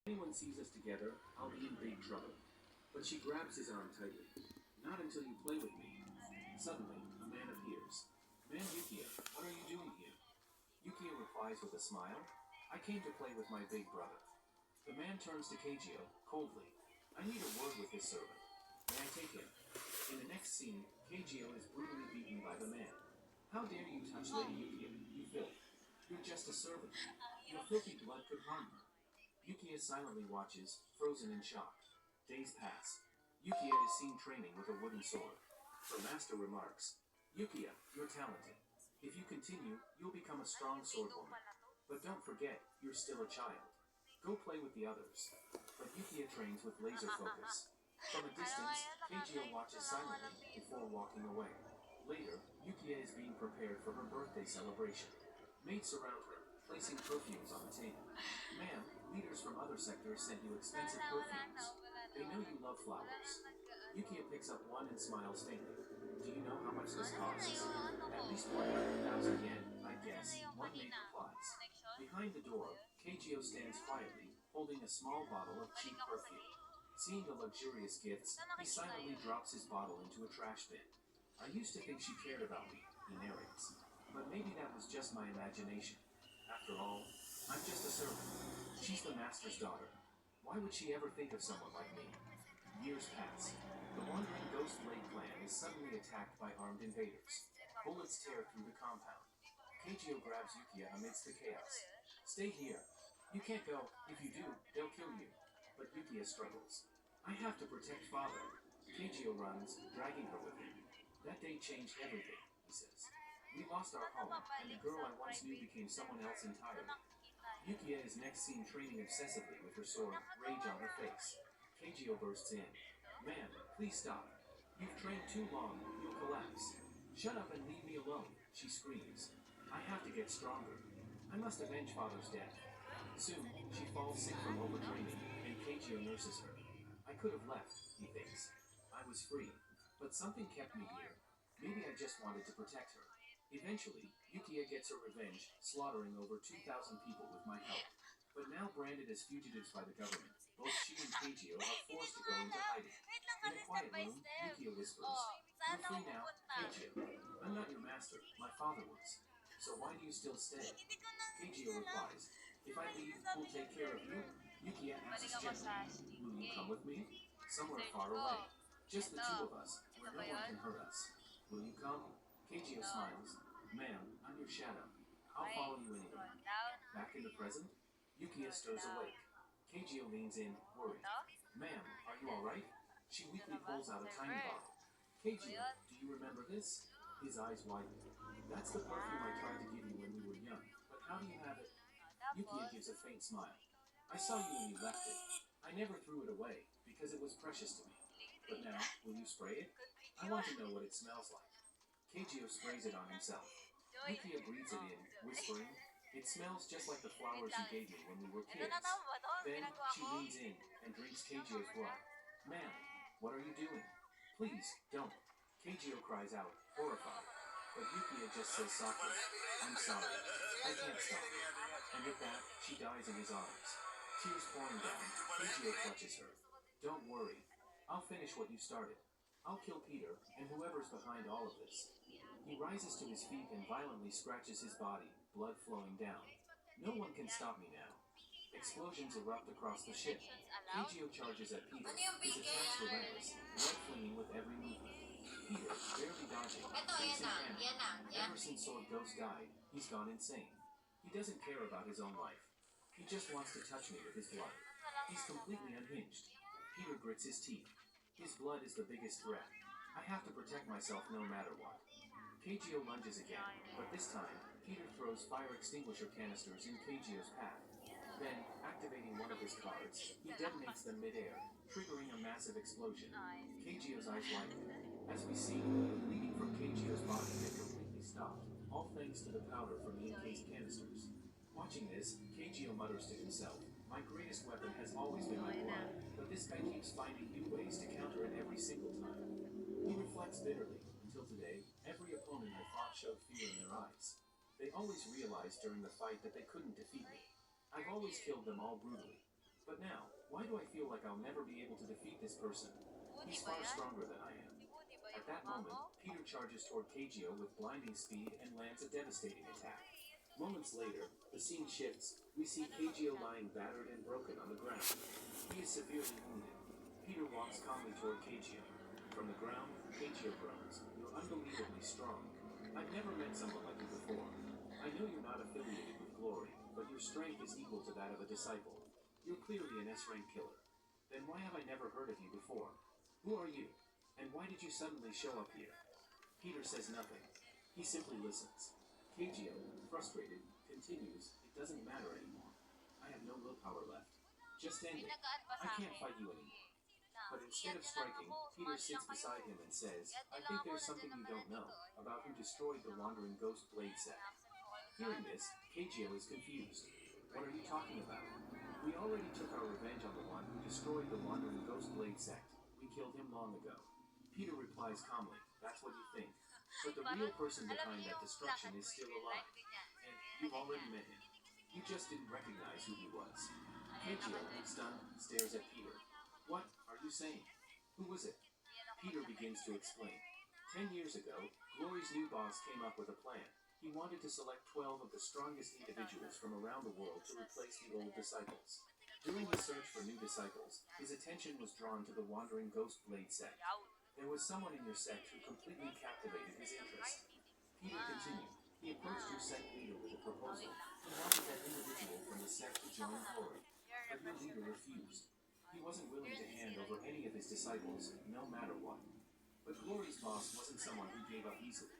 anyone sees us together, I'll be in big trouble. But she grabs his arm tightly. Not until you play with me. Suddenly, a man appears. Man Yukiya, what are you doing here? Yukiya replies with a smile. I came to play with my big brother. The man turns to Keijio, coldly. I need a word with this servant. May I take him? In the next scene, Keijio is brutally beaten by the man. How dare you touch Lady Yukiya, you filth? You're just a servant. Your filthy blood could harm her. Yukiya silently watches, frozen in shock. Days pass. Yukiya is seen training with a wooden sword. Her master remarks, Yukiya, you're talented. If you continue, you'll become a strong swordwoman. But don't forget, you're still a child. Go play with the others. But Yukiya trains with laser focus. From a distance, Keijio watches silently before walking away. Later, Yukiya is being prepared for her birthday celebration. Maids surround her, placing perfumes on the table. Ma'am, leaders from other sectors sent you expensive perfumes. They know you love flowers. Yukiya picks up one and smiles faintly. Do you know how much this costs? At least 100,000 yen, I guess, one maid replies. Behind the door, Keijio stands quietly, holding a small bottle of cheap perfume. Seeing the luxurious gifts, he silently drops his bottle into a trash bin. I used to think she cared about me, he narrates. But maybe that was just my imagination. After all, I'm just a servant. She's the master's daughter. Why would she ever think of someone like me? Years pass. The wandering Ghost Blade clan is suddenly attacked by armed invaders. Bullets tear through the compound. Keijio grabs Yukiya amidst the chaos. Stay here. You can't go. If you do, they'll kill you. But Yukiya struggles. I have to protect father. Keijio runs, dragging her with him. That day changed everything, he says. We lost our home, and the girl I once knew became someone else entirely. Yukiya is next seen training obsessively with her sword, rage on her face. Keijio bursts in. Man, please stop. You've trained too long, you'll collapse. Shut up and leave me alone, she screams. I have to get stronger. I must avenge father's death. Soon, she falls sick from overtraining, and Keijio nurses her. I could have left, he thinks. I was free, but something kept me here. Maybe I just wanted to protect her. Eventually, Yukiya gets her revenge, slaughtering over 2,000 people with my help. But now branded as fugitives by the government, both she and Keijio are forced to go into hiding. In a quiet room, Yukiya whispers, You're free now, Keijio. I'm not your master, my father was. So why do you still stay? Keijio replies, If I leave, who'll take care of you? Yukiya asks gently, Will you come with me? Somewhere far away. Just the two of us, where no one can hurt us. Will you come? Keijio smiles. Ma'am, I'm your shadow. I'll follow you anywhere. Back in the present, Yukiya stirs awake. Keijio leans in, worried. Ma'am, are you alright? She weakly pulls out a tiny bottle. Keijio, do you remember this? His eyes widen. That's the perfume I tried to give you when we were young. But how do you have it? Yukiya gives a faint smile. I saw you when you left it. I never threw it away, because it was precious to me. But now, will you spray it? I want to know what it smells like. Keijio sprays it on himself. Yukiya breathes it in, whispering, It smells just like the flowers you gave me when we were kids. Then, she leans in and drinks Keijio's blood. Man, what are you doing? Please, don't. Keijio cries out, horrified. But Yukiya just says softly, I'm sorry. I can't stop. And with that, she dies in his arms. Tears pouring down, Keijio clutches her. Don't worry. I'll finish what you started. I'll kill Peter, and whoever's behind all of this. He rises to his feet and violently scratches his body, blood flowing down. No one can stop me now. Explosions erupt across the ship. Keijio charges at Peter, his attacks relentless, blood flinging with every movement. Peter, barely dodging, thinks in panic. Ever since Sword Ghost died, he's gone insane. He doesn't care about his own life. He just wants to touch me with his blood. He's completely unhinged. Peter grits his teeth. His blood is the biggest threat. I have to protect myself no matter what. Keijio lunges again, but this time, Peter throws fire extinguisher canisters in Keijio's path. Then, activating one of his cards, he detonates them midair, triggering a massive explosion. Keijio's eyes widen. As we see, the bleeding from Keijio's body had completely stopped, all thanks to the powder from the encased canisters. Watching this, Keijio mutters to himself, My greatest weapon has always been my blood, but this guy keeps finding new ways to counter it every single time. He reflects bitterly. Until today, every opponent I fought showed fear in their eyes. They always realized during the fight that they couldn't defeat me. I've always killed them all brutally. But now, Why do I feel like I'll never be able to defeat this person? Woody He's ba far yan? stronger than I am. Si Woody ba At yung that moment, mamango? Peter charges toward Keijio with blinding speed and lands a devastating attack. Moments later, the scene shifts. We see Keijio lying battered and broken on the ground. He is severely wounded. Peter walks calmly toward Keijio. From the ground, Keijio groans. You're unbelievably strong. I've never met someone like you before. I know you're not affiliated with glory, but your strength is equal to that of a disciple. You're clearly an S-rank killer. Then why have I never heard of you before? Who are you? And why did you suddenly show up here? Peter says nothing. He simply listens. Keijio, frustrated, continues, it doesn't matter anymore. I have no willpower left. Just end May it. nag-add pa I sa can't akin. fight you anymore. But instead I-add of nyo lang striking, ako. Peter Sumali sits lang kayo. beside him and says, I-add nyo I lang think ako. there's something Nandyan you naman don't na know dito. about who destroyed the Wandering Ghost Blade set. Na-absent po kayo Hearing dyan. this, Keijio is confused. What are you talking about? We already took our revenge on the one who destroyed the Wandering Ghost Blade sect. We killed him long ago. Peter replies calmly, that's what you think. But the real person Alam behind niyo that yung destruction lakad is ko, still yung alive. line ganyan. And Ganyan na you've already ganyan. met him. You just didn't recognize who he was. Ayan, Keijio, lakad ko. stunned, stares at Peter. What are you saying? Who was it? Yan ako Peter maglakad. begins to explain. 10 years ago, Glory's new boss came up with a plan. He wanted to select 12 of the strongest individuals from around the world to replace the old disciples. During his search for new disciples, his attention was drawn to the Wandering Ghost Blade sect. There was someone in your sect who completely captivated his interest. Peter continued. He approached your sect leader with a proposal. He wanted that individual from the sect to join Glory, but your leader refused. He wasn't willing to hand over any of his disciples, no matter what. But Glory's boss wasn't someone who gave up easily.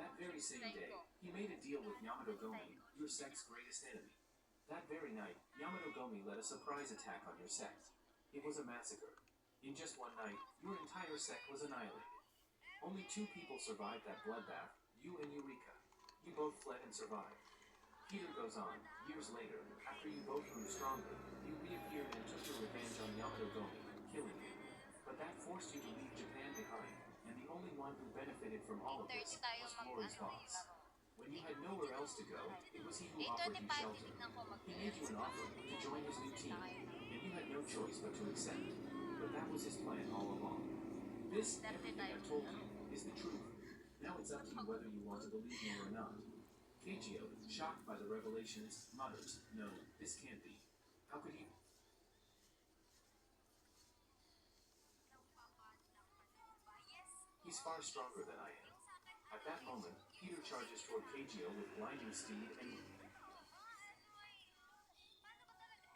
That very same day, he made a deal with Yamato Gomi, your sect's greatest enemy. That very night, Yamato Gomi led a surprise attack on your sect. It was a massacre. In just one night, your entire sect was annihilated. Only 2 people survived that bloodbath, you and Eureka. You both fled and survived. Peter goes on, years later, after you both grew stronger, you reappeared and took your revenge on Yamato Gomi, killing him. But that forced you to leave Japan behind, and the only one who benefited from all of this 8:30 tayo was mag Glory's ano, boss. laro. When you had nowhere else to go, it was he who offered you 8:25 shelter. titignan ko He made you an offer to join his new team, and you had no choice but to accept. But that was his plan all along. This, everything I've told you, is the truth. Now it's up to you whether you want to believe me or not. Keijio, shocked by the revelations, mutters, no, this can't be. How could he? He's far stronger than I am. At that moment, Peter charges toward Keijio with blinding speed and...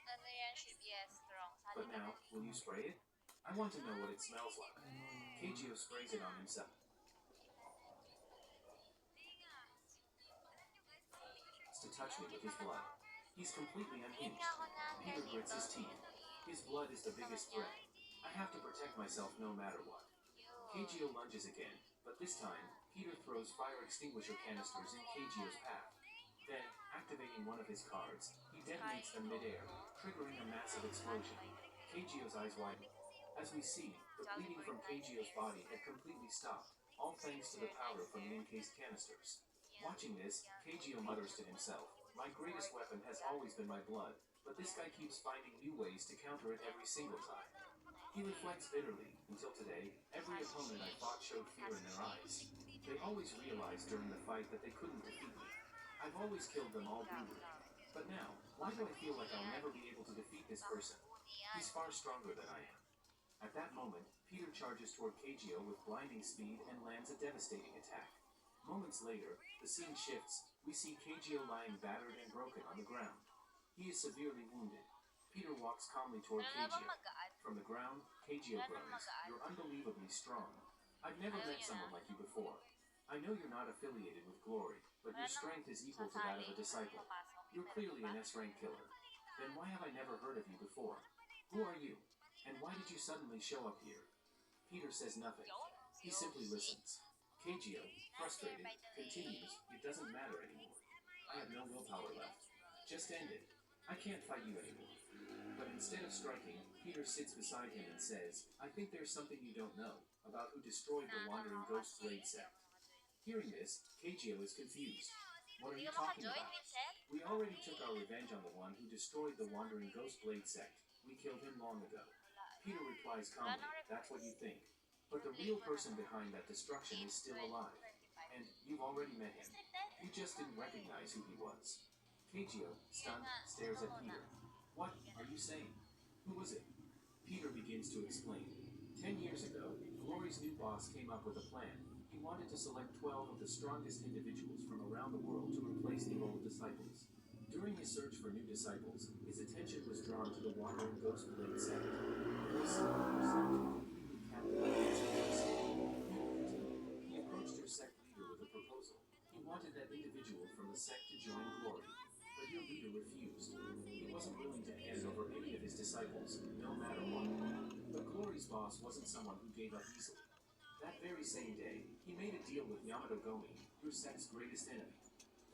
Ano yan, should yes, strong. But now, will you spray it? I want to know what it smells like. Keijio sprays it on himself. To touch me with his blood. He's completely unhinged. Peter grits his teeth. His blood is the biggest threat. I have to protect myself no matter what. Keijio lunges again, but this time, Peter throws fire extinguisher canisters in Keijio's path. Then, activating one of his cards, he detonates them midair, triggering a massive explosion. Keijio's eyes widen. As we see, the bleeding from Keijio's body had completely stopped, all thanks to the powder from the encased canisters. Watching this, Keijio mutters to himself, my greatest weapon has always been my blood, but this guy keeps finding new ways to counter it every single time. He reflects bitterly, until today, every opponent I fought showed fear in their eyes. They always realized during the fight that they couldn't defeat me. I've always killed them all brutally. But now, why do I feel like I'll never be able to defeat this person? He's far stronger than I am. At that moment, Peter charges toward Keijio with blinding speed and lands a devastating attack. Moments later, the scene shifts. We see Keijio lying battered and broken on the ground. He is severely wounded. Peter walks calmly toward Keijio. From the ground, Keijio groans, you're unbelievably strong. I've never met someone like you before. I know you're not affiliated with Glory, but your strength is equal to that of a disciple. You're clearly an S-rank killer. Then why have I never heard of you before? Who are you? And why did you suddenly show up here? Peter says nothing. He simply listens. Keijio, frustrated, continues, it doesn't matter anymore. I have no willpower left. Just end it. I can't fight you anymore. But instead of striking, Peter sits beside him and says, I think there's something you don't know about who destroyed the Wandering Ghost Blade sect. Hearing this, Keijio is confused. What are you talking about? We already took our revenge on the one who destroyed the Wandering Ghost Blade sect. We killed him long ago. Peter replies Wala calmly, nang that's what you request. think. But the Late real mo person na. behind that destruction is still 8, alive. 20, 25. And you've already met him. Restricted? You just didn't Okay. recognize who he was. Keijio, Sige stunned, nga. stares Ikaw at muna. Peter. What Sige are na. you saying? Who was it? Peter begins to explain. 10 years ago, Glory's new boss came up with a plan. He wanted to select 12 of the strongest individuals from around the world to replace the old disciples. During his search for new disciples, his attention was drawn to the wandering ghost blade sect. This singular sect completely captivated his interest. Peter continued. He approached your sect leader with a proposal. He wanted that individual from the sect to join Glory. But your leader refused. He wasn't willing to hand over any of his disciples, no matter what. But Glory's boss wasn't someone who gave up easily. That very same day, he made a deal with Yamato Gomi, your sect's greatest enemy.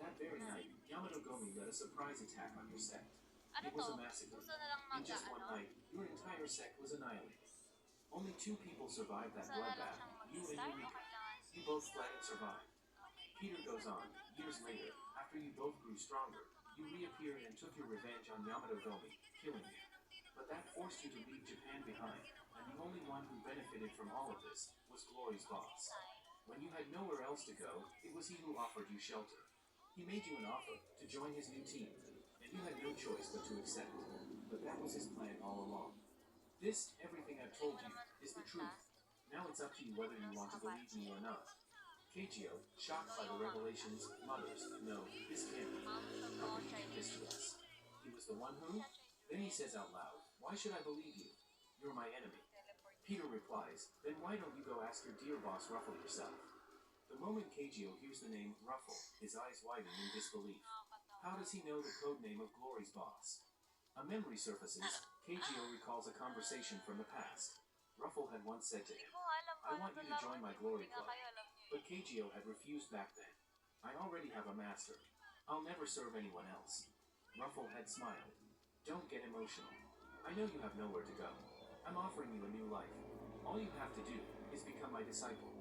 That very night, Yamato Gomi led a surprise attack on your sect. Ano It was to? a massacre. Gusto na lang In just one mag-ano? night, your entire sect was annihilated. Only 2 people survived that Gusto na lang bloodbath, siyang you and mag-start your o leader. kailangan? You both fled and survived. Okay. Peter goes on. Years later, after you both grew stronger, you reappeared and took your revenge on Yamato Gomi, killing him. But that forced you to leave Japan behind, and the only one who benefited from all of this was Glory's boss. When you had nowhere else to go, it was he who offered you shelter. He made you an offer to join his new team, and you had no choice but to accept. But that was his plan all along. This, everything I've told you, is the truth. Now it's up to you whether you want to believe me or not. Keijio, shocked by the revelations, mutters, no, this can't be. How could he do this to us? He was the one who? Then he says out loud, why should I believe you? You're my enemy. Peter replies, then why don't you go ask your dear boss Ruffle yourself? The moment Keijio hears the name Ruffle, his eyes widen in disbelief. How does he know the code name of Glory's boss? A memory surfaces. Keijio recalls a conversation from the past. Ruffle had once said to Hindi him, ko alam I paano want to you to laro. join my Hindi Glory nga Club. kayo alam niyo But Keijio had refused back then. I already have a master. I'll never serve anyone else. Ruffle had smiled. Don't get emotional. I know you have nowhere to go. I'm offering you a new life. All you have to do is become my disciple.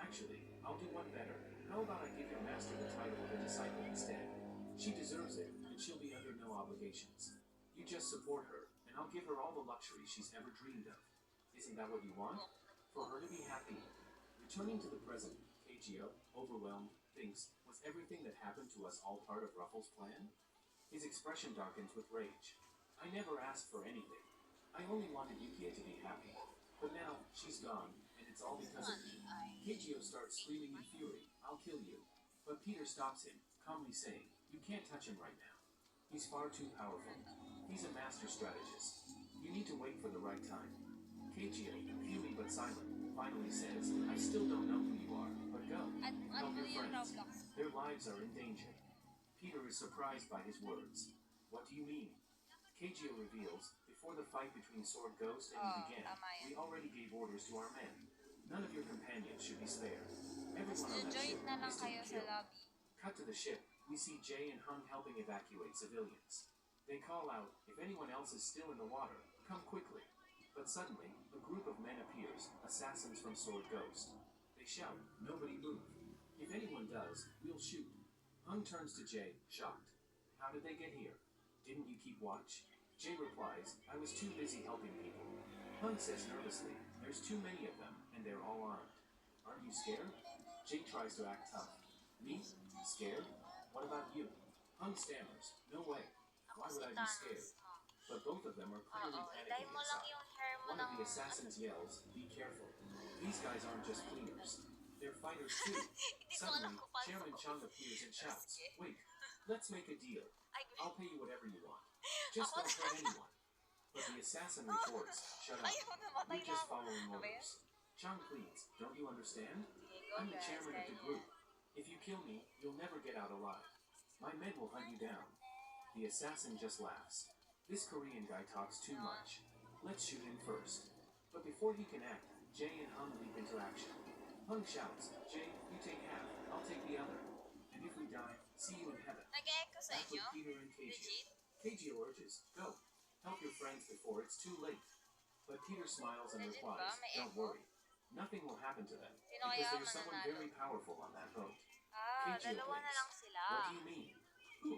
Actually, I'll do one better. How about I give your master the title of a disciple instead? She deserves it, and she'll be under no obligations. You just support her, and I'll give her all the luxuries she's ever dreamed of. Isn't that what you want? For her to be happy. Returning to the present, Keijio, overwhelmed, thinks, was everything that happened to us all part of Ruffle's plan? His expression darkens with rage. I never asked for anything. I only wanted Yukie to be happy. But now, she's gone, and it's all because of me. Keijio starts screaming in fury, I'll kill you. But Peter stops him, calmly saying, you can't touch him right now. He's far too powerful. He's a master strategist. You need to wait for the right time. Keijio, fuming but silent, finally says, I still don't know who you are, but go. Help your friends. Their lives are in danger. Peter is surprised by his words. What do you mean? Keijio reveals, before the fight between Sword Ghost and you began, tama yan. we already gave orders to our men. None of your companions should be spared. Everyone on that Join ship na lang is to be kayo sa killed. lobby. Cut to the ship, we see Jay and Hung helping evacuate civilians. They call out, if anyone else is still in the water, come quickly. But suddenly, a group of men appears, assassins from Sword Ghost. They shout, nobody move. If anyone does, we'll shoot. Hung turns to Jay, shocked. How did they get here? Didn't you keep watch? Jay replies, I was too busy helping people. Hung says nervously, there's too many of them, and they're all armed. Aren't you scared? Jay tries to act tough. Me? Scared? What about you? Hung stammers, no way. Why would I be scared? But both of them are clearly Oo, panicking i-dye mo lang inside. yung hair mo One ng of the assassins yells, be careful. These guys aren't just cleaners. They're fighters too. Hindi ko alam Suddenly, kung paano Chairman ko. Chung appears and shouts, Sige. wait, let's make a deal. Ay, I'll pay you whatever you want. Just Ako don't hurt anyone. But the assassin retorts, shut up. ayaw namatay We're na just ako. following Ano ba yan? orders. Chung pleads, don't you understand? Sige, go I'm the guys. chairman of Kaya the niya. group. If you kill me, you'll never get out alive. My men will hunt you down. The assassin just laughs. This Korean guy talks too much. Let's shoot him first. But before he can act, Jay and Hung leap into action. Hung shouts, Jay, you take half, I'll take the other. And if we die, see you in heaven. Nag-echo sa Back inyo? with Peter and Keijio. Legit? Keijio urges, go. Help your friends before it's too late. But Peter smiles and Legit ba? replies, May don't echo? worry. Nothing will happen to them. Sino Because kaya there's someone mananalo? very powerful on that boat. Ah, Keijio dalawa na blinks. lang sila. What do you mean? Who?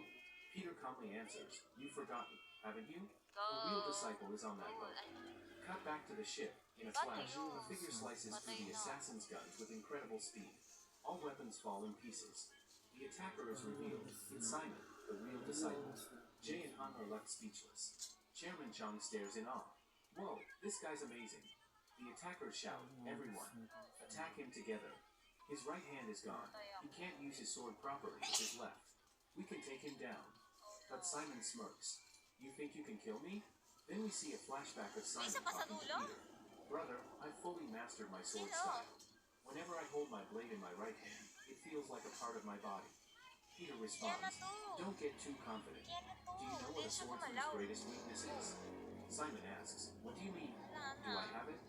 Peter calmly answers, you've forgotten. haven't you? Go. A real disciple is on that Go. boat. Ay, Cut back to the ship. In a paano flash, yun? a figure slices through Patay the na. assassin's guns with incredible speed. All weapons fall in pieces. The attacker is revealed. It's Simon, the real disciple. Jay and Han are left speechless. Chairman Chung stares in awe. Whoa, this guy's amazing. The attackers shout, everyone, attack him together. His right hand is gone. Patay He ako. can't use his sword properly with his left. We can take him down. But Simon smirks. You think you can kill me? Then we see a flashback of Simon isa pa sa talking to dulo? Peter. Brother, I've fully mastered my sword Sino? style. Whenever I hold my blade in my right hand, it feels like a part of my body. Peter Yan na responds, to. don't get too confident. Yan na to. Do you know what Hindi a siya swordsman's gumalaw. greatest weakness is? Simon asks, what do you mean? Wala Do na. I have it?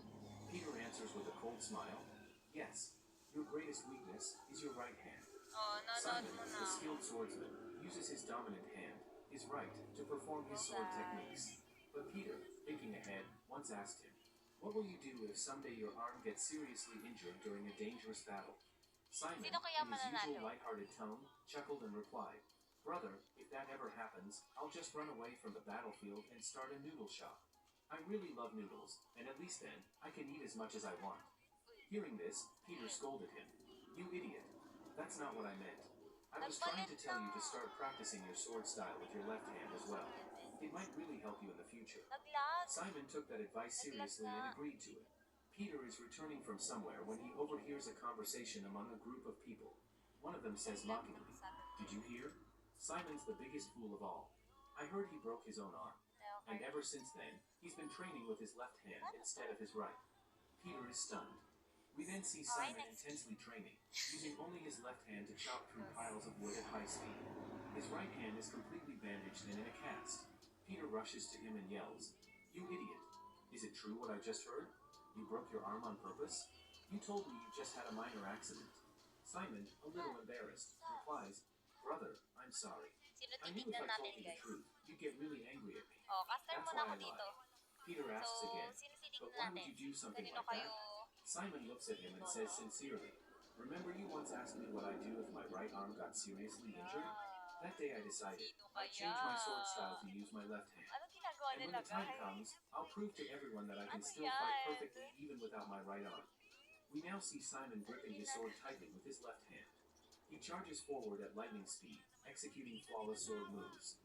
Peter answers with a cold smile, yes. Your greatest weakness is your right hand. Oh, nanood Simon, mo na the ako. skilled swordsman, uses his dominant hand, his right, to perform his sword techniques. But Peter, thinking ahead, once asked him, what will you do if someday your arm gets seriously injured during a dangerous battle? Simon, Sino kaya in his usual mananalo? lighthearted tone, chuckled and replied, brother, if that ever happens, I'll just run away from the battlefield and start a noodle shop. I really love noodles, and at least then, I can eat as much as I want. Hearing this, Peter scolded him. You idiot. That's not what I meant. I was trying to tell you to start practicing your sword style with your left hand as well. It might really help you in the future. Naglag. Simon took that advice seriously and agreed to it. Peter is returning from somewhere when he overhears a conversation among a group of people. One of them says mockingly, did you hear? Simon's the biggest fool of all. I heard he broke his own arm. And ever since then, he's been training with his left hand instead of his right. Peter is stunned. We then see Simon intensely training, using only his left hand to chop through piles of wood at high speed. His right hand is completely bandaged and in a cast. Peter rushes to him and yells, you idiot. Is it true what I just heard? You broke your arm on purpose? You told me you just had a minor accident. Simon, a little embarrassed, replies, brother, I'm sorry. Sino I knew if titignan I told natin, you the guys? truth, you'd get really angry at me. Oh, caster That's muna why ako I dito. lied. Peter asks So, again, sino but titignan why would natin? you do something Kanino like kayo? that? Simon looks at him and says sincerely, remember you once asked me what I'd do if my right arm got seriously injured? That day I decided Sino I'd kaya? change my sword style to use my left hand. Anong ginagawa And when nila, the time guys? comes, I'll prove to everyone that I can Ano still fight yan? perfectly even without my right arm. We now see Simon gripping his sword tightly with his left hand. He charges forward at lightning speed, executing flawless sword moves.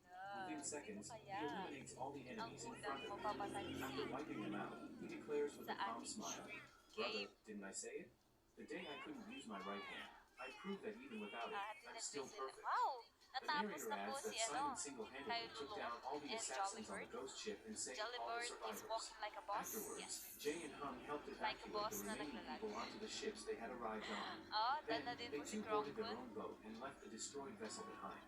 Within seconds, he eliminates all the Ang enemies in udang front of mo him. papasagising After wiping them out, he declares with a sa calm ating smile, game. brother, didn't I say it? The day I couldn't use my right hand, I proved that even without it, I'm still perfect. Wow! The Natapos narrator na po adds si that ano, Simon single-handedly Kyle took Lulong down all the and assassins on the Jollibird. ghost ship and saved all the Jollibird is survivors. walking like a boss. Afterwards, Yes. Jay and Hung helped Like a evacuate boss the na remaining naglalag. people onto the ships they had arrived on. Oh, Then, dala din they po si too boarded their Cromwell. own boat and left the destroyed vessel behind.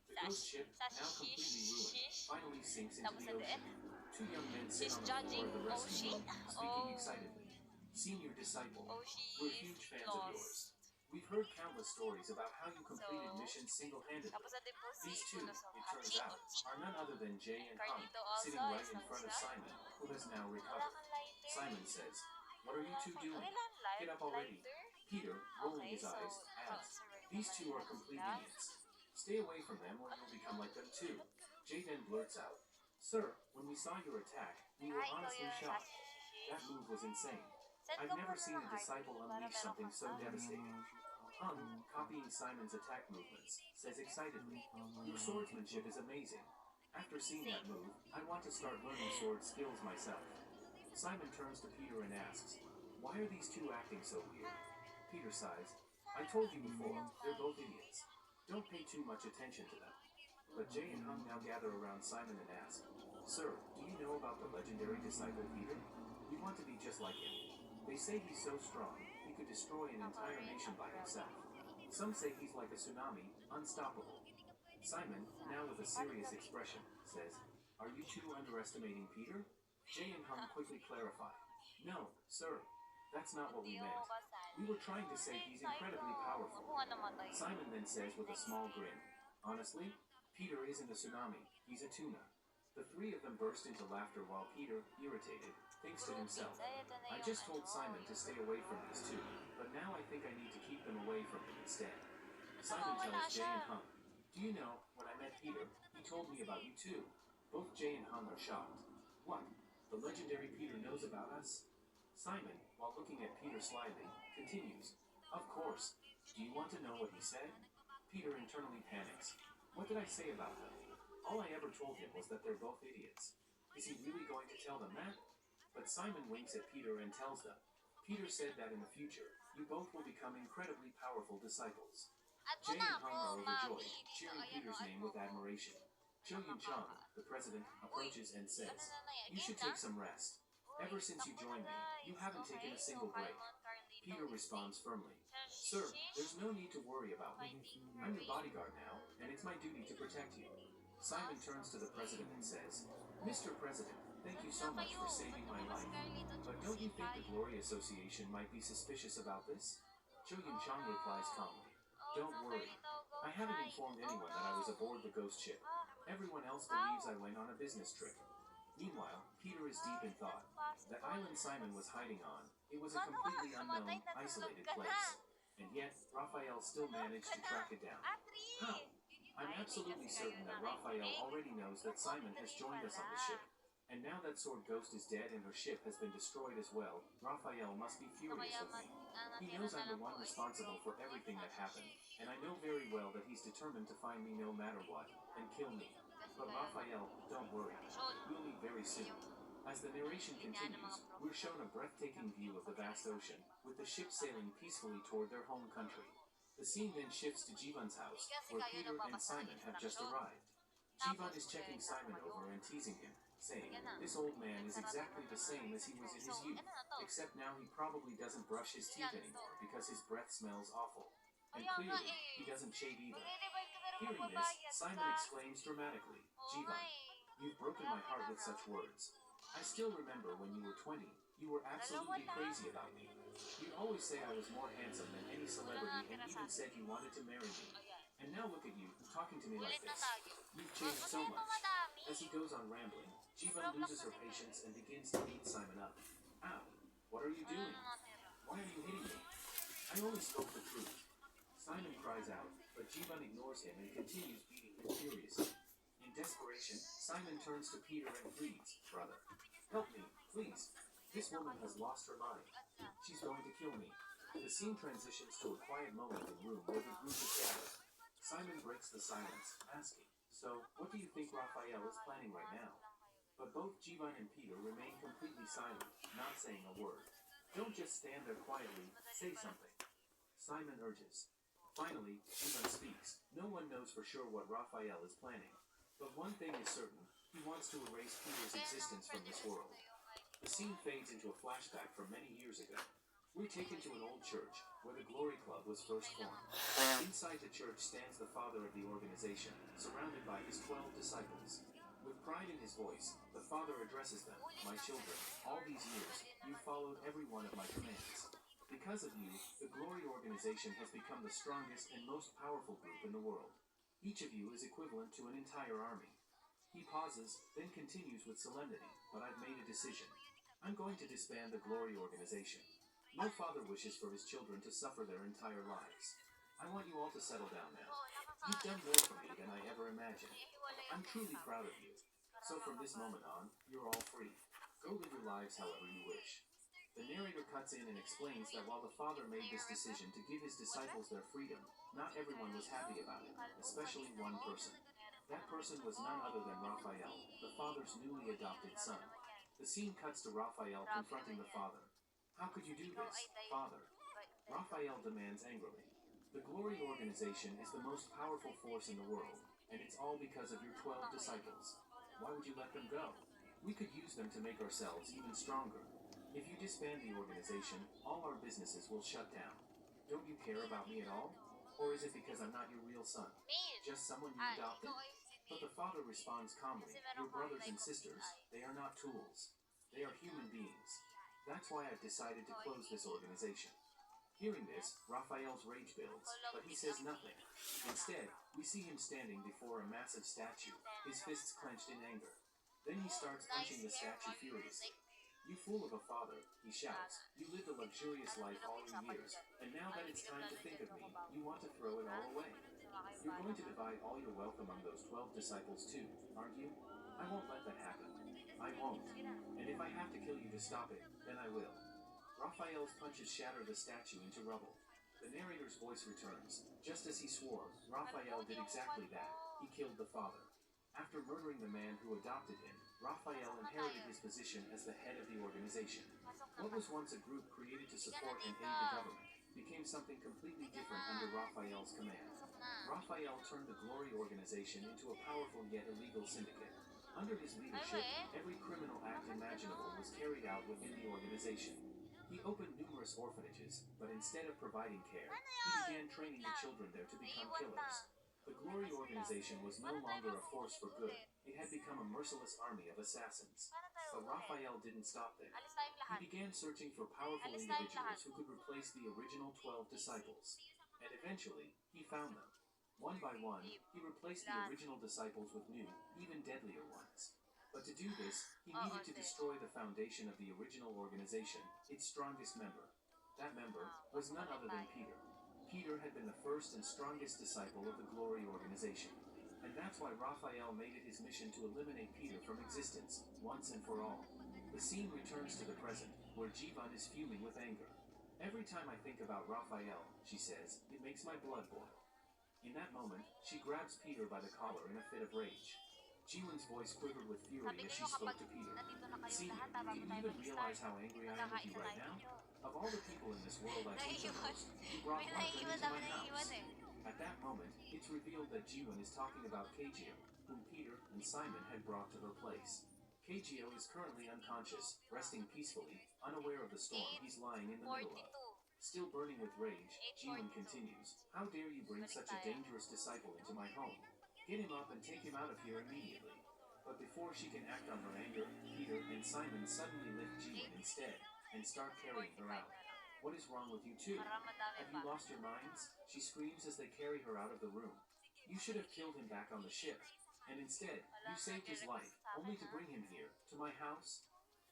The Sa- ghost ship, sa now completely ruined, shish. finally sinks into Tapos the at the ocean. end, Two young men sit she's on the floor judging of the rescue Oshi. boat, speaking Oh. excitedly. Senior disciple, Oshi we're is huge fans of yours. lost. We've heard countless stories about how you completed So, missions single-handedly. Tapos na din po si These two, Uno sa it turns out, are none other than Jay and Hung, Carlito also sitting right is in not front of siya. Simon, who has now Wala recovered. kang lighter. Simon says, what are you two doing? Kailan Get up already. lighter? Peter, rolling Okay, his so, eyes, adds, these two are complete idiots. Stay away from them or you'll become like them too. Jay then blurts out, sir, when we saw your attack, we were Ikaw honestly yun, shocked. Sashi. That move was insane. Send I've ko never muna seen ng a heart disciple para unleash meron something kang so heart. devastating. Hung, copying Simon's attack movements, says excitedly, your swordsmanship is amazing. After seeing that move, I want to start learning sword skills myself. Simon turns to Peter and asks, why are these two acting so weird? Peter sighs, I told you before, they're both idiots. Don't pay too much attention to them. But Jay and Hung now gather around Simon and ask, sir, do you know about the legendary disciple Peter? We want to be just like him. They say he's so strong, he could destroy an entire nation by himself. Some say he's like a tsunami, unstoppable. Simon, now with a serious expression, says, are you two underestimating Peter? Jay and Hung quickly clarify, no, sir, that's not what we Hindi meant. ako kasali. We were trying to say he's incredibly powerful. Ako nga namatay. Simon then says with a small grin, honestly, Peter isn't a tsunami, he's a tuna. The three of them burst into laughter while Peter, irritated, thinks to himself, I just told Simon to stay away from these two, but now I think I need to keep them away from him instead. Simon tells Jay and Hung, do you know, when I met Peter, he told me about you too. Both Jay and Han are shocked. What? The legendary Peter knows about us? Simon, while looking at Peter slyly, continues. Of course. Do you want to know what he said? Peter internally panics. What did I say about them? All I ever told him was that they're both idiots. Is he really going to tell them that? But Simon winks at Peter and tells them. Peter said that in the future, you both will become incredibly powerful disciples. Ano Jay na and Han ako, are overjoyed, mami? Dito, cheering ayan o, Peter's name ano with ko. admiration. Cho Yun-chang, the president, approaches and says, Ano na yan? You should Again take some rest. Uy, Ever since you takbo joined na, me, you guys. haven't taken a Okay, single so break. Paimon, Carlito, Peter Lindsay. responds firmly. Sheesh. Sir, there's no need to worry about me. Fighting I'm your Harry. bodyguard now, and it's my duty to protect you. Simon turns to the president and says, Mr. President, thank you so much for saving my life. But don't you think the Glory Association might be suspicious about this? Cho Yun-chang replies calmly. Don't worry. I haven't informed anyone that I was aboard the ghost ship. Everyone else believes I went on a business trip. Meanwhile, Peter is deep in thought. The island Simon was hiding on, it was a completely unknown, isolated place. And yet, Raphael still managed to track it down. How? I'm absolutely certain that Raphael already knows that Simon has joined us on the ship. And now that Sword Ghost is dead and her ship has been destroyed as well, Raphael must be furious with me. He knows I'm the one responsible for everything that happened, and I know very well that he's determined to find me no matter what, and kill me. But Raphael, don't worry. We'll meet very soon. As the narration continues, we're shown a breathtaking view of the vast ocean, with the ship sailing peacefully toward their home country. The scene then shifts to Jivan's house, where Peter and Simon have just arrived. Jivan is checking Simon over and teasing him, saying, this old man is exactly the same as he was in his youth, except now he probably doesn't brush his teeth anymore because his breath smells awful. And clearly, he doesn't shave either. Hearing this, Simon exclaims dramatically, Jivan, you've broken my heart with such words. I still remember when you were 20, you were absolutely crazy about me. You'd always say I was more handsome than any celebrity and even said you wanted to marry me. And now look at you, talking to me like this. You've changed so much. As he goes on rambling, Jivan loses her patience and begins to beat Simon up. Ow, what are you doing? Why are you hitting me? I only spoke the truth. Simon cries out, but Jivan ignores him and continues beating him furiously. In desperation, Simon turns to Peter and pleads, Brother, help me, please. This woman has lost her mind. She's going to kill me. The scene transitions to a quiet moment in the room where the group is gathered. Simon breaks the silence, asking, So, what do you think Raphael is planning right now? But both Jivan and Peter remain completely silent, not saying a word. Don't just stand there quietly, say something. Simon urges. Finally, Jivan speaks. No one knows for sure what Raphael is planning. But one thing is certain, he wants to erase Peter's existence from this world. The scene fades into a flashback from many years ago. We're taken to an old church, where the Glory Club was first formed. Inside the church stands the father of the organization, surrounded by his 12 disciples. With pride in his voice, the father addresses them, My children, all these years, you followed every one of my commands. Because of you, the Glory organization has become the strongest and most powerful group in the world. Each of you is equivalent to an entire army. He pauses, then continues with solemnity, but I've made a decision. I'm going to disband the Glory organization. No father wishes for his children to suffer their entire lives. I want you all to settle down now. You've done more for me than I ever imagined. I'm truly proud of you. So from this moment on, you're all free. Go live your lives however you wish. The narrator cuts in and explains that while the father made this decision to give his disciples their freedom, not everyone was happy about it, especially one person. That person was none other than Raphael, the father's newly adopted son. The scene cuts to Raphael confronting the father. How could you do this, Father? Raphael demands angrily. The Glory organization is the most powerful force in the world, and it's all because of your 12 disciples. Why would you let them go? We could use them to make ourselves even stronger. If you disband the organization, all our businesses will shut down. Don't you care about me at all? Or is it because I'm not your real son? Just someone you adopted? But the father responds calmly, Your brothers and sisters, they are not tools. They are human beings. That's why I've decided to close this organization. Hearing this, Raphael's rage builds, but he says nothing. Instead, we see him standing before a massive statue, his fists clenched in anger. Then he starts punching the statue furiously. You fool of a father, he shouts. You lived a luxurious life all your years, and now that it's time to think of me, you want to throw it all away. You're going to divide all your wealth among those 12 disciples too, aren't you? I won't let that happen. I won't. And if I have to kill you to stop it, then I will. Raphael's punches shatter the statue into rubble. The narrator's voice returns. Just as he swore, Raphael did exactly that. He killed the father. After murdering the man who adopted him, Raphael inherited his position as the head of the organization. What was once a group created to support and aid the government became something completely different under Raphael's command. Raphael turned the Glory organization into a powerful yet illegal syndicate. Under his leadership, every criminal act imaginable was carried out within the organization. He opened numerous orphanages, but instead of providing care, he began training the children there to become killers. The Glory organization was no longer a force for good. It had become a merciless army of assassins. But Raphael didn't stop there. He began searching for powerful individuals who could replace the original 12 disciples. And eventually, he found them. One by one, he replaced the original disciples with new, even deadlier ones. But to do this, he needed to destroy the foundation of the original organization, its strongest member. That member was none other than Peter. Peter had been the first and strongest disciple of the Glory organization. And that's why Raphael made it his mission to eliminate Peter from existence, once and for all. The scene returns to the present, where Jivan is fuming with anger. Every time I think about Raphael, she says, it makes my blood boil. In that moment, she grabs Peter by the collar in a fit of rage. Jiwan's voice quivered with fury as she spoke to Peter. Senior, do you even realize how angry I am with you right now? Of all the people in this world I hate the most, you brought one of them into my house. At that moment, it's revealed that Jiwan is talking about Keijio, whom Peter and Simon had brought to her place. Keijio is currently unconscious, resting peacefully, unaware of the storm he's lying in the middle of. Still burning with rage, Jiwan continues, "How dare you bring such a dangerous disciple into my home? Get him up and take him out of here immediately." But before she can act on her anger, Peter and Simon suddenly lift Jiwan instead and start carrying her out. "What is wrong with you two? Have you lost your minds?" she screams as they carry her out of the room. "You should have killed him back on the ship. And instead, you saved his life, only to bring him here, to my house?"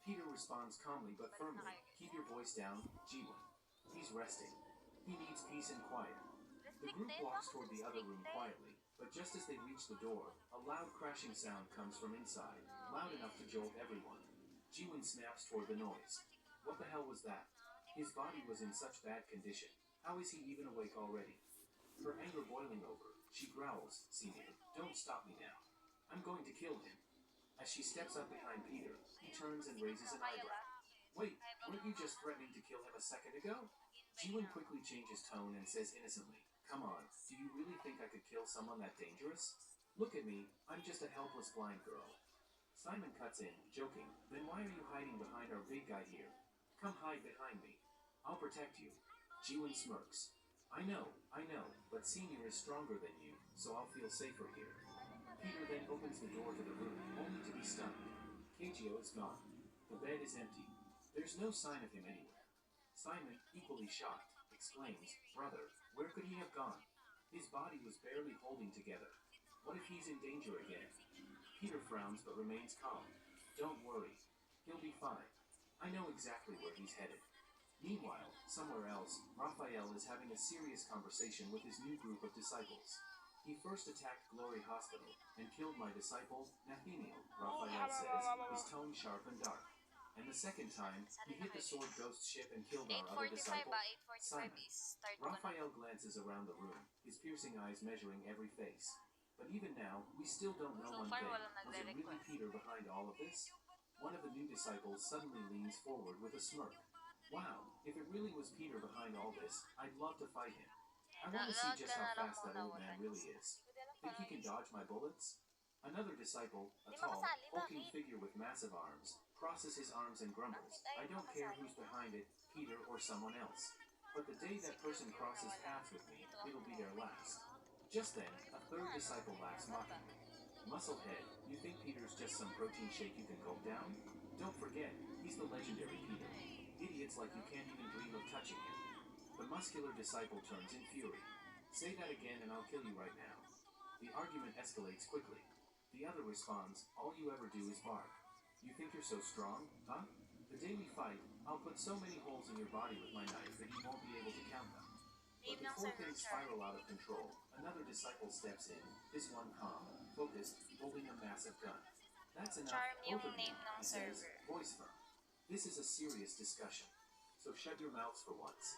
Peter responds calmly but firmly, "Keep your voice down, Jiwan. He's resting. He needs peace and quiet." The group walks toward the other room quietly, but just as they reach the door, a loud crashing sound comes from inside, loud enough to jolt everyone. Jiwan snaps toward the noise. What the hell was that? His body was in such bad condition. How is he even awake already? Her anger boiling over, she growls, "Senior, don't stop me now. I'm going to kill him." As she steps up behind Peter, he turns and raises an eyebrow. "Wait, weren't you just threatening to kill him a second ago?" Jiwan quickly changes tone and says innocently, "Come on, do you really think I could kill someone that dangerous? Look at me, I'm just a helpless blind girl." Simon cuts in, joking, "Then why are you hiding behind our big guy here? Come hide behind me. I'll protect you." Jiwan smirks. I know, but Senior is stronger than you, so I'll feel safer here." Peter then opens the door to the room, only to be stunned. Keijio is gone. The bed is empty. There's no sign of him anywhere. Simon, equally shocked, exclaims, "Brother, where could he have gone? His body was barely holding together. What if he's in danger again?" Peter frowns but remains calm. "Don't worry. He'll be fine. I know exactly where he's headed." Meanwhile, somewhere else, Raphael is having a serious conversation with his new group of disciples. "He first attacked Glory Hospital and killed my disciple, Nathaniel," Raphael says, his tone sharp and dark. "And the second time, he hit the Sword Ghost ship and killed our other 8:45 disciple, ba? 8:45 Simon." is start ko na. Raphael glances around the room, his piercing eyes measuring every face. But even now, we still don't know So one far, thing. walang Was it really nagre-request. Peter behind all of this? One of the new disciples suddenly leans forward with a smirk. "Wow, if it really was Peter behind all this, I'd love to fight him. I want to see just how fast that old man really is. Think he can dodge my bullets?" Another disciple, a tall, hulking figure with massive arms, crosses his arms and grumbles, "I don't care who's behind it, Peter or someone else. But the day that person crosses paths with me, it'll be their last." Just then, a third disciple laughs mockingly. "Musclehead, you think Peter's just some protein shake you can gulp down? Don't forget, he's the legendary Peter. Idiots like you can't even dream of touching him." The muscular disciple turns in fury. "Say that again and I'll kill you right now." The argument escalates quickly. The other responds, "All you ever do is bark. You think you're so strong, huh?" The fight, I'll put so many holes in your body with my knife that you won't be able to count them. But Name ng before server, things Char. spiral out of control, another disciple steps in, this one calm, focused, holding a massive gun. That's enough, Charm yung both of you, name ng he says, server. voice firm. This is a serious discussion, so shut your mouths for once.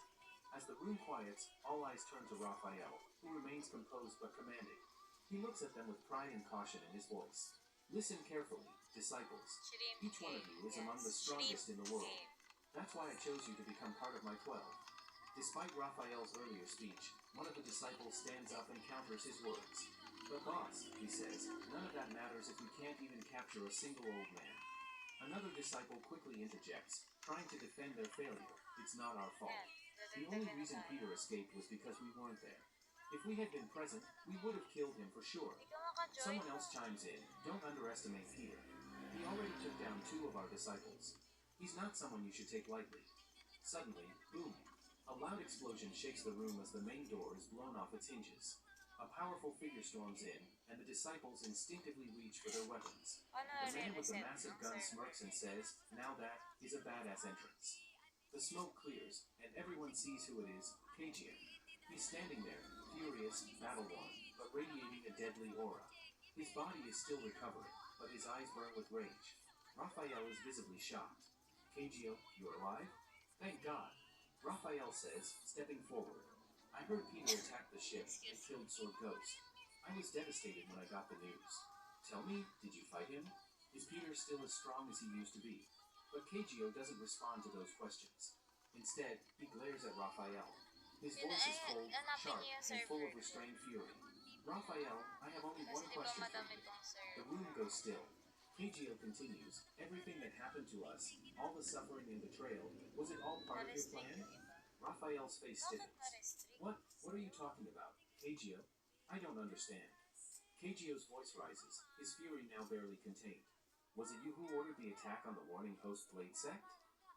As the room quiets, all eyes turn to Raphael, who remains composed but commanding. He looks at them with pride and caution in his voice. Listen carefully, disciples. Shrimp Each one of game. you is Yes. among the strongest in the world. Game. That's why I chose you to become part of my 12. Despite Raphael's earlier speech, one of the disciples stands up and counters his words. But boss, he says, none of that matters if you can't even capture a single old man. Another disciple quickly interjects, trying to defend their failure. It's not our fault. The only reason Peter escaped was because we weren't there. If we had been present, we would have killed him for sure. Ikaw maka-join Someone mo. else chimes in, don't underestimate Peter. He already took down 2 of our disciples. He's not someone you should take lightly. Suddenly, boom. A loud explosion shakes the room as the main door is blown off its hinges. A powerful figure storms in, and the disciples instinctively reach for their weapons. Ano The man with the re-reset massive ng gun server? smirks and says, now that is a badass entrance. The smoke clears, and everyone sees who it is, Kageo. He's standing there, furious, battle-worn, but radiating a deadly aura. His body is still recovering, but his eyes burn with rage. Raphael is visibly shocked. Kageo, you're alive? Thank God. Raphael says, stepping forward. I heard Peter attack the ship and killed Sword Ghost. I was devastated when I got the news. Tell me, did you fight him? Is Peter still as strong as he used to be? But Kageo doesn't respond to those questions. Instead, he glares at Raphael. His voice is cold, sharp, and full of restrained fury. Raphael, I have only one Kasi di ba question for madami you. tong The server? room goes still. Kageo continues, everything that happened to us, all the suffering and betrayal, was it all part of your Na-restrict plan? yung iba. Raphael's face Bakit stiffens. na-restrict? What are you talking about? Kageo? I don't understand. Kageo's voice rises, his fury now barely contained. Was it you who ordered the attack on the Warning Host Blade Sect?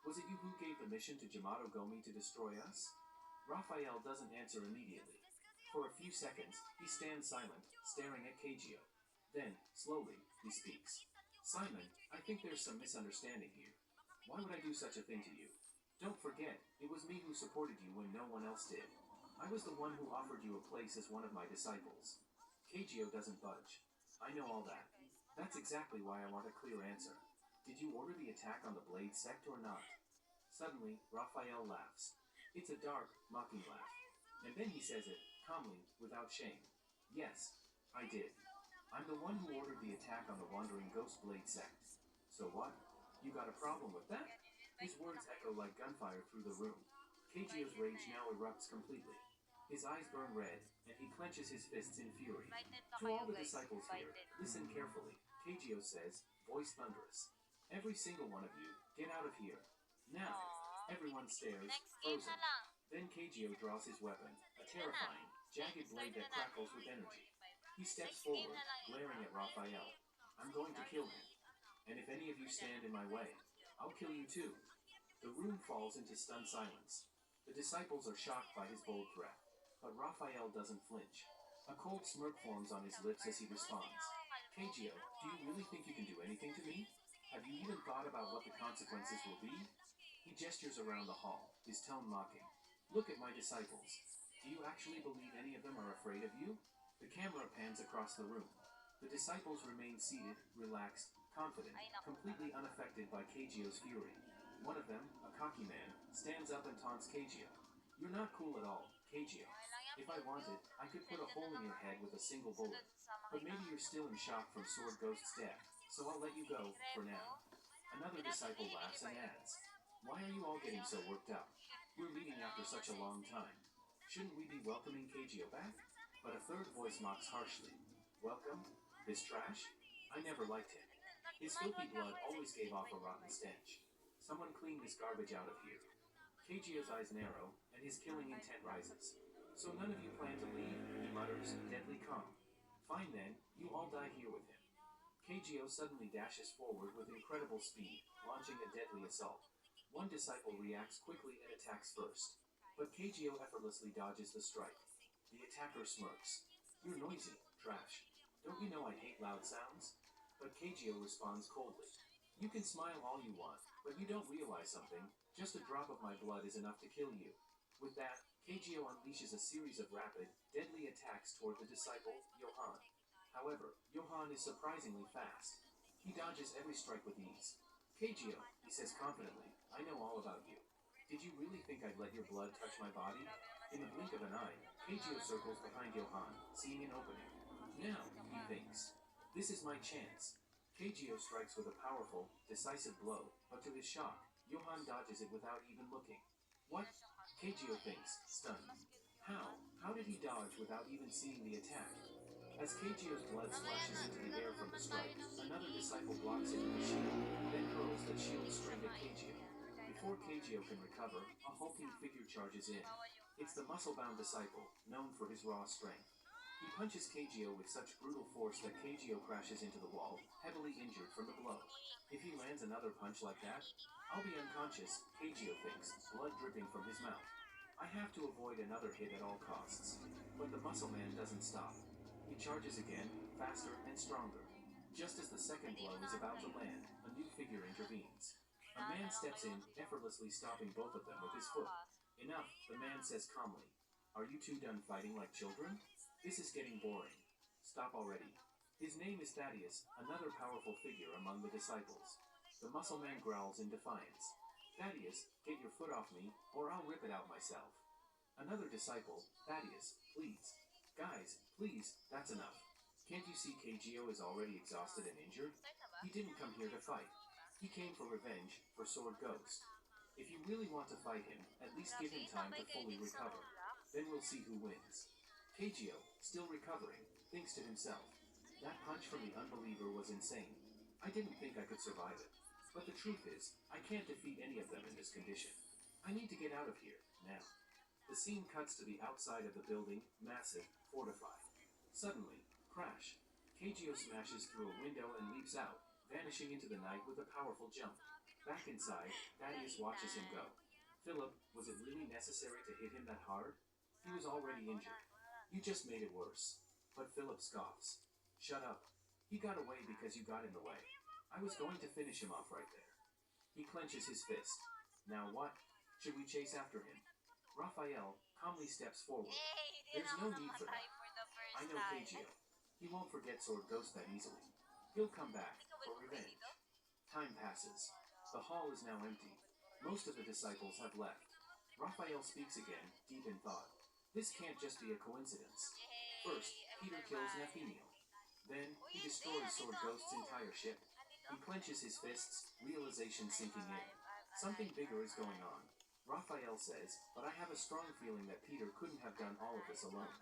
Was it you who gave the mission to Jamato Gomi to destroy us? Raphael doesn't answer immediately. For a few seconds, he stands silent, staring at Kageo. Then, slowly, he speaks. Simon, I think there's some misunderstanding here. Why would I do such a thing to you? Don't forget, it was me who supported you when no one else did. I was the one who offered you a place as one of my disciples. Kageo doesn't budge. I know all that. That's exactly why I want a clear answer. Did you order the attack on the Blade Sect or not? Suddenly, Raphael laughs. It's a dark, mocking laugh. And then he says it, calmly, without shame. Yes, I did. I'm the one who ordered the attack on the Wandering Ghost Blade Sect. So what? You got a problem with that? His words echo like gunfire through the room. Kageo's rage now erupts completely. His eyes burn red, and he clenches his fists in fury. Invited na To kayo all the guys. disciples here, Invited. listen carefully. Kageo says, voice thunderous. Every single one of you, get out of here. Now. Aww. Everyone stares, Next game frozen. na lang. Then Kageo draws his weapon, a terrifying, jagged blade that crackles with energy. He steps forward, glaring at Raphael. I'm going to kill him. And if any of you stand in my way, I'll kill you too. The room falls into stunned silence. The disciples are shocked by his bold threat, but Raphael doesn't flinch. A cold smirk forms on his lips as he responds. Kageo, do you really think you can do anything to me? Have you even thought about what the consequences will be? He gestures around the hall, his tone mocking. Look at my disciples. Do you actually believe any of them are afraid of you? The camera pans across the room. The disciples remain seated, relaxed, confident, completely unaffected by Kageo's fury. One of them, a cocky man, stands up and taunts Kageo. You're not cool at all, Kageo. If I wanted, I could put a hole in your head with a single bullet. But maybe you're still in shock from Sword Ghost's death, so I'll let you go, for now. Another disciple laughs and adds, why are you all getting so worked up? We're leaving after such a long time. Shouldn't we be welcoming Kageo back? But a third voice mocks harshly. Welcome? This trash? I never liked him. His filthy blood always gave off a rotten stench. Someone clean this garbage out of here. Kageo's eyes narrow, and his killing intent rises. So none of you plan to leave, he mutters, deadly calm. Fine then, you all die here with him. Kageo suddenly dashes forward with incredible speed, launching a deadly assault. One disciple reacts quickly and attacks first, but Kageo effortlessly dodges the strike. The attacker smirks. You're noisy, trash. Don't you know I hate loud sounds? But Kageo responds coldly. You can smile all you want, But you don't realize something. Just a drop of my blood is enough to kill you. With that, Keijio unleashes a series of rapid, deadly attacks toward the disciple, Johann. However, Johann is surprisingly fast. He dodges every strike with ease. Keijio, he says confidently, I know all about you. Did you really think I'd let your blood touch my body? In the blink of an eye, Keijio circles behind Johann, seeing an opening. Now, he thinks, this is my chance. Keijio strikes with a powerful, decisive blow, but to his shock, Johann dodges it without even looking. What? Keijio thinks, stunned. How? How did he dodge without even seeing the attack? As Keijio's blood splashes into the air from the strike, another disciple blocks it with a shield, then hurls the shield straight at Keijio. Before Keijio can recover, a hulking figure charges in. It's the muscle-bound disciple, known for his raw strength. He punches Keijio with such brutal force that Keijio crashes into the wall, heavily injured from the blow. If he lands another punch like that, I'll be unconscious, Keijio thinks, blood dripping from his mouth. I have to avoid another hit at all costs. But the muscle man doesn't stop. He charges again, faster and stronger. Just as the second blow is about to land, a new figure intervenes. A man steps in, effortlessly stopping both of them with his foot. Enough, the man says calmly. Are you two done fighting like children? This is getting boring. Stop already. His name is Thaddeus, another powerful figure among the disciples. The muscle man growls in defiance. Thaddeus, get your foot off me, or I'll rip it out myself. Another disciple, Thaddeus, please. Guys, please, that's enough. Can't you see Keijio is already exhausted and injured? He didn't come here to fight. He came for revenge, for Sword Ghost. If you really want to fight him, at least give him time to fully recover. Then we'll see who wins. Keijio, still recovering, thinks to himself. That punch from the unbeliever was insane. I didn't think I could survive it. But the truth is, I can't defeat any of them in this condition. I need to get out of here, now. The scene cuts to the outside of the building, massive, fortified. Suddenly, crash. Keijio smashes through a window and leaps out, vanishing into the night with a powerful jump. Back inside, Thaddeus watches him go. Philip, was it really necessary to hit him that hard? He was already injured. You just made it worse. But Philip scoffs. Shut up. He got away because you got in the way. I was going to finish him off right there. He clenches his fist. Now what? Should we chase after him? Raphael calmly steps forward. There's no need for that. I know Keijio. He won't forget Sword Ghost that easily. He'll come back for revenge. Time passes. The hall is now empty. Most of the disciples have left. Raphael speaks again, deep in thought. This can't just be a coincidence. First, Peter kills Nathaniel. Then, he destroys Sword Ghost's entire ship. He clenches his fists, realization sinking in. Something bigger is going on. Raphael says, but I have a strong feeling that Peter couldn't have done all of this alone.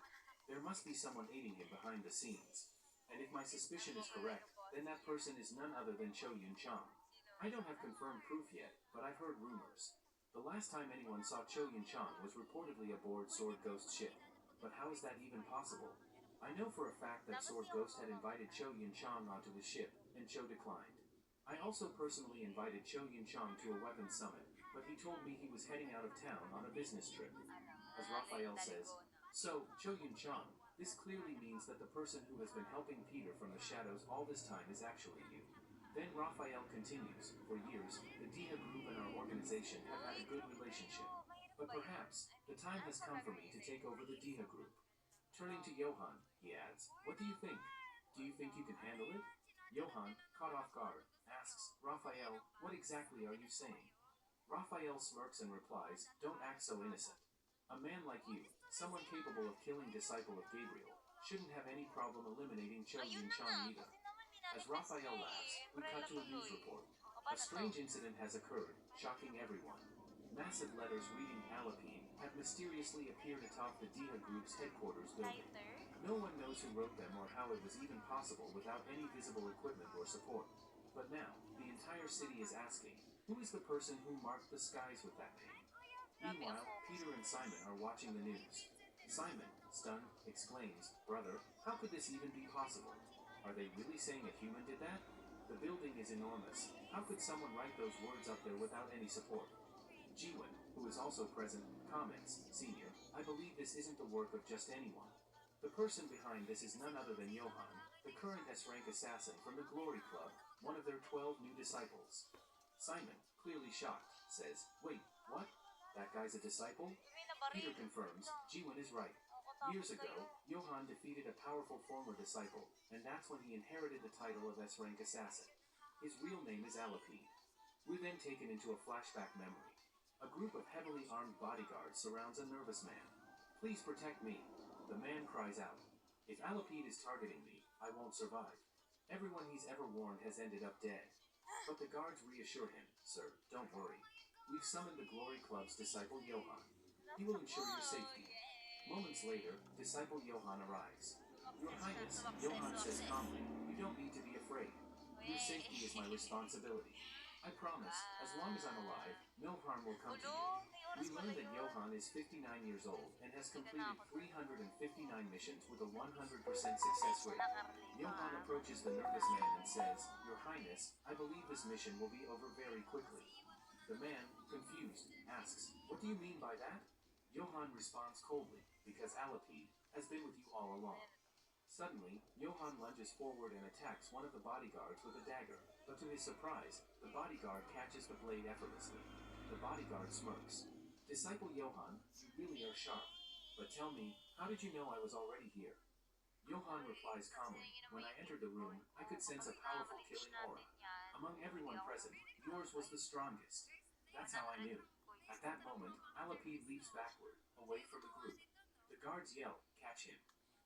There must be someone aiding him behind the scenes. And if my suspicion is correct, then that person is none other than Cho Yun-chang. I don't have confirmed proof yet, but I've heard rumors. The last time anyone saw Cho Yun-chang was reportedly aboard Sword Ghost's ship. But how is that even possible? I know for a fact that Sword Ghost had invited Cho Yun-chang onto his ship, and Cho declined. I also personally invited Cho Yun-chang to a weapons summit, but he told me he was heading out of town on a business trip. As Raphael says, so, Cho Yun-chang, this clearly means that the person who has been helping Peter from the shadows all this time is actually you. Then Raphael continues, for years, the Diha group and our organization have had a good relationship. But perhaps, the time has come for me to take over the Diha group. Turning to Johann, he adds, what do you think? Do you think you can handle it? Johann, caught off guard, asks, Raphael, what exactly are you saying? Raphael smirks and replies, don't act so innocent. A man like you, someone capable of killing disciple of Gabriel, shouldn't have any problem eliminating Cho Yun-chang either. As Raphael laughs, we cut to a news report. A strange incident has occurred, shocking everyone. Massive letters reading Alapine have mysteriously appeared atop the Diha Group's headquarters building. No one knows who wrote them or how it was even possible without any visible equipment or support. But now, the entire city is asking, who is the person who marked the skies with that name? Meanwhile, Peter and Simon are watching the news. Simon, stunned, exclaims, brother, how could this even be possible? Are they really saying a human did that? The building is enormous. How could someone write those words up there without any support? Jiwon, who is also present, comments, Senior, I believe this isn't the work of just anyone. The person behind this is none other than Johann, the current S-rank assassin from the Glory Club, one of their 12 new disciples. Simon, clearly shocked, says, "Wait, what? That guy's a disciple?" May Peter nabaril. confirms, Jiwon is right. Nakakatakot Years ago, kayo. Johann defeated a powerful former disciple, and that's when he inherited the title of S-rank assassin. His real name is Alapide. We're then taken into a flashback memory. A group of heavily armed bodyguards surrounds a nervous man. "Please protect me," the man cries out. "If Alapide is targeting me, I won't survive. Everyone he's ever warned has ended up dead." But the guards reassure him, "Sir, don't worry. We've summoned the Glory Club's disciple Johann. He will ensure your safety." Moments later, disciple Johann arrives. "Your Highness," Johann says calmly, "you don't need to be afraid. Your safety is my responsibility. I promise, as long as I'm alive, no harm will come to you." We learn that Johann is 59 years old and has completed 359 missions with a 100% success rate. Johann approaches the nervous man and says, "Your Highness, I believe this mission will be over very quickly." The man, confused, asks, "What do you mean by that?" Johann responds coldly, "Because Alapide has been with you all along." Suddenly, Johann lunges forward and attacks one of the bodyguards with a dagger, but to his surprise, the bodyguard catches the blade effortlessly. The bodyguard smirks. "Disciple Johann, you really are sharp. But tell me, how did you know I was already here?" Johann replies calmly, "When I entered the room, I could sense a powerful killing aura. Among everyone present, yours was the strongest. That's how I knew." At that moment, Alapide leaps backward, away from the group. The guards yell, "Catch him.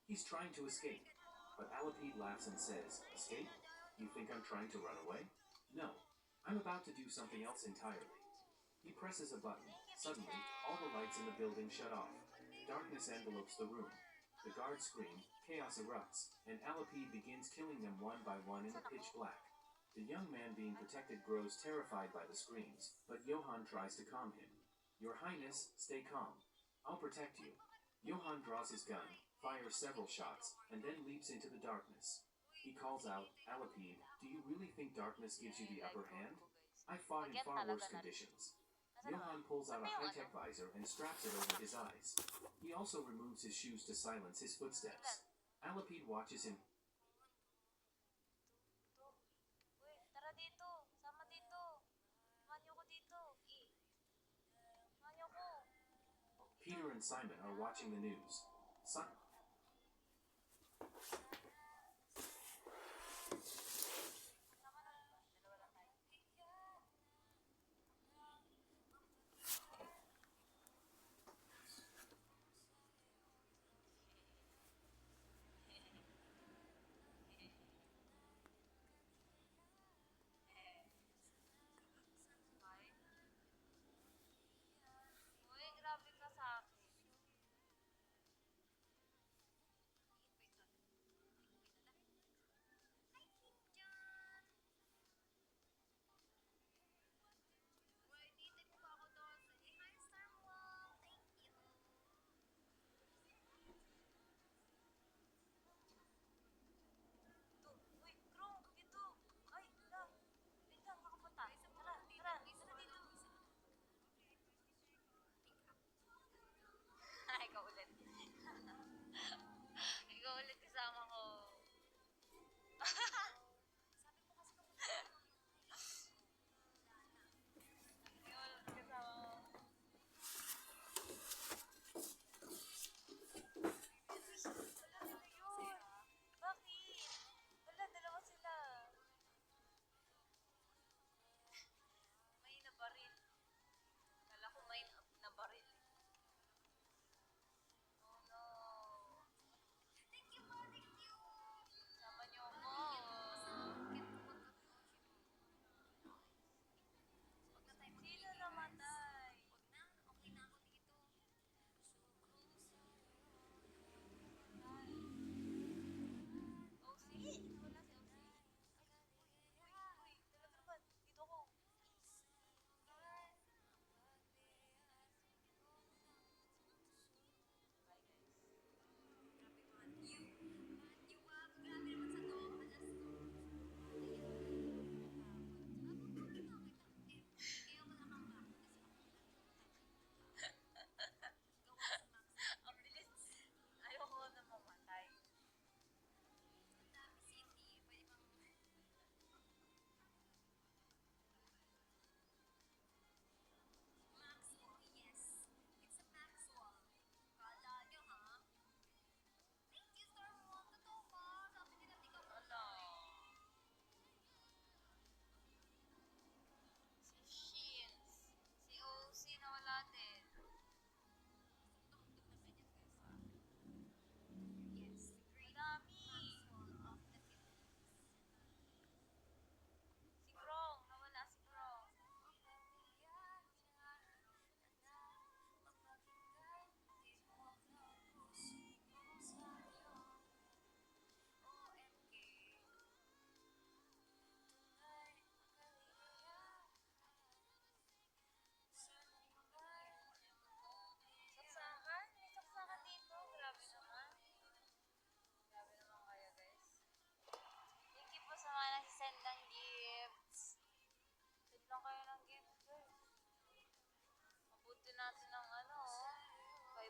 He's trying to escape." But Alapide laughs and says, "Escape? You think I'm trying to run away? No. I'm about to do something else entirely." He presses a button. Suddenly, all the lights in the building shut off. Darkness envelopes the room. The guards scream, chaos erupts, and Alapide begins killing them one by one in the pitch black. The young man being protected grows terrified by the screams, but Johann tries to calm him. "Your Highness, stay calm. I'll protect you." Johann draws his gun, fires several shots, and then leaps into the darkness. He calls out, "Alapide, do you really think darkness gives you the upper hand? I fought in far worse conditions." Johann pulls out a high-tech visor and straps it over his eyes. He also removes his shoes to silence his footsteps. Alapide watches him. Uy, tara dito. Sama dito. Samahan niyo ko dito. Samahan niyo ko. Peter and Simon are watching the news. Sama na. Dalawa lang tayo. Ay. Uy, grabe ka sa akin.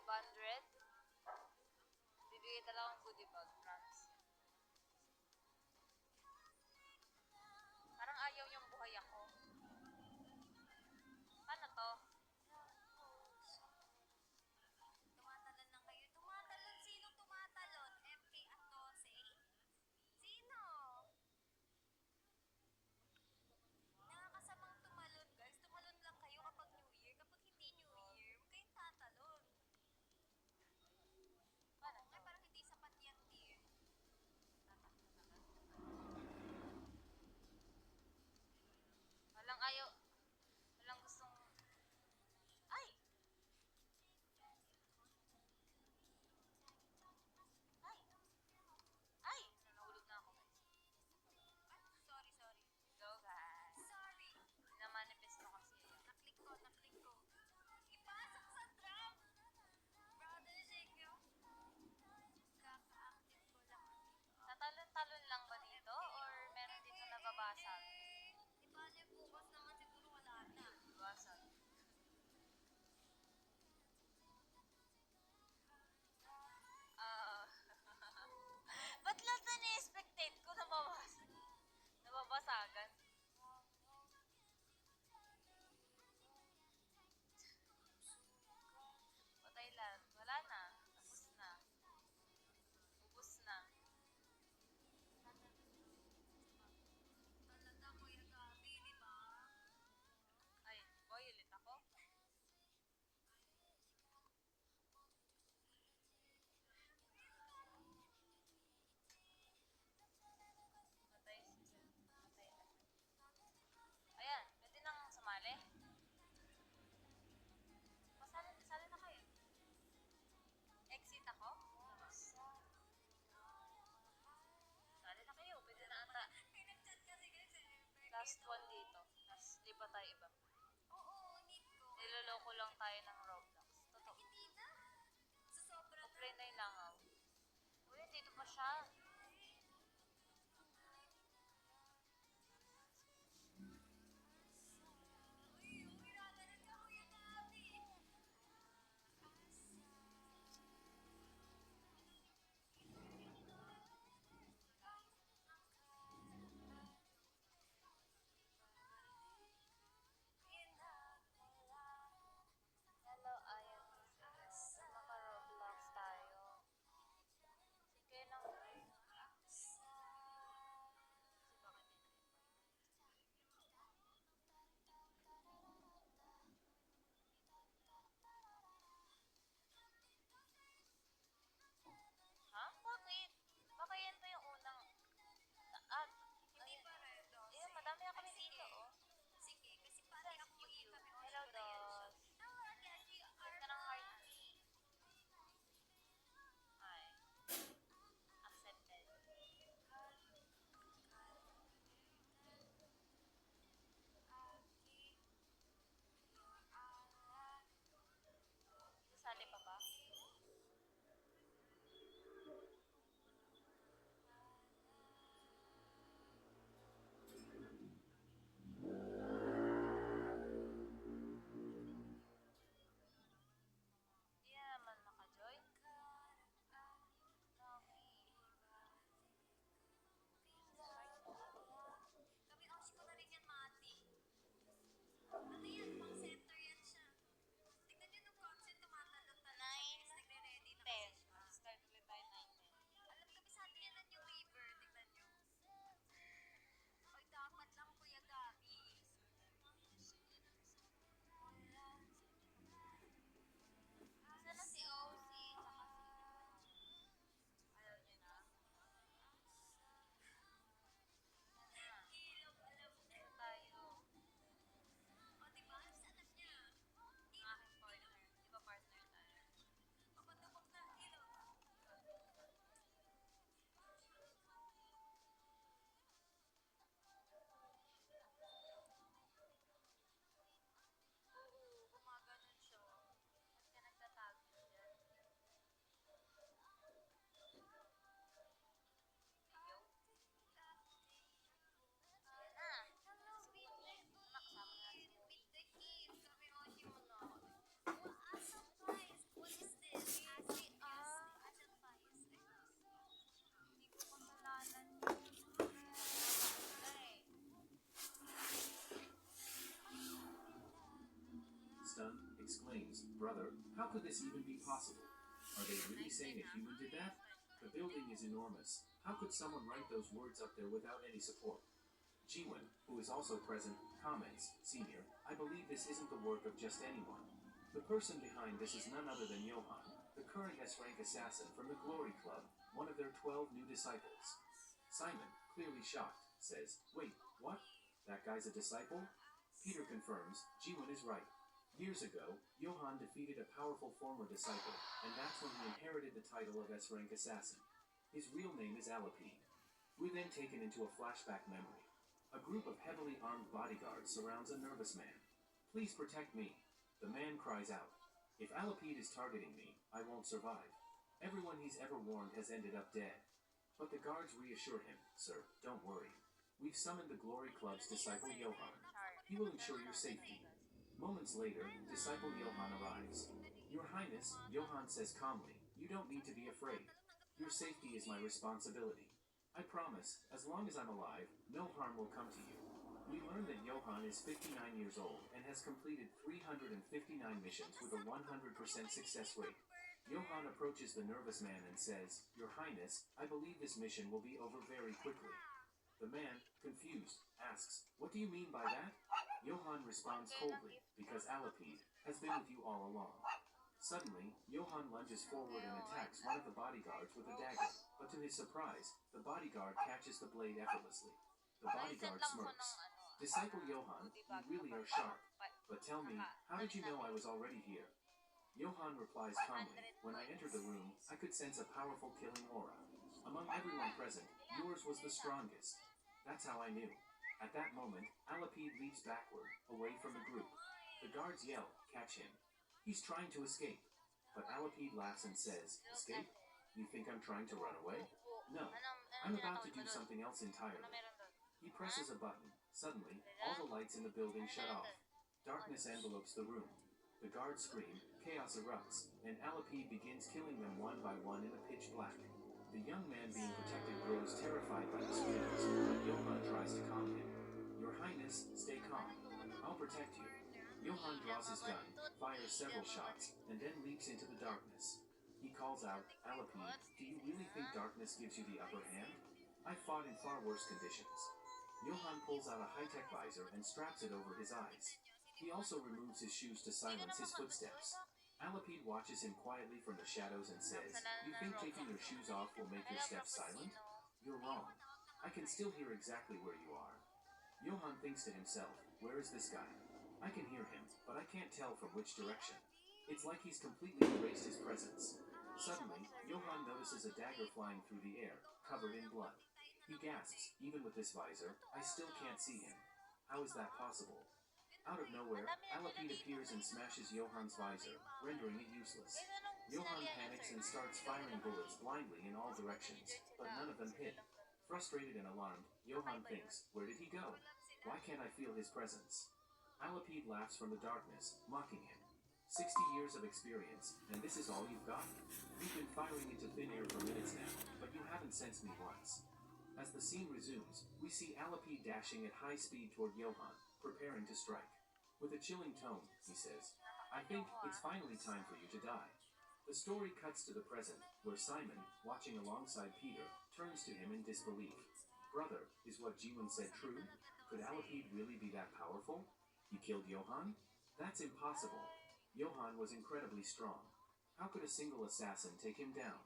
500? Bibigay talaga ng goodie bag, promise. Parang ayaw niyang buhay ako. Paano to? Tumatalon lang kayo. Tumatalon? Sinong tumatalon? MK at 12? Sino? Nakakasamang tumalon, guys. Tumalon lang kayo kapag New Year. Kapag hindi New Year, huwag kayong tatalon. Paano to? Parang hindi sapat yan, dear. Walang ayaw. Walang gustong... Ay! Ay! Ay! Nahulog na ako, guys. Sorry, sorry. Go, guys. Sorry. Na-manifest ko kasi. Naklik ko, naklik ko. Ipasok sa trap! Brother, shake you. Kaka-active ko lang. Tatalon-talon lang ba dito? Or meron dito nababasag? Ibali bukas naman siguro wala na. Basag. Ah... Ba't lahat na ni-expectate ko nababasagan? Patay lang. Wala na. Tapos na. Ubus na. Talaga, Kuya Gabi, di ba? Ay, boy, ulit ako? Patay si Patay na. Ayan, pwede nang sumali. Pasali na kayo. Exit ako? Sali na kayo, pwede na ata. Last one dito. Tapos lipat tayo iba. Oo, need ko. Niloloko lang tayo ng Roblox. Totoo. Hindi na. Sobra na. Offline na yung langaw. Uy, dito pa siya. Hello, ayan. Naka-Roblox tayo. Sige lang. exclaims, "Brother, how could this even be possible? Are they really saying a human did that? The building is enormous. How could someone write those words up there without any support?" Jiwon, who is also present, comments, "Senior, I believe this isn't the work of just anyone. The person behind this is none other than Johan, the current S-rank assassin from the Glory Club, one of their 12 new disciples." Simon, clearly shocked, says, "Wait, what? That guy's a disciple?" Peter confirms, Jiwon is right. Years ago, Johan defeated a powerful former disciple, and that's when he inherited the title of S-rank assassin. His real name is Alapide. We're then taken into a flashback memory. A group of heavily armed bodyguards surrounds a nervous man. "Please protect me." The man cries out, "If Alapide is targeting me, I won't survive. Everyone he's ever warned has ended up dead." But the guards reassure him, "Sir, don't worry. We've summoned the Glory Club's disciple Johan. He will ensure your safety." Moments later, disciple Johan arrives. "Your Highness," Johan says calmly, "you don't need to be afraid. Your safety is my responsibility. I promise, as long as I'm alive, no harm will come to you." We learn that Johan is 59 years old and has completed 359 missions with a 100% success rate. Johan approaches the nervous man and says, "Your Highness, I believe this mission will be over very quickly." The man, confused, asks, "What do you mean by that?" Johan responds coldly, "Because Alapide has been with you all along." Suddenly, Johan lunges forward and attacks one of the bodyguards with a dagger, but to his surprise, the bodyguard catches the blade effortlessly. The bodyguard smirks. "Disciple Johan, you really are sharp. But tell me, how did you know I was already here?" Johan replies calmly, "When I entered the room, I could sense a powerful killing aura. Among everyone present, yours was the strongest. That's how I knew." At that moment, Alapide leaps backward, away from the group. The guards yell, "Catch him." He's trying to escape. But Alapide laughs and says, "Escape? You think I'm trying to run away? No. I'm about to do something else entirely." He presses a button. Suddenly, all the lights in the building shut off. Darkness envelopes the room. The guards scream, chaos erupts, and Alapide begins killing them one by one in the pitch black. The young man being protected grows terrified by the screams, but Johan tries to calm him. "Your Highness, stay calm. I'll protect you." Johan draws his gun, fires several shots, and then leaps into the darkness. He calls out, "Alapide, do you really think darkness gives you the upper hand? I fought in far worse conditions." Johan pulls out a high-tech visor and straps it over his eyes. He also removes his shoes to silence his footsteps. Alapide watches him quietly from the shadows and says, "You think taking your shoes off will make your steps silent? You're wrong. I can still hear exactly where you are." Johan thinks to himself, "Where is this guy? I can hear him, but I can't tell from which direction. It's like he's completely erased his presence." Suddenly, Johan notices a dagger flying through the air, covered in blood. He gasps, "Even with this visor, I still can't see him. How is that possible?" Out of nowhere, Alapide appears and smashes Johan's visor, rendering it useless. Johan panics and starts firing bullets blindly in all directions, but none of them hit. Frustrated and alarmed, Johan thinks, "Where did he go? Why can't I feel his presence?" Alapide laughs from the darkness, mocking him. 60 years of experience, and this is all you've got? You've been firing into thin air for minutes now, but you haven't sensed me once." As the scene resumes, we see Alapide dashing at high speed toward Johan, preparing to strike. With a chilling tone, he says, "I think it's finally time for you to die." The story cuts to the present, where Simon, watching alongside Peter, turns to him in disbelief. "Brother, is what Jiwon said true? Could Alapide really be that powerful? He killed Johan? That's impossible. Johan was incredibly strong. How could a single assassin take him down?"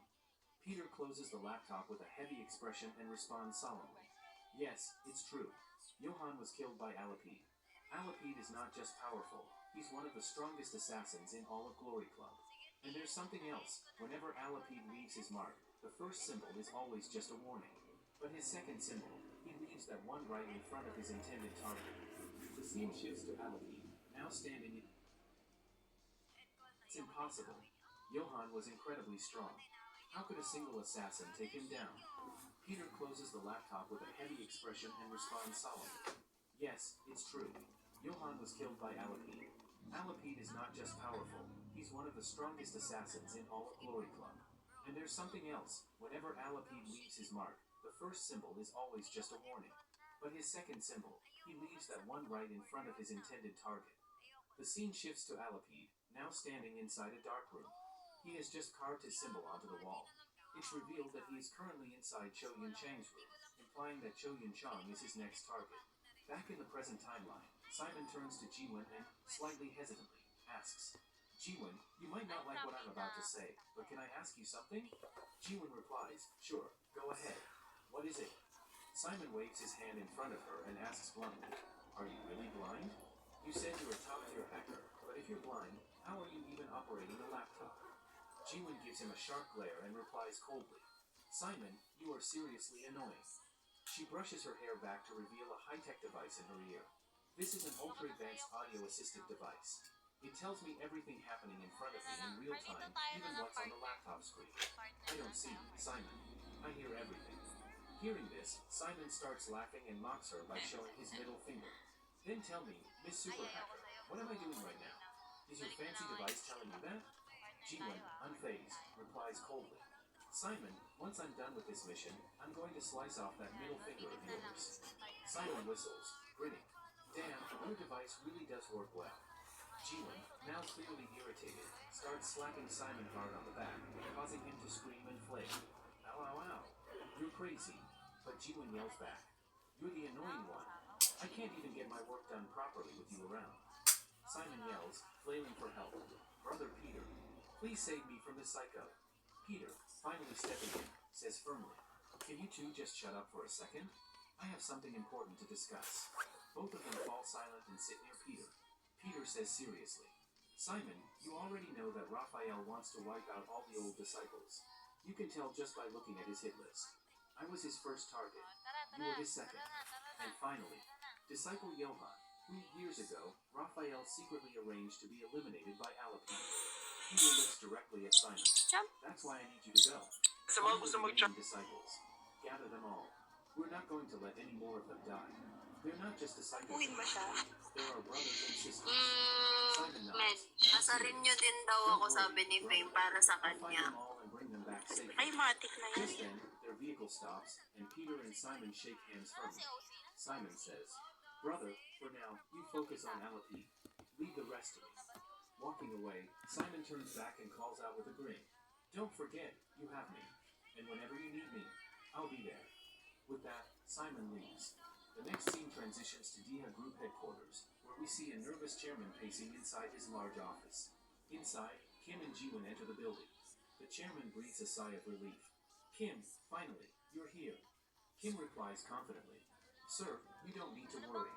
Peter closes the laptop with a heavy expression and responds solemnly, "Yes, it's true. Johan was killed by Alapide. Alapide is not just powerful, he's one of the strongest assassins in all of Glory Club. And there's something else. Whenever Alapide leaves his mark, the first symbol is always just a warning. But his second symbol, he leaves that one right in front of his intended target." The scene shifts to Alapide, now standing in. "It's impossible. Johan was incredibly strong. How could a single assassin take him down?" Peter closes the laptop with a heavy expression and responds solemnly, "Yes, it's true. Johan was killed by Alapide. Alapide is not just powerful, he's one of the strongest assassins in all of Glory Club. And there's something else. Whenever Alapide leaves his mark, the first symbol is always just a warning. But his second symbol, he leaves that one right in front of his intended target." The scene shifts to Alapide, now standing inside a dark room. He has just carved his symbol onto the wall. It's revealed that he is currently inside Cho Yun Chang's room, implying that Cho Yun Chang is his next target. Back in the present timeline, Simon turns to Jiwon and, slightly hesitantly, asks, Jiwon, you might not like what I'm about to say, but can I ask you something? Jiwon replies, sure, go ahead. What is it? Simon waves his hand in front of her and asks bluntly, are you really blind? You said you're a top-tier hacker, but if you're blind, how are you even operating a laptop? Jiwon gives him a sharp glare and replies coldly, Simon, you are seriously annoying. She brushes her hair back to reveal a high-tech device in her ear. This is an ultra-advanced audio-assisted device. It tells me everything happening in front of me in real time, even what's on the laptop screen. I don't see, Simon. I hear everything. Hearing this, Simon starts laughing and mocks her by showing his middle finger. Then tell me, Miss Super Hacker, what am I doing right now? Is your fancy device telling you that? Jiwon, unfazed, replies coldly. Simon, once I'm done with this mission, I'm going to slice off that middle finger of yours. Simon whistles, grinning. Damn, your device really does work well. Jiwon, now clearly irritated, starts slapping Simon hard on the back, causing him to scream and flake. Ow, ow, ow. You're crazy. But Jiwon yells back. You're the annoying one. I can't even get my work done properly with you around. Simon yells, flailing for help. Brother Peter, please save me from this psycho. Peter, finally stepping in, says firmly, can you two just shut up for a second? I have something important to discuss. Both of them fall silent and sit near Peter. Peter says seriously, Simon, you already know that Raphael wants to wipe out all the old disciples. You can tell just by looking at his hit list. I was his first target. You were his second. And finally, Disciple Johann, who years ago, Raphael secretly arranged to be eliminated by Alapine. Peter looks directly at Simon. That's why I need you to go. Find the remaining disciples. Gather them all. We're not going to let any more of them die. They're not just disciples. There are brothers and sisters. Simon Men, nods. Now nasa serious. renew din daw Don't ako, worry, sabi ni Fame, brother. para sa I'll find kanya. them all and bring them back safely. Ay, matik na yan. Just then, their vehicle stops, and Peter and Simon shake hands firmly. Simon says, Brother, for now, you focus on Alapine. Leave the rest to me. Walking away, Simon turns back and calls out with a grin. Don't forget, you have me. And whenever you need me, I'll be there. With that, Simon leaves. The next scene transitions to DIA Group headquarters, where we see a nervous chairman pacing inside his large office. Inside, Kim and Jiwon enter the building. The chairman breathes a sigh of relief. Kim, finally, you're here. Kim replies confidently, Sir, you don't need to worry.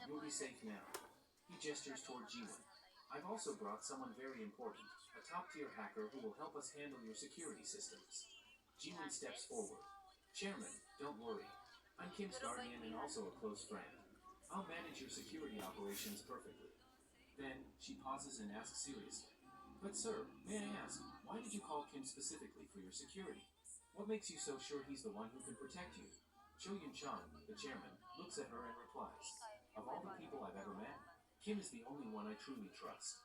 You'll be safe now. He gestures toward Jiwon. I've also brought someone very important, a top-tier hacker who will help us handle your security systems. Jiwon steps forward. Chairman, don't worry. I'm Kim's guardian and also a close friend. I'll manage your security operations perfectly. Then, she pauses and asks seriously, But sir, may I ask, why did you call Kim specifically for your security? What makes you so sure he's the one who can protect you? Cho Yun Chang, the chairman, looks at her and replies, Of all the people I've ever met, Kim is the only one I truly trust.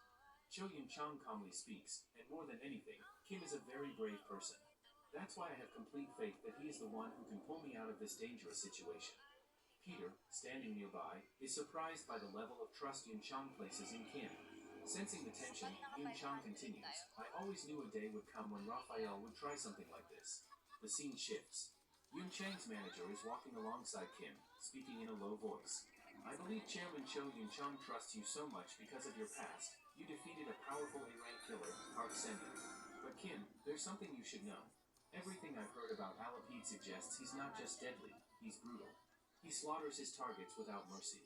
Cho Yun Chang calmly speaks, and more than anything, Kim is a very brave person. That's why I have complete faith that he is the one who can pull me out of this dangerous situation. Peter, standing nearby, is surprised by the level of trust Yun Chang places in Kim. Sensing the tension, Yun Chang continues, I always knew a day would come when Raphael would try something like this. The scene shifts. Yun Chang's manager is walking alongside Kim, speaking in a low voice. I believe Chairman Cho Yun Chang trusts you so much because of your past. You defeated a powerful A-rank killer, Park Sen-yu. But Kim, there's something you should know. Everything I've heard about Alapide suggests he's not just deadly, he's brutal. He slaughters his targets without mercy.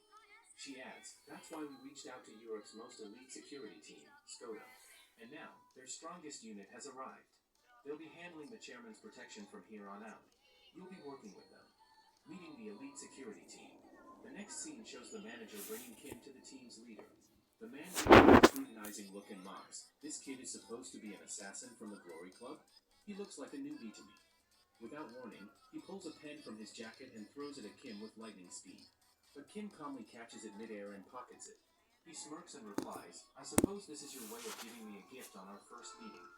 She adds, that's why we reached out to Europe's most elite security team, Skoda. And now, their strongest unit has arrived. They'll be handling the chairman's protection from here on out. You'll be working with them. Meeting the elite security team. The next scene shows the manager bringing Kim to the team's leader. The man gives him a scrutinizing look and mocks. This kid is supposed to be an assassin from the Glory Club? He looks like a newbie to me. Without warning, he pulls a pen from his jacket and throws it at Kim with lightning speed. But Kim calmly catches it midair and pockets it. He smirks and replies, I suppose this is your way of giving me a gift on our first meeting.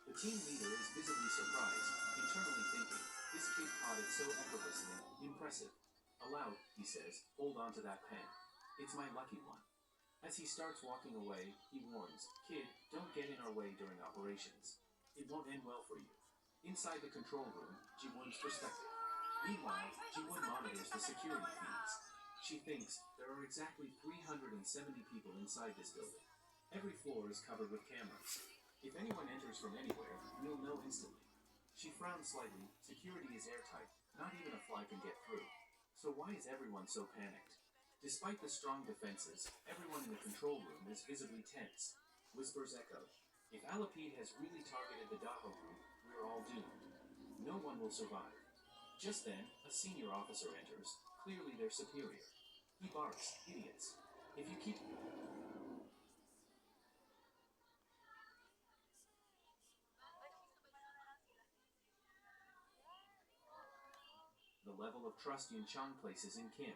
The team leader is visibly surprised, internally thinking, this kid caught it so effortlessly, impressive. Aloud, he says, hold on to that pen. It's my lucky one. As he starts walking away, he warns, Kid, don't our way during operations. It won't end well for you. Inside the control room, Ji-won's perspective. Meanwhile, Ji-won monitors the security feeds. She thinks there are exactly 370 people inside this building. Every floor is covered with cameras. If anyone enters from anywhere, we'll know instantly. She frowns slightly. Security is airtight. Not even a fly can get through. So why is everyone so panicked? Despite the strong defenses, everyone in the control room is visibly tense. Whispers echo. If Alapid has really targeted the Daho group, we're all doomed. No one will survive. Just then, a senior officer enters, clearly their superior. He barks, idiots. If you keep... The level of trust Yun Chang places in Kim.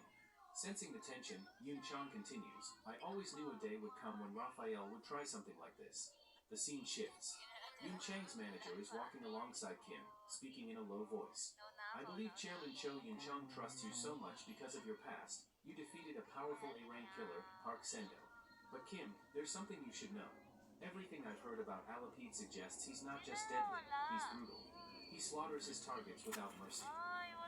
Sensing the tension, Yun Chang continues, I always knew a day would come when Raphael would try something like this. The scene shifts. Yun Chang's manager is walking alongside Kim, speaking in a low voice. I believe Chairman Cho Yun Chang trusts you so much because of your past. You defeated a powerful A-rank killer, Park Sendo. But Kim, there's something you should know. Everything I've heard about Alapid suggests he's not just deadly, he's brutal. He slaughters his targets without mercy.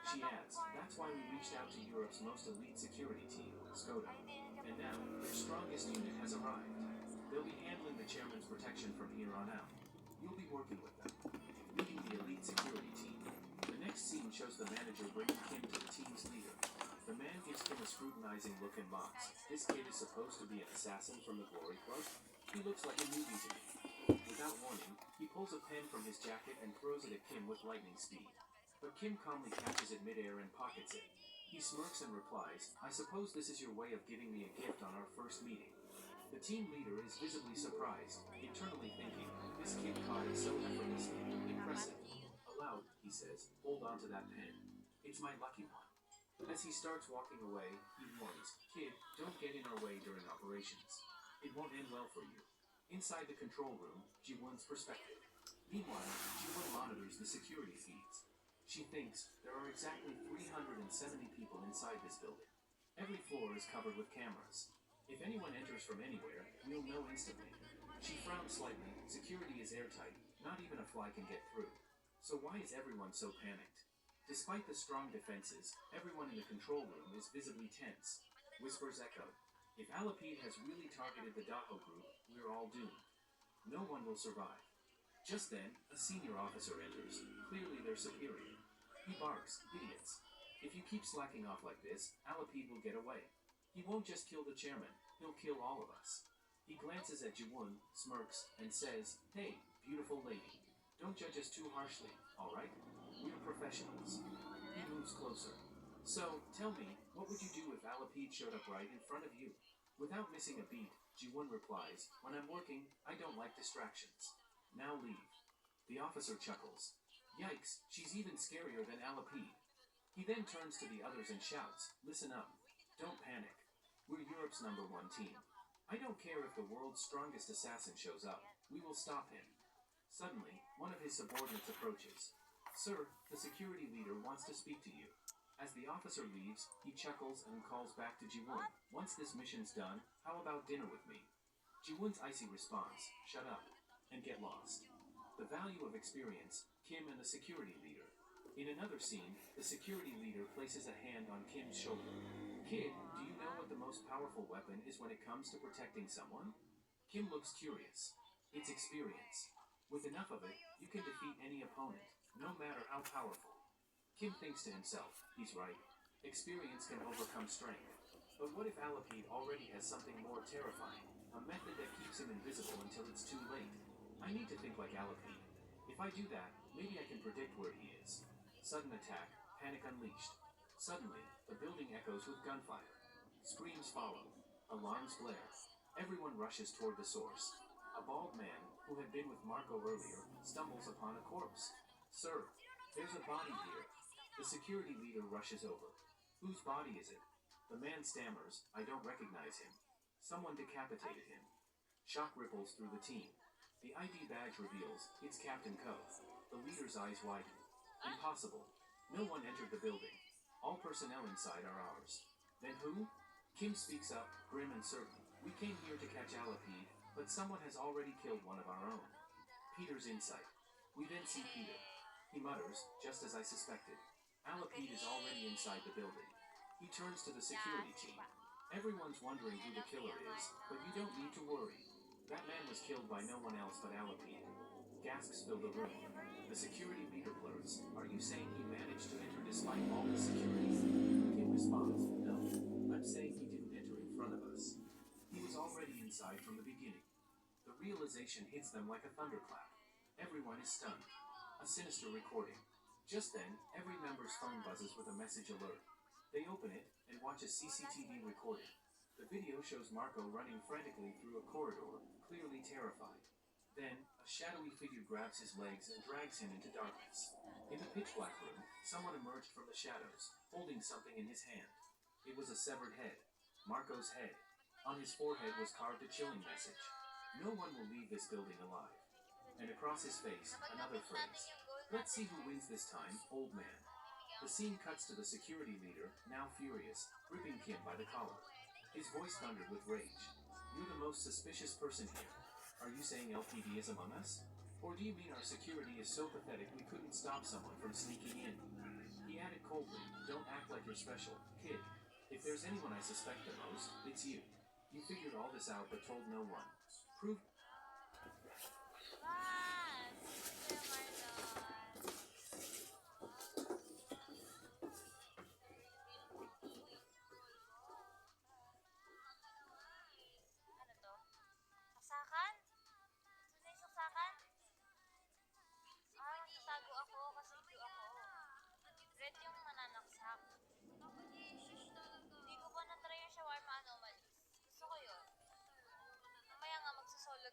She adds, that's why we reached out to Europe's most elite security team, Skoda. And now, their strongest unit has arrived. They'll be handling the chairman's protection from here on out. You'll be working with them, leading the elite security team. The next scene shows the manager bringing Kim to the team's leader. The man gives Kim a scrutinizing look and mocks. This kid is supposed to be an assassin from the Glory Club? He looks like a newbie to me. Without warning, he pulls a pen from his jacket and throws it at Kim with lightning speed. But Kim calmly catches it midair and pockets it. He smirks and replies, I suppose this is your way of giving me a gift on our first meeting. The team leader is visibly surprised, internally thinking, this kid caught it so effortlessly. Impressive. Aloud, he says, hold on to that pen. It's my lucky one. As he starts walking away, he warns, kid, don't get in our way during operations. It won't end well for you. Inside the control room, Ji-won's perspective. Meanwhile, Ji-won monitors the security feeds. She thinks there are exactly 370 people inside this building. Every floor is covered with cameras. If anyone enters from anywhere, we'll know instantly. She frowns slightly. Security is airtight. Not even a fly can get through. So why is everyone so panicked? Despite the strong defenses, everyone in the control room is visibly tense. Whispers echo. If Alapid has really targeted the Daho group, we're all doomed. No one will survive. Just then, a senior officer enters, clearly their superior. He barks, idiots. If you keep slacking off like this, Alapid will get away. He won't just kill the chairman, he'll kill all of us. He glances at Ji-won, smirks, and says, hey, beautiful lady, don't judge us too harshly, alright? We're professionals. He moves closer. So, tell me, what would you do if Alapid showed up right in front of you? Without missing a beat, Ji-won replies, when I'm working, I don't like distractions. Now leave. The officer chuckles. Yikes, she's even scarier than Alapid. He then turns to the others and shouts, listen up. Don't panic. We're Europe's #1 team. I don't care if the world's strongest assassin shows up. We will stop him. Suddenly, one of his subordinates approaches. Sir, the security leader wants to speak to you. As the officer leaves, he chuckles and calls back to Ji-won. Once this mission's done, how about dinner with me? Ji-won's icy response, shut up, and get lost. The value of experience, Kim and the security leader. In another scene, the security leader places a hand on Kim's shoulder. Kid, do you know what the most powerful weapon is when it comes to protecting someone? Kim looks curious. It's experience. With enough of it, you can defeat any opponent, no matter how powerful. Kim thinks to himself, he's right. Experience can overcome strength. But what if Alapid already has something more terrifying? A method that keeps him invisible until it's too late. I need to think like Alapid. If I do that, maybe I can predict where he is. Sudden attack, panic unleashed. Suddenly, the building echoes with gunfire. Screams follow. Alarms blare. Everyone rushes toward the source. A bald man, who had been with Marco earlier, stumbles upon a corpse. Sir, there's a body here. The security leader rushes over. Whose body is it? The man stammers, I don't recognize him. Someone decapitated him. Shock ripples through the team. The ID badge reveals, it's Captain Co. The leader's eyes widen. Impossible. No one entered the building. All personnel inside are ours. Then who? Kim speaks up, grim and certain. We came here to catch Alapid. But someone has already killed one of our own. Peter's in sight. We then see Peter. He mutters, just as I suspected. Alapede is already inside the building. He turns to the security team. Everyone's wondering who the killer is, but you don't need to worry. That man was killed by no one else but Alapede. Gasps fill the room. The security leader blurts, "Are you saying he managed to enter despite all the security?" Kim responds, "No. I'm saying he didn't enter in front of us. He was already inside from the beginning." The realization hits them like a thunderclap. Everyone is stunned. A sinister recording. Just then, every member's phone buzzes with a message alert. They open it and watch a CCTV recording. The video shows Marco running frantically through a corridor, clearly terrified. Then, a shadowy figure grabs his legs and drags him into darkness. In the pitch-black room, someone emerged from the shadows, holding something in his hand. It was a severed head. Marco's head. On his forehead was carved a chilling message. "No one will leave this building alive." And across his face, another phrase. "Let's see who wins this time, old man." The scene cuts to the security leader, now furious, gripping Kim by the collar. His voice thundered with rage. "You're the most suspicious person here. Are you saying LPD is among us? Or do you mean our security is so pathetic we couldn't stop someone from sneaking in?" He added coldly, "Don't act like you're special, kid. If there's anyone I suspect the most, it's you. You figured all this out but told no one. Prove..." Ano to? Saksakan? Saan yung saksakan? Ah, tatago ako kasi blue ako. Red yung mananaksak. Hindi ko pa na-try yung shawarma anomalies. Gusto ko yun. Mamaya nga magsasolo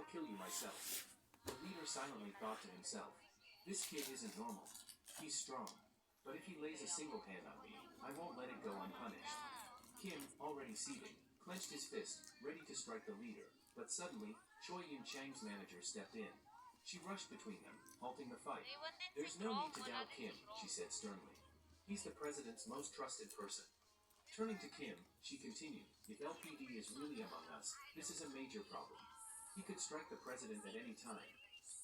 kill you myself. The leader silently thought to himself, this kid isn't normal. He's strong. But if he lays a single hand on me, I won't let it go unpunished. Kim, already seething, clenched his fist, ready to strike the leader. But suddenly, Choi Yun-chang's manager stepped in. She rushed between them, halting the fight. There's no need to doubt Kim, she said sternly. He's the president's most trusted person. Turning to Kim, she continued, if LPD is really among us, this is a major problem. He could strike the president at any time.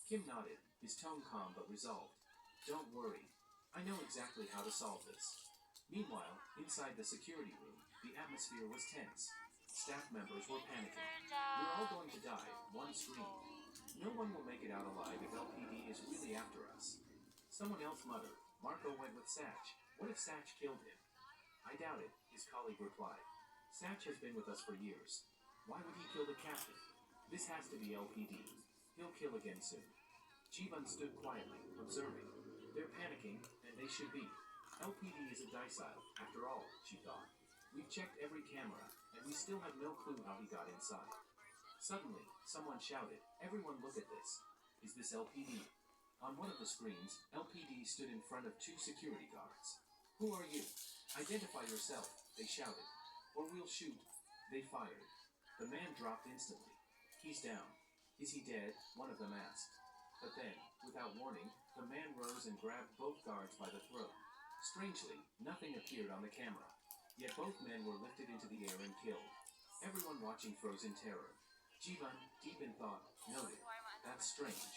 Kim nodded, his tone calm but resolved. Don't worry. I know exactly how to solve this. Meanwhile, inside the security room, the atmosphere was tense. Staff members were panicking. We're all going to die, one screamed. No one will make it out alive if LPD is really after us. Someone else muttered, Marco went with Satch. What if Satch killed him? I doubt it, his colleague replied. Satch has been with us for years. Why would he kill the captain? This has to be LPD. He'll kill again soon. Jivan stood quietly, observing. They're panicking, and they should be. LPD is a dicile, after all, she thought. We've checked every camera, and we still have no clue how he got inside. Suddenly, someone shouted, everyone look at this. Is this LPD? On one of the screens, LPD stood in front of two security guards. Who are you? Identify yourself, they shouted. Or we'll shoot. They fired. The man dropped instantly. He's down. Is he dead? One of them asked. But then, without warning, the man rose and grabbed both guards by the throat. Strangely, nothing appeared on the camera. Yet both men were lifted into the air and killed. Everyone watching froze in terror. Jivan, deep in thought, noted, that's strange.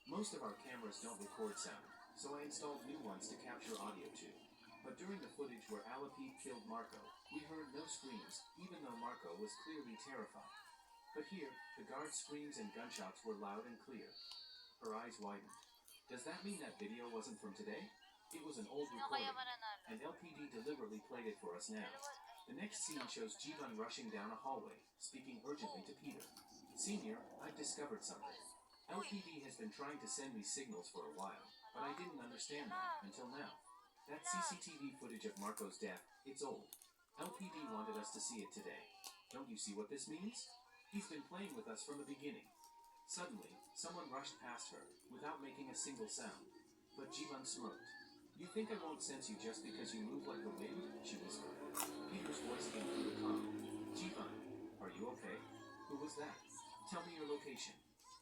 Most of our cameras don't record sound, so I installed new ones to capture audio too. But during the footage where Alapid killed Marco, we heard no screams, even though Marco was clearly terrified. But here, the guard's screams and gunshots were loud and clear. Her eyes widened. Does that mean that video wasn't from today? It was an old recording, and LPD deliberately played it for us now. The next scene shows Jivan rushing down a hallway, speaking urgently to Peter. Senior, I've discovered something. LPD has been trying to send me signals for a while, but I didn't understand them until now. That CCTV footage of Marco's death, it's old. LPD wanted us to see it today. Don't you see what this means? He's been playing with us from the beginning. Suddenly, someone rushed past her, without making a single sound. But Jivan smirked. You think I won't sense you just because you move like the wind? She whispered. Peter's voice came through the comm. Jivan, are you okay? Who was that? Tell me your location.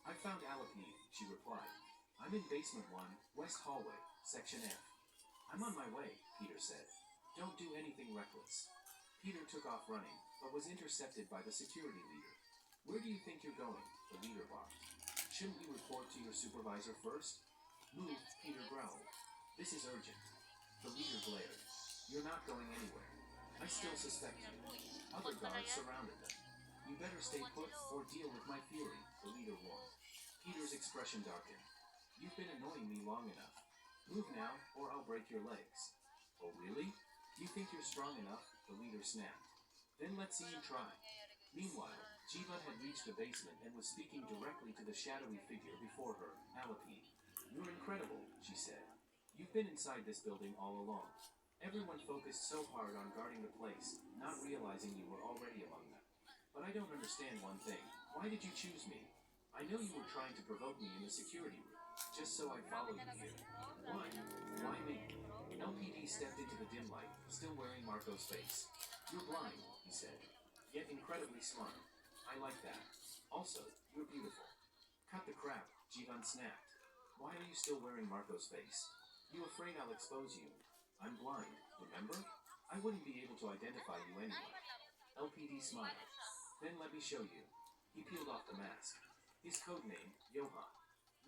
I found Alapid, she replied. I'm in basement 1, west hallway, section F. I'm on my way, Peter said. Don't do anything reckless. Peter took off running, but was intercepted by the security leader. Where do you think you're going? The leader barked. Shouldn't you report to your supervisor first? Move, Peter growled. This is urgent. The leader glared. You're not going anywhere. I still suspect you. Other guards surrounded them. You better stay put or deal with my fury, the leader warned. Peter's expression darkened. You've been annoying me long enough. Move now, or I'll break your legs. Oh really? You think you're strong enough? The leader snapped. Then let's see you try. Meanwhile, Jivan had reached the basement and was speaking directly to the shadowy figure before her, Alapid. You're incredible, she said. You've been inside this building all along. Everyone focused so hard on guarding the place, not realizing you were already among them. But I don't understand one thing. Why did you choose me? I know you were trying to provoke me in the security room, just so I'd follow you here. Why? Why me? LPD stepped into the dim light, still wearing Marco's face. You're blind, he said, yet incredibly smart. I like that. Also, you're beautiful. Cut the crap, Jivan snapped. Why are you still wearing Marco's face? You afraid I'll expose you? I'm blind, remember? I wouldn't be able to identify you anyway. LPD smiled. Then let me show you. He peeled off the mask. His code name, Johan.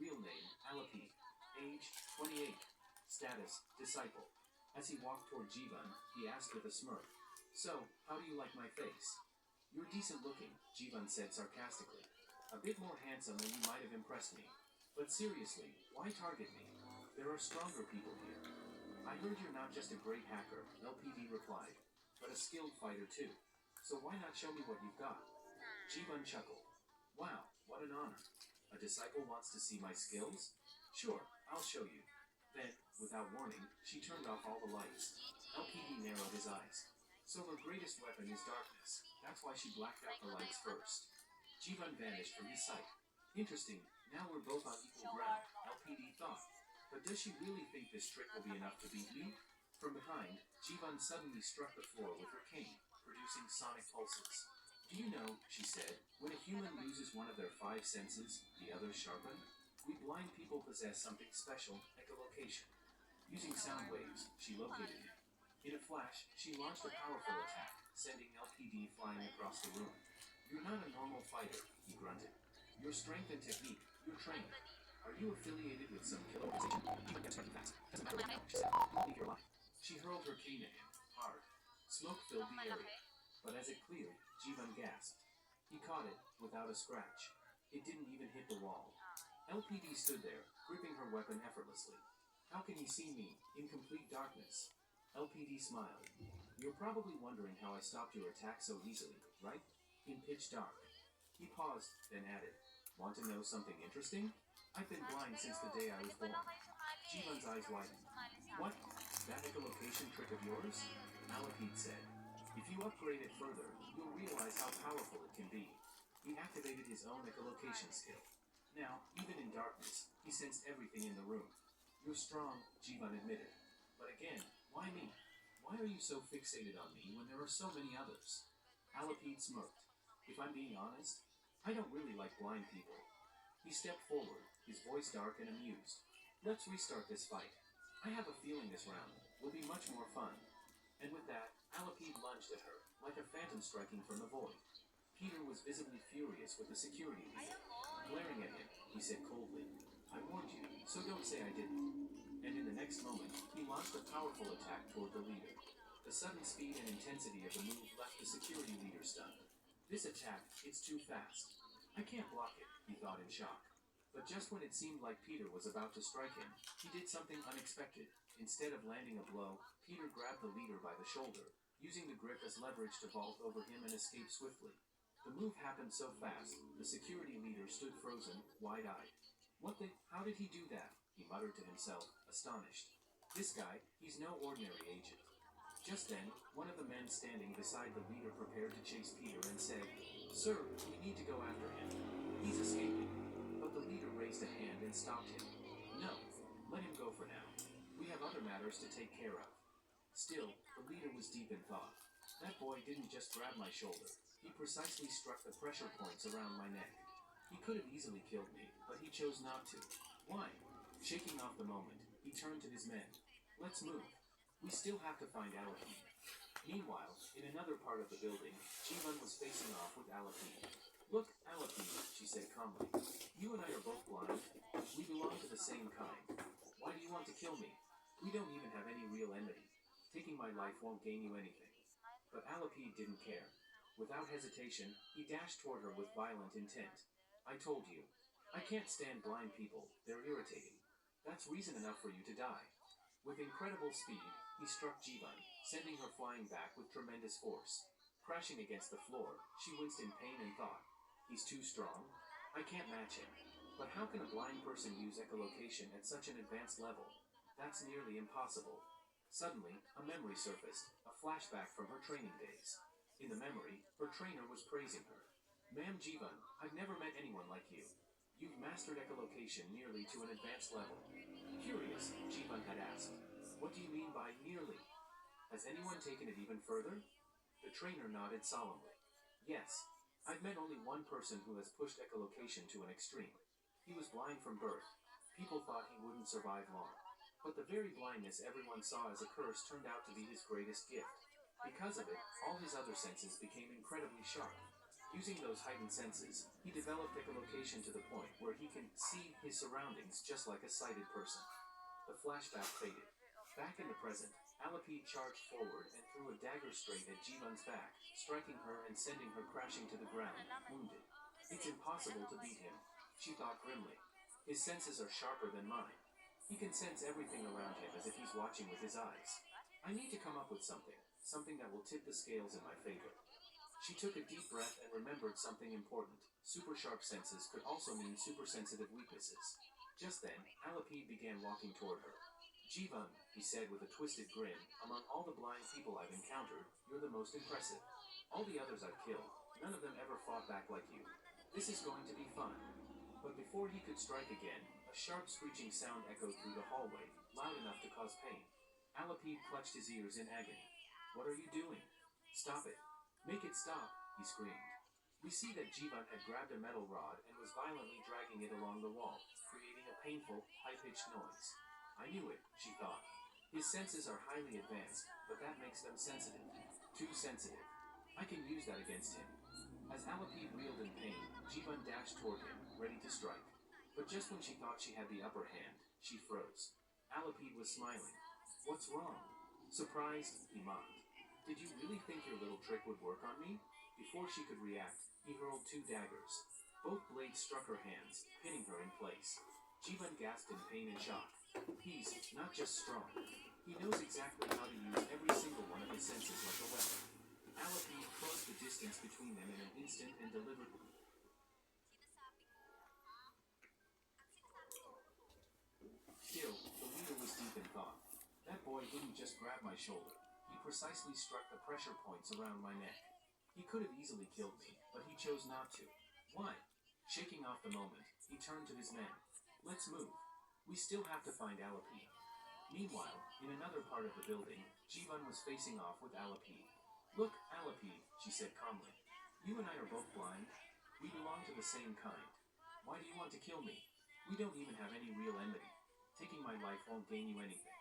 Real name, Alapid. Age, 28. Status, disciple. As he walked toward Jivan, he asked with a smirk. So, how do you like my face? You're decent looking, Jivan said sarcastically. A bit more handsome than you might have impressed me. But seriously, why target me? There are stronger people here. I heard you're not just a great hacker, LPD replied, but a skilled fighter too. So why not show me what you've got? Jivan chuckled. Wow, what an honor. A disciple wants to see my skills? Sure, I'll show you. Then, without warning, she turned off all the lights. LPD narrowed his eyes. So her greatest weapon is darkness. That's why she blacked out the lights first. Jivan vanished from his sight. Interesting, now we're both on equal ground, LPD thought. But does she really think this trick will be enough to beat me? From behind, Jivan suddenly struck the floor with her cane, producing sonic pulses. Do you know, she said, when a human loses one of their five senses, the others sharpen? We blind people possess something special, echolocation. Using sound waves, she located him. In a flash, she launched a powerful attack, sending LPD flying across the room. You're not a normal fighter, he grunted. Your strength and technique, you're trained. Are you affiliated with some killer organization? Even gets pretty fast. Doesn't matter right now, she said. You won't leave here alive. She hurled her cane at him, hard. Smoke filled the area. But as it cleared, Jivan gasped. He caught it, without a scratch. It didn't even hit the wall. LPD stood there, gripping her weapon effortlessly. How can he see me, in complete darkness? LPD smiled. You're probably wondering how I stopped your attack so easily, right? In pitch dark. He paused, then added, Want to know something interesting? I've been blind since the day I was born. Jivan's eyes widened. What? That echolocation trick of yours? Malapide said. If you upgrade it further, you'll realize how powerful it can be. He activated his own echolocation skill. Now, even in darkness, he sensed everything in the room. You're strong, Jivan admitted. But again, why me? Why are you so fixated on me when there are so many others? Alapide smirked. If I'm being honest, I don't really like blind people. He stepped forward, his voice dark and amused. Let's restart this fight. I have a feeling this round will be much more fun. And with that, Alapide lunged at her, like a phantom striking from the void. Peter was visibly furious with the security leader. Glaring at him, he said coldly, I warned you, so don't say I didn't. And in the next moment, he launched a powerful attack toward the leader. The sudden speed and intensity of the move left the security leader stunned. This attack, it's too fast. I can't block it, he thought in shock. But just when it seemed like Peter was about to strike him, he did something unexpected. Instead of landing a blow, Peter grabbed the leader by the shoulder, using the grip as leverage to vault over him and escape swiftly. The move happened so fast, the security leader stood frozen, wide-eyed. How did he do that? He muttered to himself, astonished. This guy, he's no ordinary agent. Just then, one of the men standing beside the leader prepared to chase Peter and said, Sir, we need to go after him. He's escaping. But the leader raised a hand and stopped him. No, let him go for now. We have other matters to take care of. Still, the leader was deep in thought. That boy didn't just grab my shoulder. He precisely struck the pressure points around my neck. He could have easily killed me, but he chose not to. Why? Shaking off the moment, he turned to his men. Let's move. We still have to find Alapide. Meanwhile, in another part of the building, Jivan was facing off with Alapide. Look, Alapide, she said calmly. You and I are both blind. We belong to the same kind. Why do you want to kill me? We don't even have any real enmity. Taking my life won't gain you anything. But Alapide didn't care. Without hesitation, he dashed toward her with violent intent. I told you. I can't stand blind people. They're irritating. That's reason enough for you to die. With incredible speed, he struck Jivan, sending her flying back with tremendous force. Crashing against the floor, she winced in pain and thought, He's too strong. I can't match him. But how can a blind person use echolocation at such an advanced level? That's nearly impossible. Suddenly, a memory surfaced, a flashback from her training days. In the memory, her trainer was praising her. Ma'am Jivan, I've never met anyone like you. You've mastered echolocation nearly to an advanced level. Curious, Jivan had asked. What do you mean by nearly? Has anyone taken it even further? The trainer nodded solemnly. Yes. I've met only one person who has pushed echolocation to an extreme. He was blind from birth. People thought he wouldn't survive long. But the very blindness everyone saw as a curse turned out to be his greatest gift. Because of it, all his other senses became incredibly sharp. Using those heightened senses, he developed echolocation to the point where he can see his surroundings just like a sighted person. The flashback faded. Back in the present, Alapide charged forward and threw a dagger straight at Jivan's back, striking her and sending her crashing to the ground, wounded. It's impossible to beat him, she thought grimly. His senses are sharper than mine. He can sense everything around him as if he's watching with his eyes. I need to come up with something that will tip the scales in my favor. She took a deep breath and remembered something important. Super sharp senses could also mean super sensitive weaknesses. Just then, Alapide began walking toward her. Jivan, he said with a twisted grin, among all the blind people I've encountered, you're the most impressive. All the others I've killed, none of them ever fought back like you. This is going to be fun. But before he could strike again, a sharp screeching sound echoed through the hallway, loud enough to cause pain. Alapid clutched his ears in agony. What are you doing? Stop it. Make it stop, he screamed. We see that Jivan had grabbed a metal rod and was violently dragging it along the wall, creating a painful, high-pitched noise. I knew it, she thought. His senses are highly advanced, but that makes them sensitive. Too sensitive. I can use that against him. As Alapid reeled in pain, Jivan dashed toward him, ready to strike. But just when she thought she had the upper hand, she froze. Alapid was smiling. What's wrong? Surprised, he mocked. Did you really think your little trick would work on me? Before she could react, he hurled 2 daggers. Both blades struck her hands, pinning her in place. Jivan gasped in pain and shock. He's not just strong. He knows exactly how to use every single one of his senses like a weapon. Alapid closed the distance between them in an instant and delivered. Still, the leader was deep in thought. That boy didn't just grab my shoulder. He precisely struck the pressure points around my neck. He could have easily killed me, but he chose not to. Why? Shaking off the moment, he turned to his men. Let's move. We still have to find Alapid. Meanwhile, in another part of the building, Jivan was facing off with Alapid. Look, Alapid, she said calmly. You and I are both blind. We belong to the same kind. Why do you want to kill me? We don't even have any real enmity. Taking my life won't gain you anything.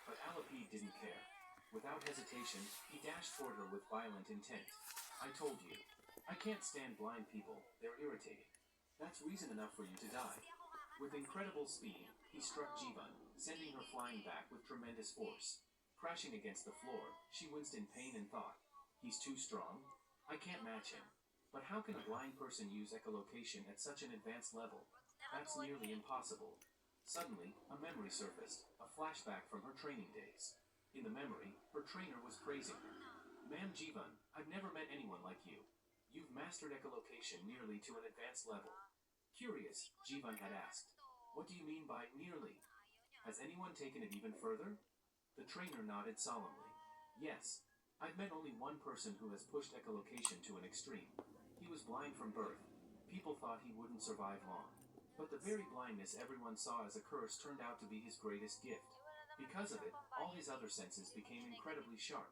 But Alapid didn't care. Without hesitation, he dashed toward her with violent intent. I told you. I can't stand blind people. They're irritating. That's reason enough for you to die. With incredible speed, he struck Jivan, sending her flying back with tremendous force. Crashing against the floor, she winced in pain and thought, he's too strong. I can't match him. But how can a blind person use echolocation at such an advanced level? That's nearly impossible. Suddenly, a memory surfaced, a flashback from her training days. In the memory, her trainer was praising her. Ma'am Jivan, I've never met anyone like you. You've mastered echolocation nearly to an advanced level. Curious, Jivan had asked. What do you mean by nearly? Has anyone taken it even further? The trainer nodded solemnly. Yes. I've met only one person who has pushed echolocation to an extreme. He was blind from birth. People thought he wouldn't survive long. But the very blindness everyone saw as a curse turned out to be his greatest gift. Because of it, all his other senses became incredibly sharp.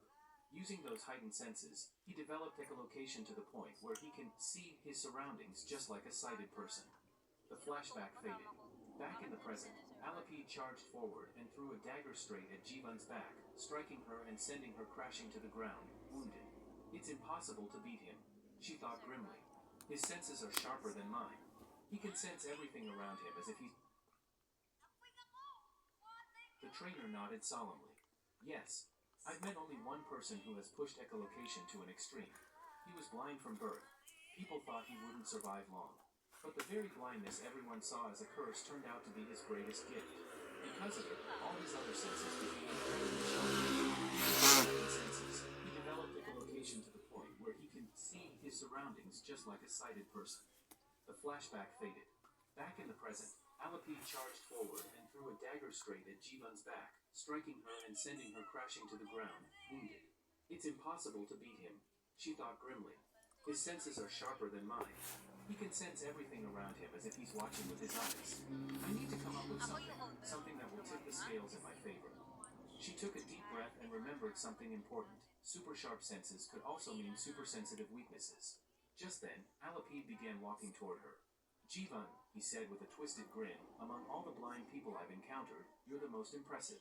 Using those heightened senses, he developed echolocation to the point where he can see his surroundings just like a sighted person. The flashback faded. Back in the present, Alapid charged forward and threw a dagger straight at Jivan's back, striking her and sending her crashing to the ground, wounded. It's impossible to beat him, she thought grimly. His senses are sharper than mine. He can sense everything around him as if he's... The trainer nodded solemnly. Yes. I've met only one person who has pushed echolocation to an extreme. He was blind from birth. People thought he wouldn't survive long. But the very blindness everyone saw as a curse turned out to be his greatest gift. Because of it, all his other senses became incredibly sharp. Using his senses, he developed echolocation to the point where he can see his surroundings just like a sighted person. The flashback faded. Back in the present, Alapid charged forward and threw a dagger straight at Jivan's back, striking her and sending her crashing to the ground, wounded. It's impossible to beat him, she thought grimly. His senses are sharper than mine. He can sense everything around him as if he's watching with his eyes. I need to come up with something that will tip the scales in my favor. She took a deep breath and remembered something important. Super sharp senses could also mean super sensitive weaknesses. Just then, Alapid began walking toward her. Jivan, he said with a twisted grin, among all the blind people I've encountered, you're the most impressive.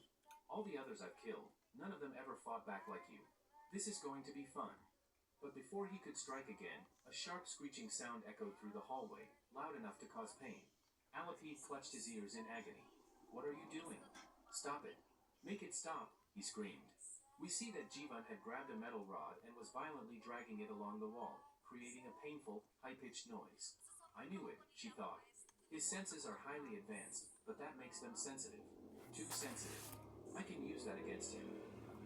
All the others I've killed, none of them ever fought back like you. This is going to be fun. But before he could strike again, a sharp screeching sound echoed through the hallway, loud enough to cause pain. Alapid clutched his ears in agony. What are you doing? Stop it. Make it stop, he screamed. We see that Jivan had grabbed a metal rod and was violently dragging it along the wall, creating a painful, high-pitched noise. I knew it, she thought. His senses are highly advanced, but that makes them sensitive. Too sensitive. I can use that against him.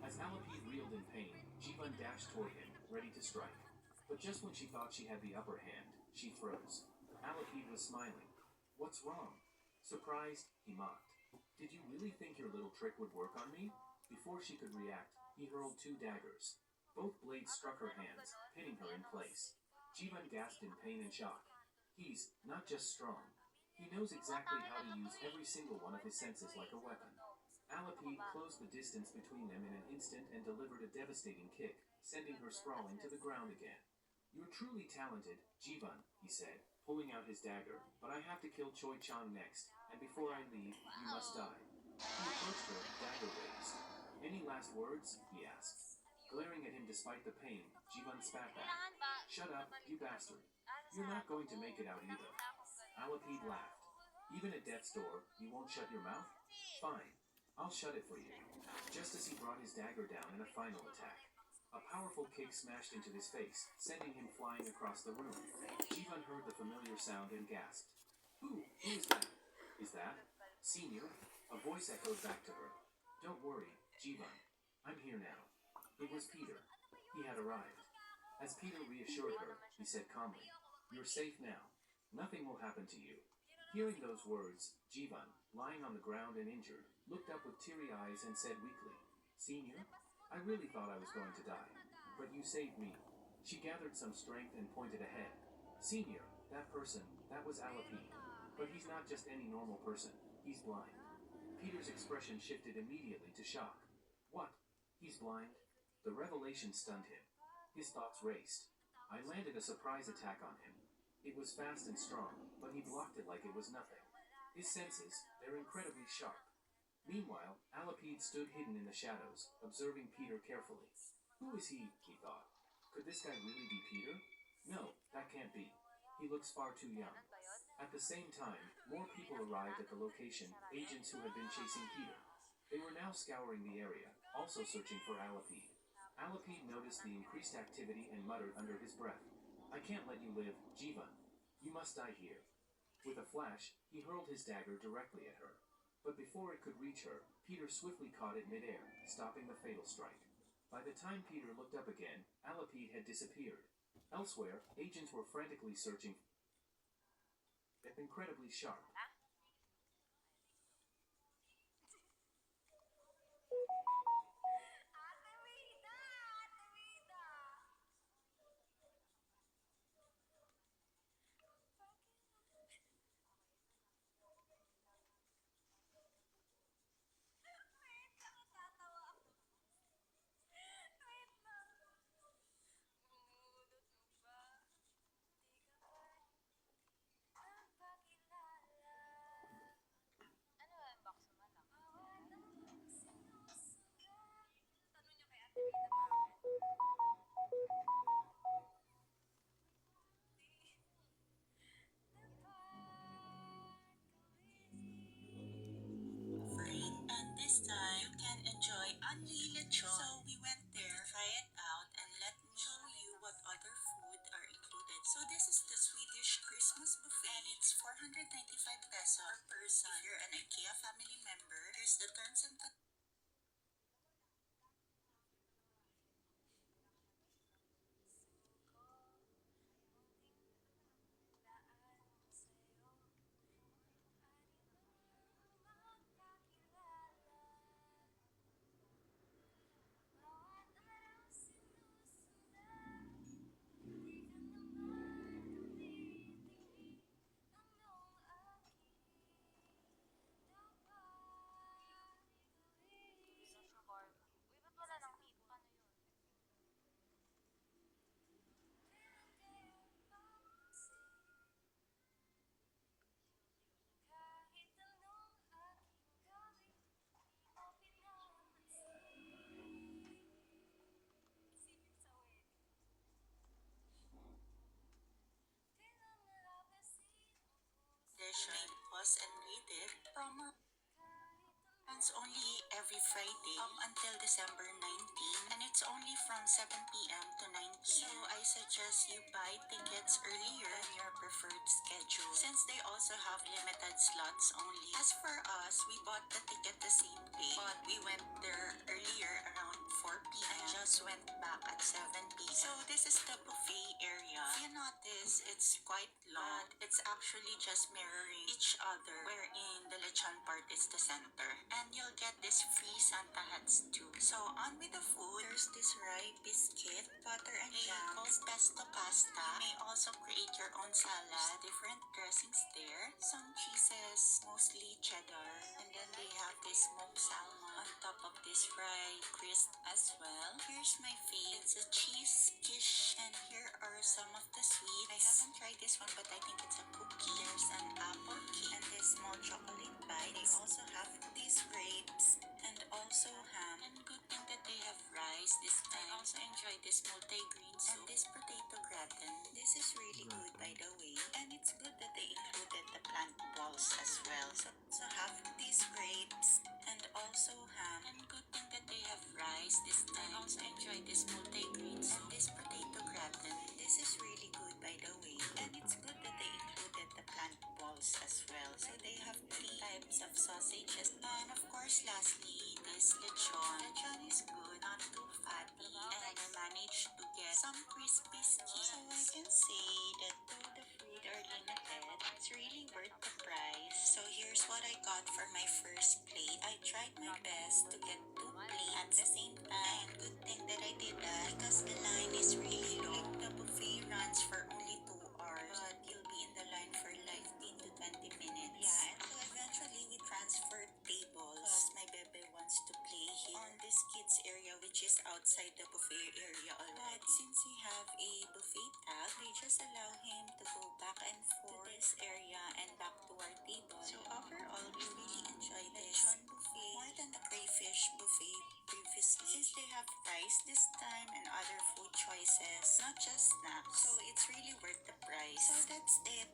As Alapid reeled in pain, Jivan dashed toward him, ready to strike. But just when she thought she had the upper hand, she froze. Alapid was smiling. What's wrong? Surprised, he mocked. Did you really think your little trick would work on me? Before she could react, he hurled 2 daggers. Both blades struck her hands, pinning her in place. Jivan gasped in pain and shock. He's not just strong. He knows exactly how to use every single one of his senses like a weapon. Alapide closed the distance between them in an instant and delivered a devastating kick, sending her sprawling to the ground again. "You're truly talented, Jivan," he said, pulling out his dagger, "but I have to kill Choi Chang next, and before I leave, you must die." He approached her, dagger raised. "Any last words?" he asked. Glaring at him despite the pain, Jivan spat back. "Shut up, you bastard. You're not going to make it out either." Alapide laughed. "Even at death's door, you won't shut your mouth? Fine. I'll shut it for you." Just as he brought his dagger down in a final attack, a powerful kick smashed into his face, sending him flying across the room. Jivan heard the familiar sound and gasped. Who is that?" "Is that Senior?" A voice echoed back to her. "Don't worry, Jivan. I'm here now." It was Peter. He had arrived. As Peter reassured her, he said calmly, "You're safe now. Nothing will happen to you." Hearing those words, Jivan, lying on the ground and injured, looked up with teary eyes and said weakly, "Senior, I really thought I was going to die, but you saved me." She gathered some strength and pointed ahead. "Senior, that person, that was Alapide. But he's not just any normal person, he's blind." Peter's expression shifted immediately to shock. "What? He's blind?" The revelation stunned him. His thoughts raced. "I landed a surprise attack on him. It was fast and strong, but he blocked it like it was nothing. His senses, they're incredibly sharp." Meanwhile, Alapide stood hidden in the shadows, observing Peter carefully. "Who is he thought. Could this guy really be Peter? No, that can't be. He looks far too young." At the same time, more people arrived at the location, agents who had been chasing Peter. They were now scouring the area, also searching for Alapide. Alapide noticed the increased activity and muttered under his breath, "I can't let you live, Jivan. You must die here." With a flash, he hurled his dagger directly at her. But before it could reach her, Peter swiftly caught it midair, stopping the fatal strike. By the time Peter looked up again, Alapide had disappeared. Elsewhere, agents were frantically searching, incredibly sharp. Ate Wida! Ate Wida! Wait lang, tatawa ako. Wait lang. Bumudot mo ba? Di ka pa nagpakilala. Ano ba yung box mo lang? Bawat akong sinusundan. Tanong niyo kay Ate Wida bakit? And this time you can enjoy only lechon. So we went there, try it out, and let me show you what other food are included. So this is the Swedish Christmas buffet, and it's 495 peso per person. If you're an IKEA family member, here's the terms and conditions. Sa shawarma. Uy, ba't wala nang meat? Paano yun? Kahit anong aking gawin, di mo pinapansin. Singit sa wedding. Dish, you may pause and read it. Promo runs only every Friday until December 19, and it's only from 7 p.m. to 9 p.m. So I suggest you buy tickets earlier than your preferred schedule, since they also have limited slots only. As for us, we bought the ticket the same day, but we went there earlier around 4 p.m. and just went back at 7 p.m. So this is the buffet area. If you notice, it's quite long. But it's actually just mirroring each other, wherein the lechon part is the center. And you'll get this free Santa hats too. So on with the food. There's this rye biscuit, butter and jam, called pesto pasta. pasta. You may also create your own salad, different dressings there, some cheeses, mostly cheddar, and then they have this smoked salmon on top of this fried crisp as well. Here's my fave, it's a cheese quiche, and here are some of the sweets. I haven't tried this one, but I think it's a cookie. There's an apple cake and this small chocolate bite. They also have these grapes and also ham. And good thing that they have rice this time. I also enjoy this multi-grain soup and this potato gratin. This is really good, by the way. And it's good that they included the plant balls as well. So have these grapes and also ham. And good thing that they have rice this time. I also enjoy this multi-grain soup and this potato gratin. This is really good, by the way. And it's good that they included the plant balls as well. So they have 3 types of sausages. And of course, lastly, this lechon. Lechon is good, not too fatty. And I managed to get some crispy skin. So I can say that though the food are limited, it's really worth the price. So here's what I got for my first plate. I tried my best to get 2 plates at the same time. Good thing that I did that because the line is really long. The buffet runs for only 2 hours, but you'll be in the line for like 15 to 20 minutes. Yeah, and so eventually we transferred tables because my bebe wants to play here on this kids area, which is outside the buffet area already. But since we have a buffet tag, they just allow him to go back and forth to this area and back to our table. So overall, we really enjoyed this lechon buffet more than the crayfish buffet previously, since they have rice this time and other food choices, not just snacks. So it's really worth the price. So that's it.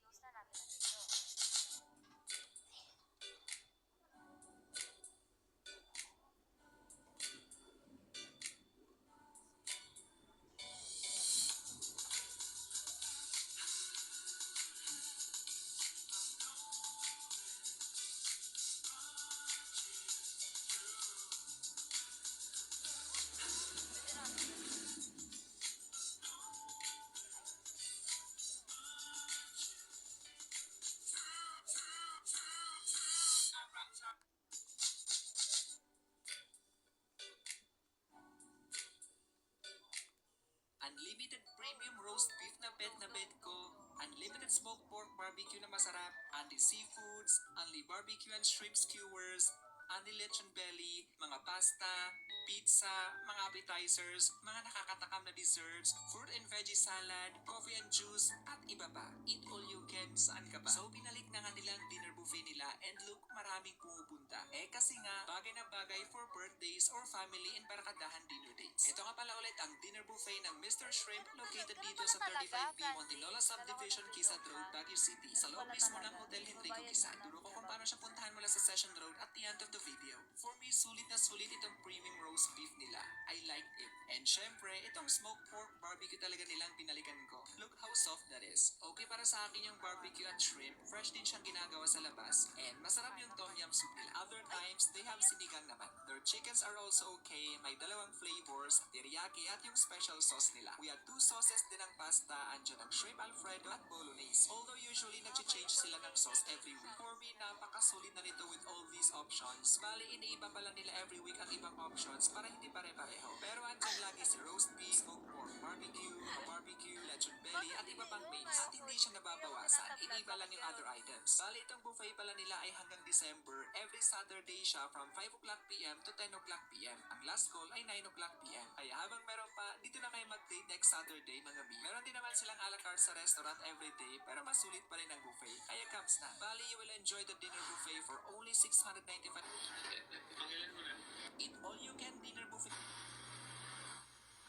Close na natin na dito. Unlimited premium roast beef na bet ko, unlimited smoked pork barbecue na masarap, unli seafoods, unli barbecue and shrimp skewers, unli lechon belly, mga pasta, pizza, mga appetizers, mga nakakatakam na desserts, fruit and veggie salad, coffee and juice, at iba pa. Eat all you can, saan ka pa? So pinalik na nga nilang dinner buffet nila and look, maraming pumupunta. Kasi nga, bagay na bagay for birthdays or family and barkadahan dinner dates. Ito nga pala ulit ang dinner buffet ng Mr. Shrimp located dito sa 35B Montinola Subdivision, Quezon Road, Baguio City. Sa loob mismo ng Hotel Henrico Quezon. Turo ko kung paano siya puntahan mula sa Session Road at the end of the video. For me, sulit na sulit itong premium roast beef nila. I liked it. And syempre, itong smoked pork barbecue talaga nilang binalikan ko. Look how soft that is. Okay para sa akin yung barbecue at shrimp. Fresh din siyang ginagawa sa labas. And masarap yung tom yum soup nila. Other times, they have sinigang naman. Their chickens are also okay. May dalawang flavors, teriyaki at yung special sauce nila. We had 2 sauces din ng pasta, andyan ang shrimp alfredo at bolognese. Although usually nag-change sila ng sauce every week. For me, napakasulit na nito with all these options. Bali, iniiba pala nila every week ang ibang options para hindi pare-pareho. Pero andyan lagi si roast beef, smoked pork barbecue, lechon belly at iba pang mains. At hindi siya nababawasan. Iniiba lang yung other items. Bali, itong buffet pala nila ay hanggang December. Every Saturday siya from 5 o'clock p.m. to 10 o'clock p.m. Ang last call ay 9 o'clock p.m. Kaya habang meron pa, dito na kayo mag-date next Saturday mga B. Meron din naman silang a la carte sa restaurant everyday, pero masulit pa rin ang buffet. Kaya comes na. Bali, you will enjoy the dinner buffet for only 695. Eat all you can dinner buffet.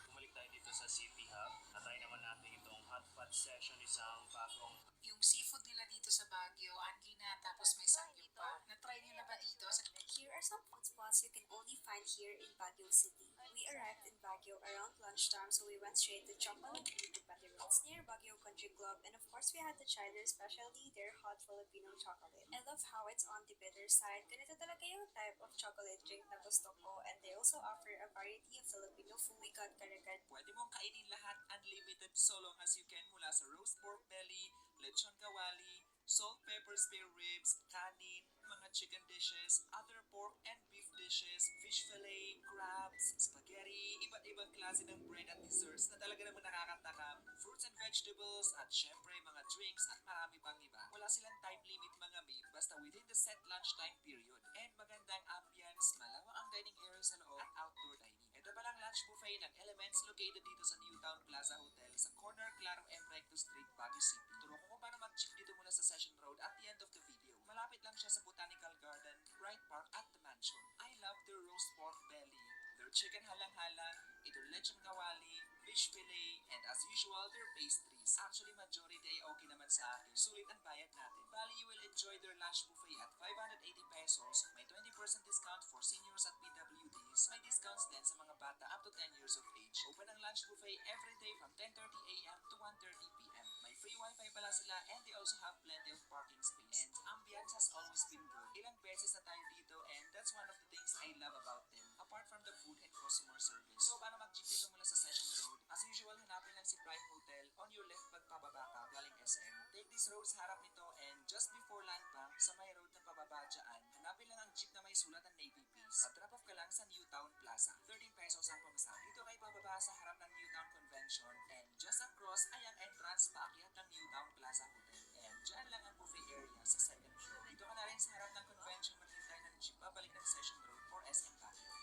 Bumalik tayo dito sa City Hub. Natry naman natin itong hot pot session, isang bagong Yung seafood nila dito sa Baguio, anli na, tapos may sangyo pa. Na-try nyo na ba dito? Here are some food spots you can only find here in Baguio City. We arrived in Baguio around lunchtime, so we went straight to Chocolate Beauty Patty It's near Baguio Country Club, and of course we had to try their specialty, their hot Filipino chocolate. I love how it's on the bitter side. Ganito talaga yung type of chocolate drink na gusto ko, and they also offer a variety of Filipino food. We got kare-kare. Pwede kainin lahat unlimited so long as you can mula sa roast pork belly, lechon kawali, salt pepper spare ribs, kanin, mga chicken dishes, other pork and beef dishes, fish fillet, crabs, spaghetti, iba't ibang klase ng bread at desserts na talaga naman nakakatakam, fruits and vegetables, at syempre mga drinks at marami pang iba. Wala silang time limit mga mi, basta within the set lunchtime period. And magandang ambience, malawak ang dining area sa loob at outdoor dining. Ito palang lunch buffet ng Elements located dito sa Newtown Plaza Hotel sa corner Claro M. Recto Street, Baguio City. Turo ko kung paano mag-jeep dito mula sa Session Road at the end of the video. Malapit lang siya sa Botanical Garden, Wright Park at the Mansion. I love their roast pork belly, their chicken halang-halang, their lechon kawali, fish fillet, and as usual, their pastries. Actually, majority ay okay naman sa akin. Sulit ang bayad natin. Bali, you will enjoy their lunch buffet at 580 pesos. May 20% discount for seniors at PWDs. May discounts din sa mga bata up to 10 years of age. Open ang lunch buffet every day from 10:30 a.m. to 1:30 p.m. May free wifi pala sila and they also have plenty of parking space. And ambience has always been good. Ilang beses na tayo dito and that's one of the things I love about them. Apart from the food and customer service. So, paano mag-jeep dito mula sa Session Road? As usual, hanapin lang si Prime Hotel on your left pagpababa ka galing SM. Take this road sa harap nito and just before Land Bank, sa may road na pababa dyan, hanapin lang ang jeep na may sulat ng Navy Peace. Drop off ka lang sa Newtown Plaza. 13 pesos ang pamasahe. Dito kayo pababa sa harap ng Newtown Convention and just across ay ang entrance paakyat ng Newtown Plaza Hotel. And dyan lang ang buffet area sa second floor. Dito ka na rin sa harap ng convention maghintay ng jeep pabalik ng Session Road or SM Baguio.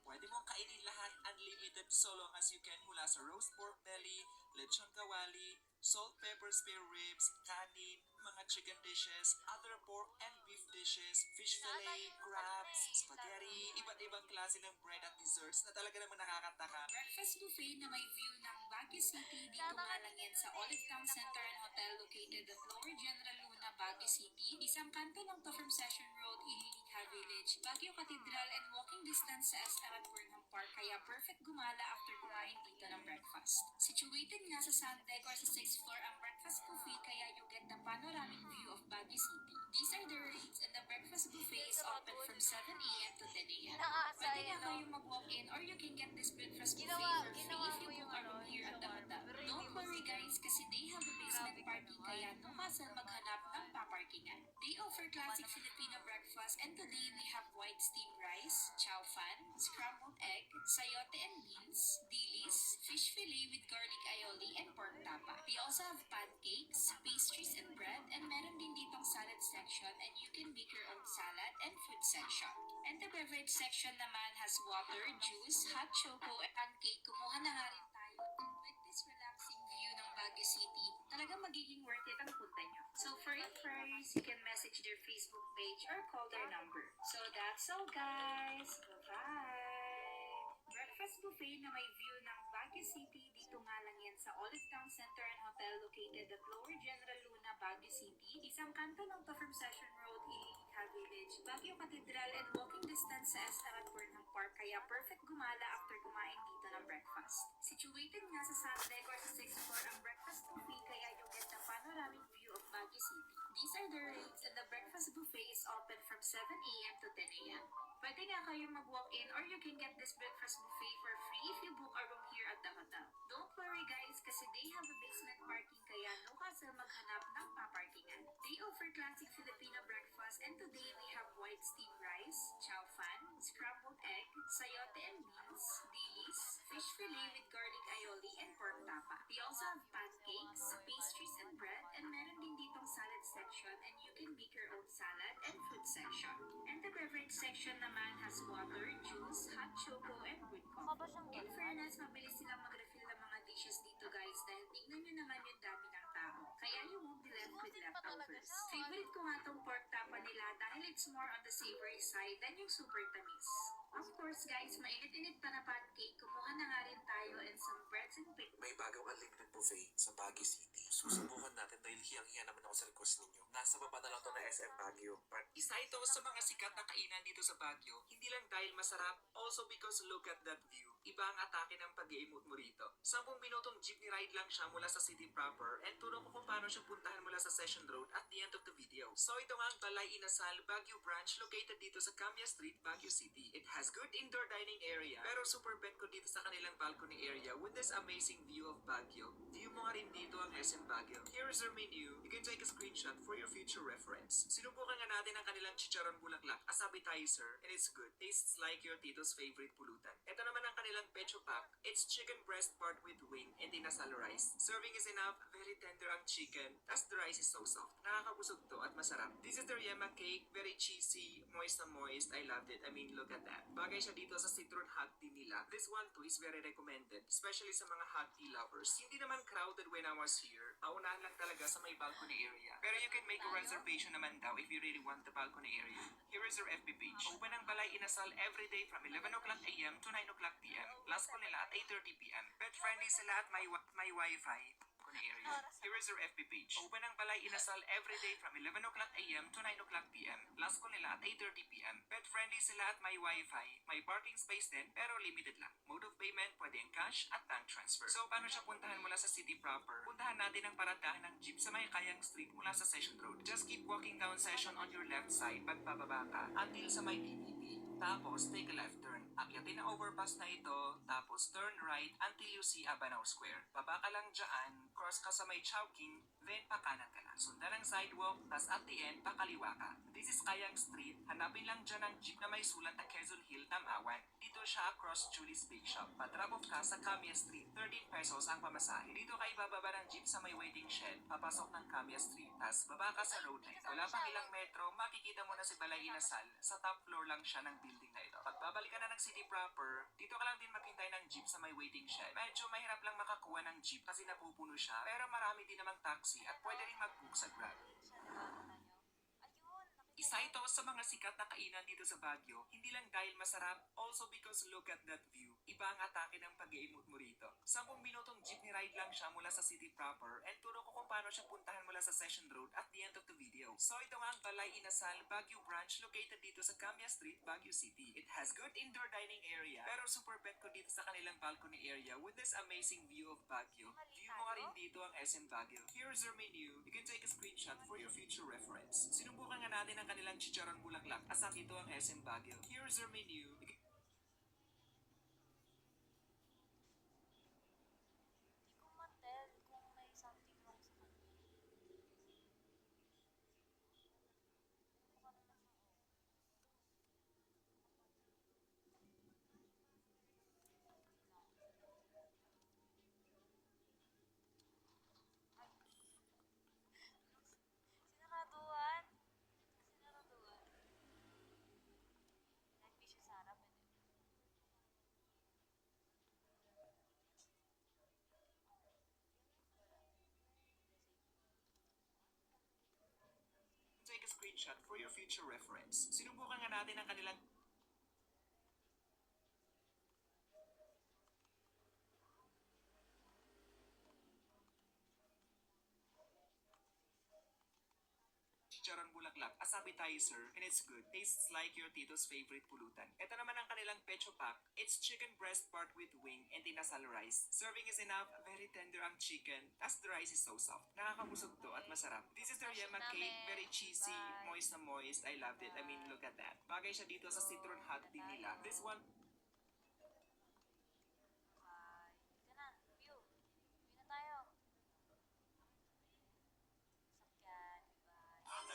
Pwede mong kainin lahat unlimited so long as you can mula sa roast pork belly, lechon kawali, salt pepper spare ribs, kanin, mga chicken dishes, other pork and beef dishes, fish fillet, crabs, spaghetti, iba't ibang klase ng bread at desserts na talaga naman nakakatakam. Breakfast buffet na may view ng Baguio City. Dito nga lang yan sa Olive Town Center and Hotel located at Lower General Luna, Baguio City. Isang kanto lang to from Session Road, Ililikha Village, Baguio Cathedral, and walking distance sa SM at Burnham Park. Kaya perfect gumala after kumain dito ng breakfast. Situated nga sa sun deck or sa 6th floor ang breakfast buffet kaya you get the panoramic view of Baguio City. These are the rates and the breakfast buffet is open from 7 a.m. to 10 a.m. Pwede nga kayong mag-walk-in or you can get this breakfast buffet for free if you book a room here at the hotel. Don't worry guys kasi they have a basement parking kaya no hassle maghanap ng paparkingan. They offer classic Filipino breakfast and today we have white steamed rice, chow fan, scrambled egg, sayote and beans, dilis, fish fillet with garlic aioli, and pork tapa. We also have pancakes, pastries and bread, and meron din ditong salad section and you can make your own salad and fruit section. And the beverage section naman has water, juice, hot choco, and pancake. Kumuha na nga rin tayo. And with this relaxing view ng Baguio City, talagang magiging worth it ang punta nyo. So for inquiries, you can message their Facebook page or call their number. So that's all guys. Bye-bye! Breakfast buffet na may view ng Baguio City. Dito nga lang yan sa Olive Town Center and Hotel located at Lower General Luna, Baguio City. Isang kanto lang to from Session Road, Ililikha Village, Baguio Cathedral, and walking distance sa SM at Burnham Park. Kaya perfect gumala after kumain dito ng breakfast. Situated nga sa sun deck or sa 6th floor ang breakfast buffet kaya you get the panoramic view of Baguio City. These are the rates and the breakfast buffet is open from 7 a.m. to 10 a.m. Pwede nga kayong mag-walk-in or you can get this breakfast buffet for free if you book a room here at the hotel. Don't worry guys kasi they have a basement parking kaya no hassle maghanap ng paparkingan. They offer classic Filipino breakfast and today we have white steamed rice, chow fan, scrambled egg, sayote and beans, dilis, fish fillet with garlic aioli, and pork tapa. We also have pancakes, pastries and bread, and meron din ditong salad section and you can make your own salad and fruit section. And the beverage section naman has water, juice, hot choco, and brewed coffee. In fairness, mabilis silang mag-refill ng mga dishes dito guys dahil tingnan nyo naman yung dami ng tao. Kaya you won't be left with leftovers. Favorite ko nga tong pork tapa nila dahil it's more on the savory side than yung super tamis. Of course guys, mainit-init pa na pancake, kumuha na nga rin tayo and some breads and pickles. May bagong unlimited buffet sa Baguio City. Susubukan natin dahil hiyang-hiya naman ako sa request ninyo. Nasa baba na lang to na SM Baguio. Isa ito sa mga sikat na kainan dito sa Baguio, hindi lang dahil masarap, also because look at that view. Iba ang atake ng pag-i-emote mo rito. 10 minutong jeepney ride lang siya mula sa city proper and turo ko kung paano siya puntahan mula sa Session Road at the end of the video. So ito nga ang Balay Inasal Baguio branch located dito sa Camia Street, Baguio City. It has good indoor dining area pero super bet ko dito sa kanilang balcony area with this amazing view of Baguio. View mo nga rin dito ang SM Baguio. Here is their menu. You can take a screenshot for your future reference. Sinubukan nga natin ang kanilang chicharon bulaklak as appetizer and it's good. Tastes like your tito's favorite pulutan. Ito naman ang kanilang pecho pack. It's chicken breast part with wing and inasal rice. Serving is enough. Very tender ang chicken as the rice is so soft. Nakakabusog to at masarap. This is their yema cake. Very cheesy. Moist na moist. I loved it. I mean, look at that. Bagay siya dito sa citron hot tea nila. This one too is very recommended. Especially sa mga hot tea lovers. Hindi naman crowded when I was here. Paunahan lang talaga sa may balcony area. Pero you can make a reservation naman daw if you really want the balcony area. Here is their FB page. Open ang Balay Inasal every day from 11 o'clock a.m. to 9 o'clock p.m. Last call nila at 8:30 p.m. Pet friendly sila at may wifi. Area. Here is their FB page. Open ang Balay Inasal every day from 11 o'clock a.m. to 9 o'clock p.m. Last call nila at 8:30 p.m. Pet friendly sila at may wifi. May parking space din pero limited lang. Mode of payment pwede ang cash at bank transfer. So paano siya puntahan mula sa city proper? Puntahan natin ang paradahan ng jeep sa may Kayang Street mula sa Session Road. Just keep walking down Session on your left side pagpababa ka until sa may PPP. Tapos take a left turn. Akyatin ang overpass na ito. Tapos turn right until you see Abanao Square. Baba ka lang dyan. Cross ka sa may Chowking. Then pakanan ka na. Sundan ang sidewalk. Tas at the end, pakaliwa ka. This is Kayang Street. Hanapin lang dyan ang jeep na may sulat na Quezon Hill, Tamawan. Dito siya across Julie's Bake Shop. Patrap off ka sa Camia Street. 13 pesos ang pamasahe. Dito ka ibababa ng jeep sa may waiting shed. Papasok ng Camia Street. Tas baba ka sa road light. Wala pang ilang metro, makikita mo na si Balay Inasal. Sa top floor lang siya ng building na ito. Pagbabalik ka na ng city proper, dito ka lang din maghintay ng jeep sa may waiting shed. Medyo mahirap lang makakuha ng jeep kasi napupuno siya. Pero marami din namang taxi at pwede rin mag-book sa Grab. Isa ito sa mga sikat na kainan dito sa Baguio, hindi lang dahil masarap, also because look at that view. Iba ang atake ng pag-i-emote mo rito. 10 minutong jeepney ride lang siya mula sa city proper and turo ko kung paano siya puntahan mula sa Session Road at the end of the video. So ito nga ang Balay Inasal Baguio branch located dito sa Camia Street, Baguio City. It has good indoor dining area pero super bet ko dito sa kanilang balcony area with this amazing view of Baguio. View mo nga rin dito ang SM Baguio. Here's their menu. You can take a screenshot for your future reference. Sinubukan nga natin ang kanilang chicharon bulaklak as ito ang SM Baguio. Here's their menu. Hindi ko matel kung may something wrong sa kanya. Mukha naman siya, Ay. Sinaraduhan. Sinaraduhan. Hindi siya sa harap, hindi. Take a screenshot for your future reference. Sinubukan nga natin ang kanilang chicharon bulaklak as appetizer and it's good. Tastes like your tito's favorite pulutan. Ito naman ang kanilang pecho pack. It's chicken breast part with wing and inasal rice. Serving is enough. Very tender ang chicken as the rice is so soft. Nakakabusog to at masarap. This is their yema cake. Very cheesy. Moist na moist. I loved it. I mean, look at that. Bagay siya dito sa citron hot tea nila. This one Bye. Dito na. View. View na tayo. Sakyan. Bye.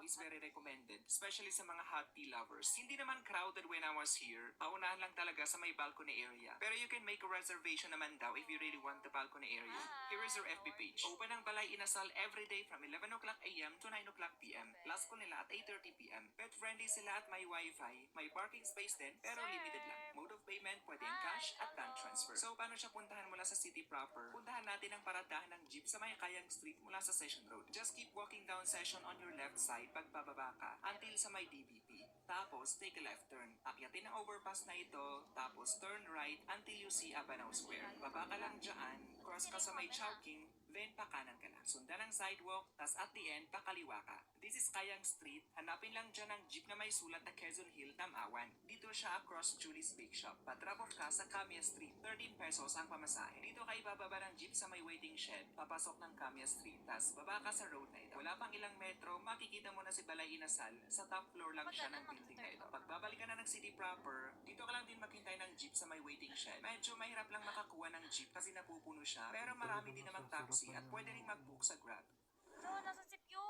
is very recommended, especially sa mga hot tea lovers. Hindi naman crowded when I was here. Paunahan lang talaga sa may balcony area. Pero you can make a reservation naman daw if you really want the balcony area. Here is their FB page. Open ang Balay Inasal every day from 11 o'clock a.m. to 9 o'clock p.m. Last ko nila at 8:30 p.m. Pet friendly sila at may wifi. May parking space din pero limited lang. Mode of payment pwedeng cash at bank transfer. So paano siya puntahan mula sa city proper? Puntahan natin ang paradahan ng jeep sa may Kayang Street mula sa Session Road. Just keep walking down Session on your left side pagbababa ka until sa may DBP. Tapos take a left turn. Akyatin ang overpass na ito, tapos turn right until you see Abanao Square. Baba ka lang dyan, cross ka sa may Chowking, then pakanan ka na. Sundan ang sidewalk, tas at the end, pakaliwa ka. This is Kayang Street. Hanapin lang dyan ang jeep na may sulat na Quezon Hill, Tamawan. Dito siya across Julie's Bake Shop. Pa-drop off ka sa Camia Street. 13 pesos ang pamasahe. Dito ka ibababa ng jeep sa may waiting shed. Papasok ng Camia Street. Tas baba ka sa road na ito. Wala pang ilang metro, makikita mo na si Balay Inasal. Sa top floor lang siya ng building na ito. Pagbabalik ka na ng city proper, dito ka lang din maghintay ng jeep sa may waiting shed. Medyo mahirap lang makakuha ng jeep kasi napupuno siya. Pero marami din namang taxi at pwede rin mag-book sa Grab. Bro, nasa sipyo.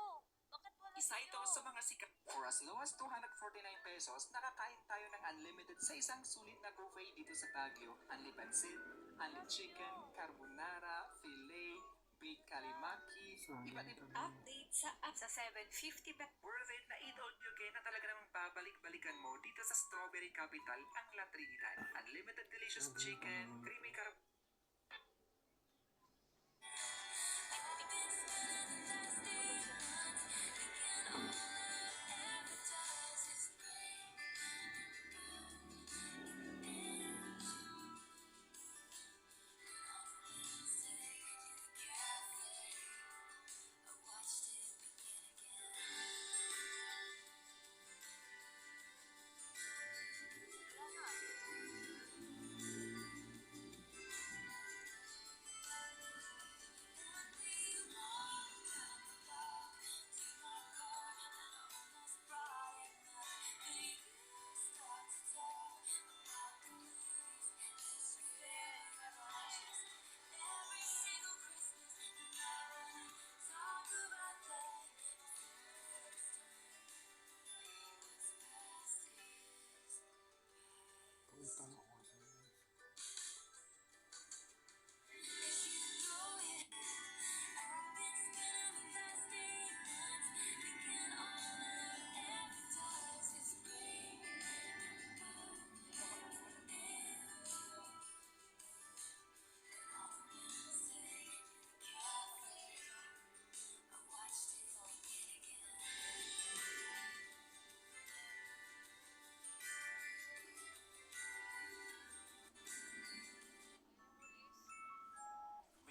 Bakit wala Isa ito sa mga sikat. For as low as 249 pesos, nakakain tayo ng unlimited sa isang sulit na buffet dito sa Baguio. Unli pansit, unli chicken, carbonara, filet, baked calimaki, iba't ibang Update sa app sa 750 worth it na eat all you can na talaga namang babalik-balikan mo dito sa Strawberry Capital, ang La Trinidad. Unlimited delicious chicken, creamy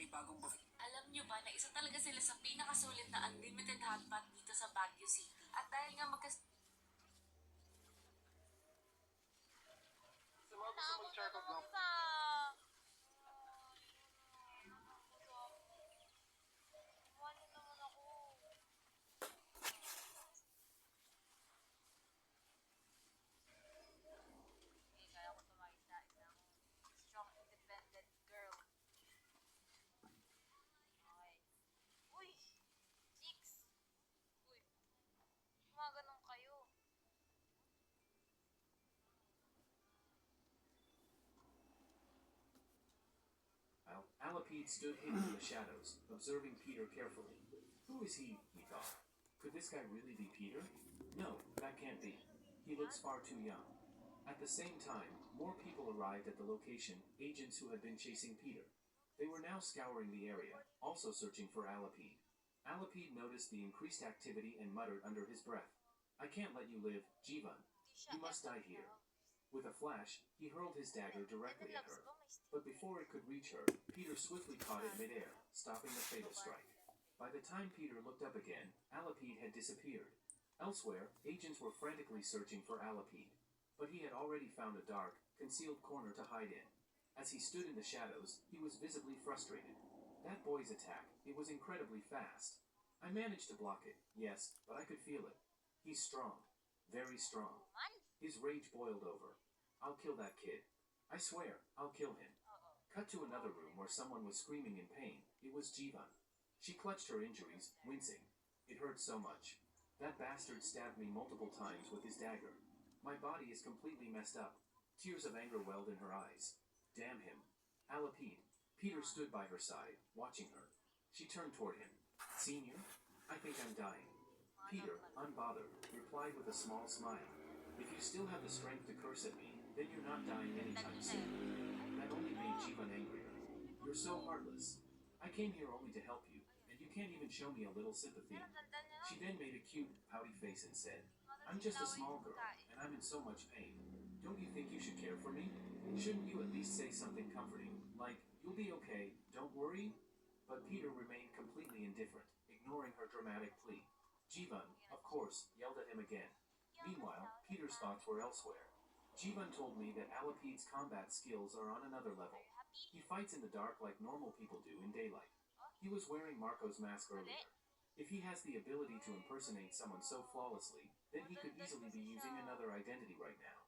may bagong buffet. Alam nyo ba na isa talaga sila sa pinakasulit na unlimited hotpot dito sa Baguio City? At dahil nga Iwanan naman ako. Okay, kaya ko tumaisa-isa ako. Strong, independent girl. Okay. Uy! Chicks! Uy! Mga ganun kayo. Alapede stood hidden in the shadows, observing Peter carefully. Who is he thought. Could this guy really be Peter? No, that can't be. He looks far too young. At the same time, more people arrived at the location, agents who had been chasing Peter. They were now scouring the area, also searching for Alapede. Alapede noticed the increased activity and muttered under his breath, "I can't let you live, Jivan. You must die here." With a flash, he hurled his dagger directly at her. But before it could reach her, Peter swiftly caught it midair, stopping the fatal strike. By the time Peter looked up again, Alapede had disappeared. Elsewhere, agents were frantically searching for Alapede, but he had already found a dark, concealed corner to hide in. As he stood in the shadows, he was visibly frustrated. That boy's attack, it was incredibly fast. I managed to block it, yes, but I could feel it. He's strong, very strong. His rage boiled over. I'll kill that kid. I swear, I'll kill him. Cut to another room where someone was screaming in pain. It was Jivan. She clutched her injuries, wincing. It hurt so much. That bastard stabbed me multiple times with his dagger. My body is completely messed up. Tears of anger welled in her eyes. Damn him. Alapede. Peter stood by her side, watching her. She turned toward him. Senior, I think I'm dying. Peter, unbothered, replied with a small smile. If you still have the strength to curse at me, then you're not dying anytime soon. That only made Jivan angrier. You're so heartless. I came here only to help you, and you can't even show me a little sympathy. She then made a cute, pouty face and said, I'm just a small girl, and I'm in so much pain. Don't you think you should care for me? Shouldn't you at least say something comforting, like, you'll be okay, don't worry? But Peter remained completely indifferent, ignoring her dramatic plea. Jivan, of course, yelled at him again. Meanwhile, Peter's thoughts were elsewhere. Jivan told me that Alapede's combat skills are on another level. He fights in the dark like normal people do in daylight. He was wearing Marco's mask earlier. If he has the ability to impersonate someone so flawlessly, then he could easily be using another identity right now.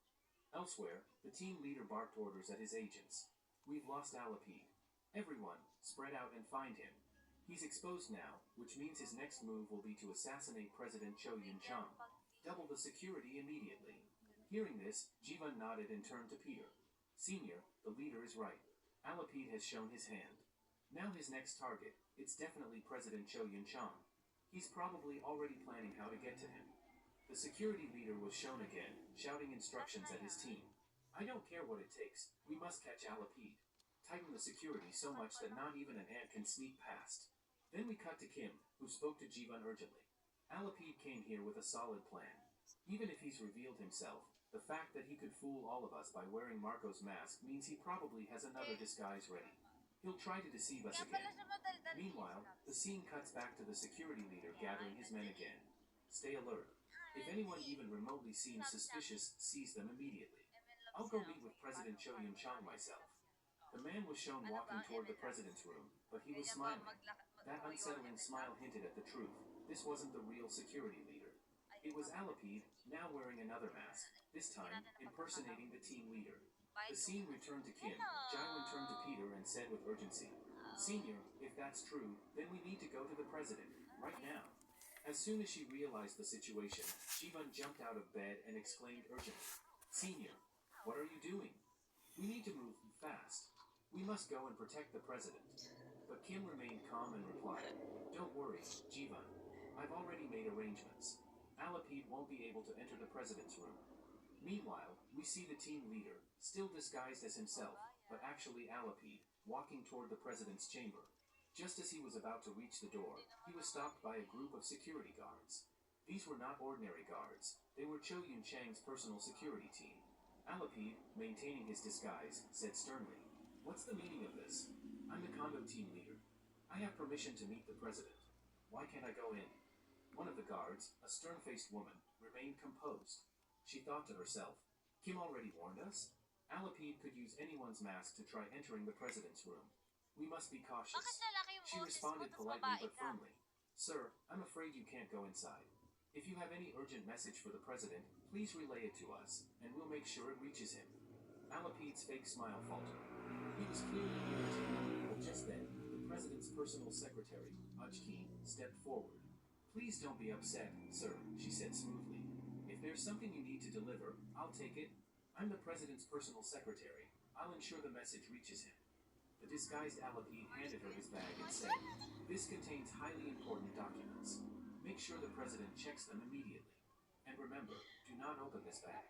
Elsewhere, the team leader barked orders at his agents. We've lost Alapede. Everyone, spread out and find him. He's exposed now, which means his next move will be to assassinate President Cho Yun-chang. Double the security immediately. Hearing this, Jivan nodded and turned to Peter. Senior, the leader is right. Alapede has shown his hand. Now his next target, it's definitely President Cho Yun-chang. He's probably already planning how to get to him. The security leader was shown again, shouting instructions at his team. I don't care what it takes. We must catch Alapede. Tighten the security so much that not even an ant can sneak past. Then we cut to Kim, who spoke to Jivan urgently. Alapede came here with a solid plan. Even if he's revealed himself, the fact that he could fool all of us by wearing Marco's mask means he probably has another disguise ready. He'll try to deceive us again. Meanwhile, the scene cuts back to the security leader gathering his men again. Stay alert. If anyone even remotely seems suspicious, seize them immediately. I'll go meet with President Cho Yun-chang myself. The man was shown walking toward the president's room, but he was smiling. That unsettling smile hinted at the truth. This wasn't the real security leader. It was Alapede, now wearing another mask, this time impersonating the team leader. The scene returned to Kim. Jaiwan turned to Peter and said with urgency, Senior, if that's true, then we need to go to the president, right now. As soon as she realized the situation, Jivan jumped out of bed and exclaimed urgently, Senior, what are you doing? We need to move fast. We must go and protect the president. But Kim remained calm and replied, Don't worry, Jivan. I've already made arrangements. Alapede won't be able to enter the president's room. Meanwhile, we see the team leader, still disguised as himself, but actually Alapede, walking toward the president's chamber. Just as he was about to reach the door, he was stopped by a group of security guards. These were not ordinary guards. They were Cho Yun-chang's personal security team. Alapede, maintaining his disguise, said sternly, What's the meaning of this? I'm the condo team leader. I have permission to meet the president. Why can't I go in? One of the guards, a stern-faced woman, remained composed. She thought to herself, Kim already warned us? Alapede could use anyone's mask to try entering the president's room. We must be cautious. She responded politely but firmly. Sir, I'm afraid you can't go inside. If you have any urgent message for the president, please relay it to us, and we'll make sure it reaches him. Alapede's fake smile faltered. He was clearly irritated, but just then, the president's personal secretary, Ajki, stepped forward. Please don't be upset, sir, she said smoothly. If there's something you need to deliver, I'll take it. I'm the president's personal secretary. I'll ensure the message reaches him. The disguised Alapede handed her his bag and said, This contains highly important documents. Make sure the president checks them immediately. And remember, do not open this bag.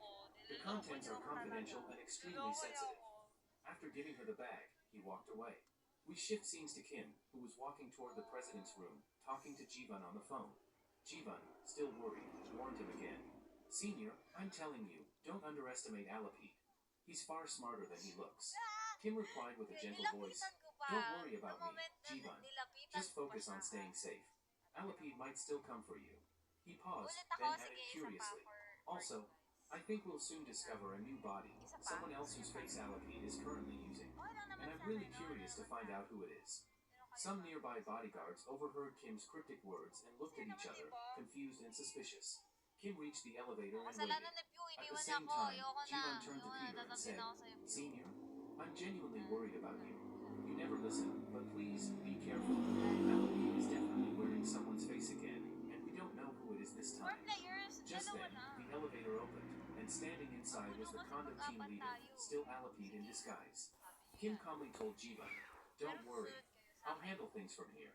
The contents are confidential and extremely sensitive. After giving her the bag, he walked away. We shift scenes to Kim, who was walking toward the president's room, talking to Jivan on the phone. Jivan, still worried, warned him again. Senior, I'm telling you, don't underestimate Alapede. He's far smarter than he looks. Kim replied with a gentle voice, Don't worry about me, Jivan. Just focus on staying safe. Alapede might still come for you. He paused, then added curiously. Also, I think we'll soon discover a new body, someone else whose face Alapede is currently using. And I'm really curious to find out who it is. Some nearby bodyguards overheard Kim's cryptic words and looked at each other, confused and suspicious. Kim reached the elevator and waited. At the same time, Jivan turned to Peter and said, Senior, I'm genuinely worried about you. You never listen, but please be careful. Alapede is definitely wearing someone's face again, and we don't know who it is is this 4 time? players, Just dalawa then, na. the elevator opened, and standing inside was the Kasi condo team mag-apat leader, tayo. still Alapid in disguise. Sabi niyo Kim yan. calmly told Jivan, "Don't Pero worry, susunod kayo sa I'll akin. handle things from here.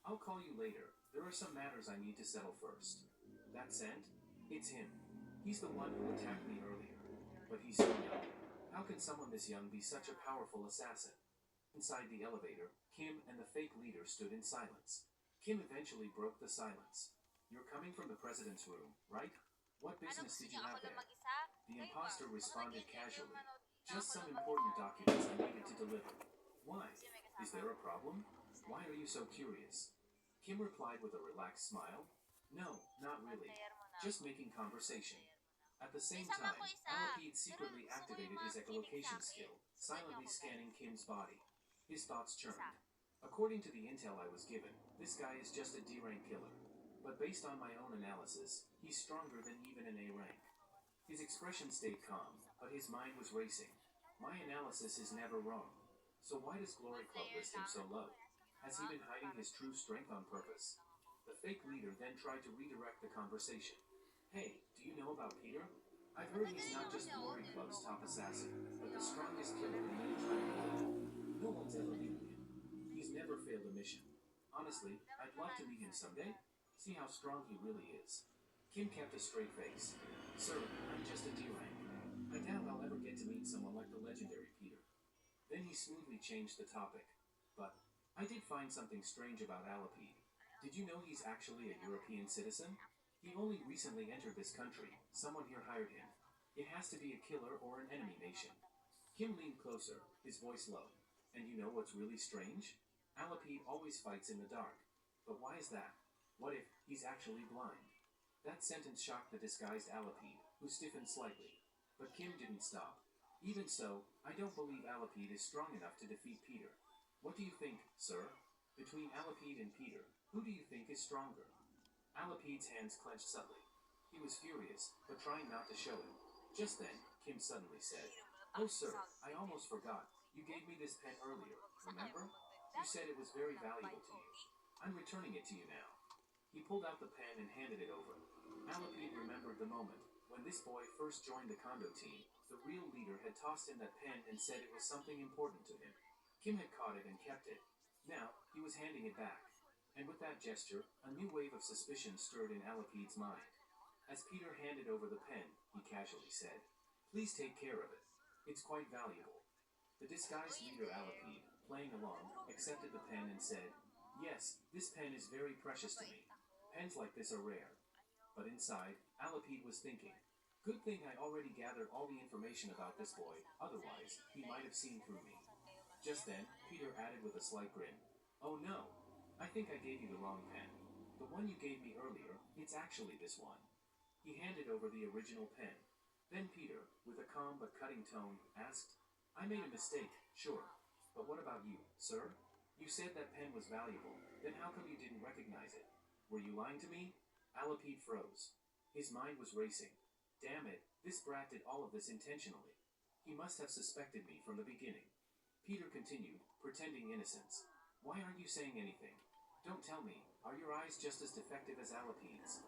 I'll call you later. There are some matters I need to settle first." That scent? It's him. He's the one who attacked me earlier. But he's so young. How can someone this young be such a powerful assassin? Inside the elevator, Kim and the fake leader stood in silence. Kim eventually broke the silence. "You're coming from the president's room, right? What Ano business gusto did niyo? you Ako have lang there?" mag-isa? The Kayo imposter ba? Baka responded nag-enjoy kayo casually. manood na "Just ako some lang important mag-isa. documents I needed to deliver." "Why? Kasi may Is kasama. there a problem? Why are you so curious?" Kim replied with a relaxed smile. "No, not really. Player mo na Just ako. making conversation." At the same Isama time, ko isa. Alapid Pero secretly gusto ko yung activated his mga kinig echolocation sa akin. skill, Sundan niyo silently ako, scanning guys. Kim's body. His thoughts Isa. churned. "According to the intel I was given, this guy is just a D-rank killer. But based on my own analysis, he's stronger than even an A rank." His expression stayed calm, but his mind was racing. "My analysis is never wrong. So why does Glory Club list him so low? Has he been hiding his true strength on purpose?" The fake leader then tried to redirect the conversation. "Hey, do you know about Peter? I've heard he's not just Glory Club's top assassin, but the strongest killer in any tribe alive. No one's ever beaten him. He's never failed a mission. Honestly, I'd love to meet him someday. See how strong he really is." Kim kept a straight face. "Sir, I'm just a D-rank. I doubt I'll ever get to meet someone like the legendary Peter." Then he smoothly changed the topic. "But I did find something strange about Alapid. Did you know he's actually a European citizen? He only recently entered this country. Someone here hired him. It has to be a killer or an enemy nation." Kim leaned closer, his voice low. "And you know what's really strange? Alapid always fights in the dark. But why is that? What if he's actually blind?" That sentence shocked the disguised Alapid, who stiffened slightly. But Kim didn't stop. "Even so, I don't believe Alapid is strong enough to defeat Peter. What do you think, sir? Between Alapid and Peter, who do you think is stronger?" Alapid's hands clenched subtly. He was furious, but trying not to show it. Just then, Kim suddenly said, "Oh, sir, I almost forgot. You gave me this pen earlier, remember? You said it was very valuable to you. I'm returning it to you now." He pulled out the pen and handed it over. Alapid remembered the moment when this boy first joined the condo team. The real leader had tossed him that pen and said it was something important to him. Kim had caught it and kept it. Now, he was handing it back. And with that gesture, a new wave of suspicion stirred in Alapid's mind. As Peter handed over the pen, he casually said, "Please take care of it. It's quite valuable." The disguised leader Alapid, playing along, accepted the pen and said, "Yes, this pen is very precious to me. Pens like this are rare." But inside, Alapid was thinking, "Good thing I already gathered all the information about this boy, otherwise, he might have seen through me." Just then, Peter added with a slight grin, "Oh no, I think I gave you the wrong pen. The one you gave me earlier, it's actually this one." He handed over the original pen. Then Peter, with a calm but cutting tone, asked, "I made a mistake, sure. But what about you, sir? You said that pen was valuable. Then how come you didn't recognize it? Were you lying to me?" Alapid froze. His mind was racing. Damn it, this brat did all of this intentionally. He must have suspected me from the beginning. Peter continued, pretending innocence. "Why aren't you saying anything? Don't tell me, are your eyes just as defective as Alapid's?"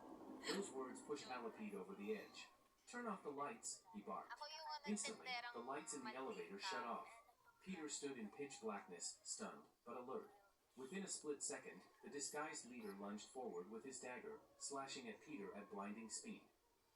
Those words pushed Alapid over the edge. "Turn off the lights," he barked. Ako yung Instantly, nagtenderang the lights in the elevator shut off. Peter stood in pitch blackness, stunned, but alert. Within a split second, the disguised leader lunged forward with his dagger, slashing at Peter at blinding speed.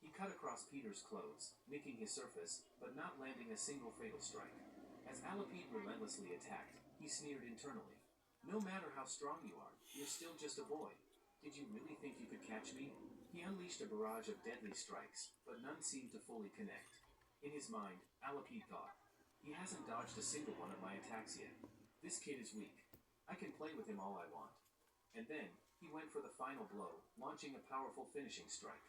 He cut across Peter's clothes, nicking his surface, but not landing a single fatal strike. As Alapid relentlessly attacked, he sneered internally. "No matter how strong you are, you're still just a boy. Did you really think you could catch me?" He unleashed a barrage of deadly strikes, but none seemed to fully connect. In his mind, Alapid thought, "He hasn't dodged a single one of my attacks yet. This kid is weak. I can play with him all I want." And then, he went for the final blow, launching a powerful finishing strike.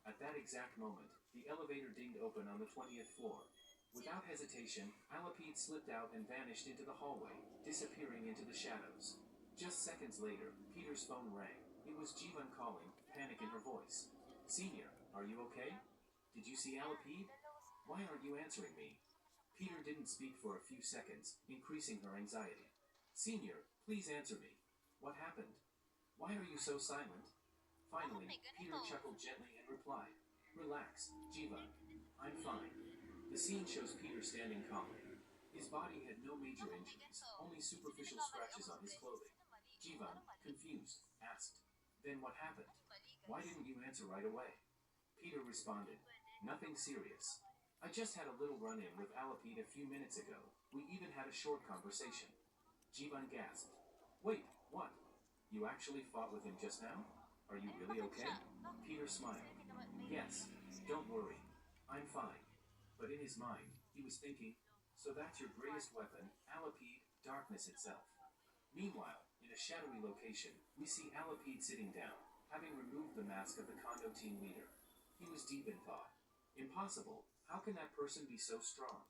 At that exact moment, the elevator dinged open on the 20th floor. Without hesitation, Alapid slipped out and vanished into the hallway, disappearing into the shadows. Just seconds later, Peter's phone rang. It was Jivan calling, panic in her voice. "Senior, are you okay? Did you see Alapid? Why aren't you answering me?" Peter didn't speak for a few seconds, increasing her anxiety. "Senior, please answer me. What happened? Why are you so silent?" Finally, may Peter ganito? chuckled gently and replied, "Relax, Jivan. I'm fine." The scene shows Peter standing calmly. His body had no major Bakit may injuries, ganito? only Kasi superficial nagkamali scratches ako on sa his beses. clothing. Ano mali? Jivan, Ano mali? confused, asked, "Then what happened? Ano mali, Why guys? didn't you answer right away?" Peter responded, "Nothing serious. I just had a little run in with Alapid a few minutes ago. We even had a short conversation." Jivan gasped. "Wait, what? You actually fought with him just now? Are you really Bakit okay?" siya? Bakit? Peter Kasi smiled. may naman, may "Yes, don't worry. I'm fine." But in his mind, he was thinking, "So that's your greatest weapon, Alapid, darkness itself." Meanwhile, in a shadowy location, we see Alapid sitting down, having removed the mask of the condo team leader. He was deep in thought. Impossible. How can that person be so strong?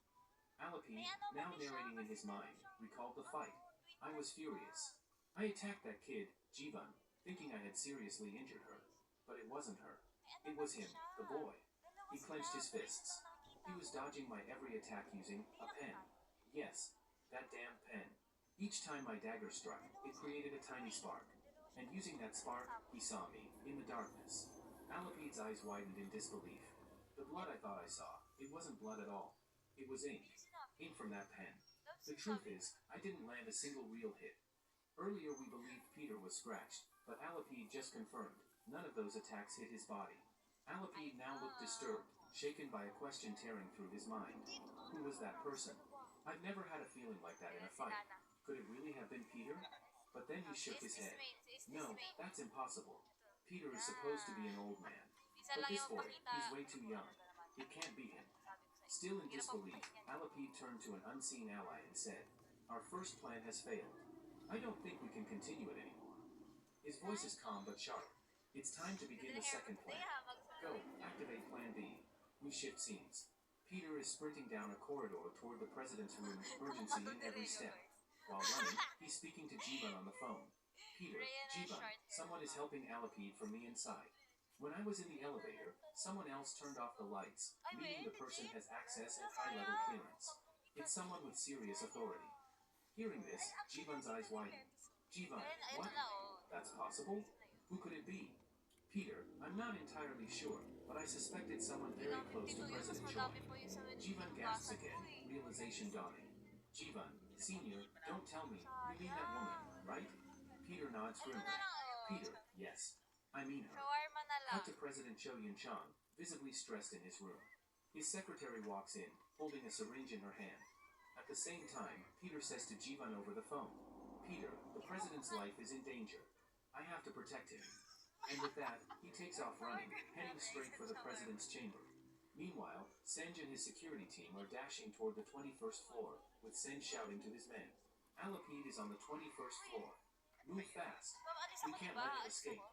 Alapid, May ano now kasi siya, narrating in kasi his meron mind, siyang recalled the fight. I was furious. I attacked that kid, Jivan, thinking I had seriously injured her. But it wasn't her. May ano It was kasi him, siya. the boy. Dalawa He clenched sila. his fists. Nakita He was ko. dodging my every attack using a May pen. nakita. Yes, that damn pen. Each time my dagger struck, it created a tiny spark. And using that spark, he saw me, in the darkness. Alapid's eyes widened in disbelief. The blood I thought I saw, it wasn't blood at all. It was ink. Hindi niya sinabi. Ink from that pen. Tapos The truth sinabi is, I didn't land a single real hit. Earlier we believed Peter was scratched, but Alapid just confirmed none of those attacks hit his body. Alapid now looked disturbed, shaken by a question tearing through his mind. Who was that person? I've never had a feeling like that in a fight. Could it really have been Peter? But then he shook his head. No, that's impossible. Peter is supposed to be an old man. Minsan But lang this yung boy, pakita. he's way too young. It can't be him. Still in disbelief, Alapid turned to an unseen ally and said, "Our first plan has failed. I don't think we can continue it anymore." His voice is calm but sharp. "It's time to begin the second plan. Go, activate Plan B." We shift scenes. Peter is sprinting down a corridor toward the president's room, urgency in every step. While running, he's speaking to Jivan on the phone. "Peter, Jivan, someone is helping Alapid from the inside. When I was in the elevator, someone else turned off the lights, meaning the person has access and high-level clearance. It's someone with serious authority." Hearing this, Jivan's eyes widened. "Jivan, what? That's possible? Who could it be?" "Peter, I'm not entirely sure, but I suspect it's someone very close to President Choi." Jivan gasps again, realization dawning. "Jivan, Senior, don't tell me. You mean that woman, right?" Peter nods Ano grimly. na lang, oh. "Peter, yes. I mean her." Shawarma na lang. Cut to President Cho Yun-chang, visibly stressed in his room. His secretary walks in, holding a syringe in her hand. At the same time, Peter says to Jivan over the phone, "Peter, the president's life is in danger. I have to protect him." And with that, he takes off running, heading straight for the president's chamber. Meanwhile, Senj and his security team are dashing toward the 21st floor, with Senj shouting to his men. Alapid is on the 21st floor. "Move fast. Alis We ako, can't diba? let him Alis escape." ako.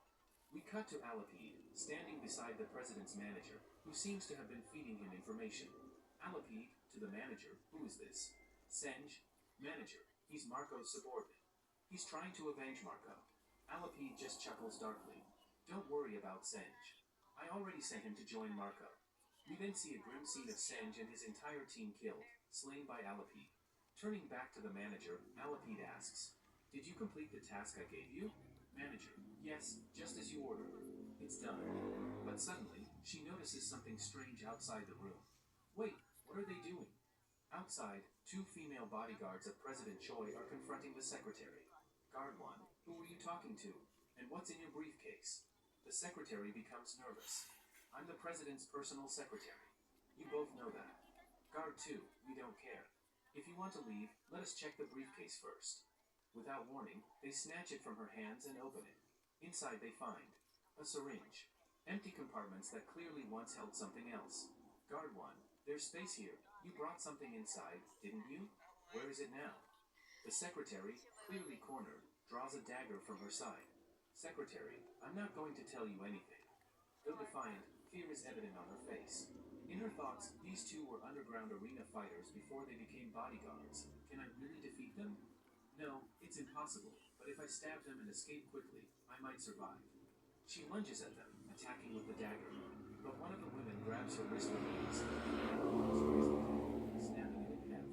We cut to Alapid, standing beside the president's manager, who seems to have been feeding him information. Alapid, to the manager, "Who is this?" "Senj." "Manager, he's Marco's subordinate. He's trying to avenge Marco." Alapid just chuckles darkly. "Don't worry about Senj. I already sent him to join Marco." We then see a grim scene of Senj and his entire team killed, slain by Alapid. Turning back to the manager, Alapid asks, "Did you complete the task I gave you?" Manager, "Yes, just as you ordered. It's done." But suddenly, she notices something strange outside the room. Wait, what are they doing? Outside, two female bodyguards of President Choi are confronting the secretary. "Guard one, who were you talking to? And what's in your briefcase?" The secretary becomes nervous. "I'm the president's personal secretary. You both know that." "Guard two, we don't care. If you want to leave, let us check the briefcase first." Without warning, they snatch it from her hands and open it. Inside they find a syringe, empty compartments that clearly once held something else. "Guard one, there's space here. You brought something inside, didn't you? Where is it now?" The secretary, clearly cornered, draws a dagger from her side. "Secretary, I'm not going to tell you anything." Though defiant, fear is evident on her face. In her thoughts, these two were underground arena fighters before they became bodyguards. Can I really defeat them? No, it's impossible, but if I stab them and escape quickly, I might survive. She lunges at them, attacking with the dagger, but one of the women grabs her wrist with ease, snapping it in half.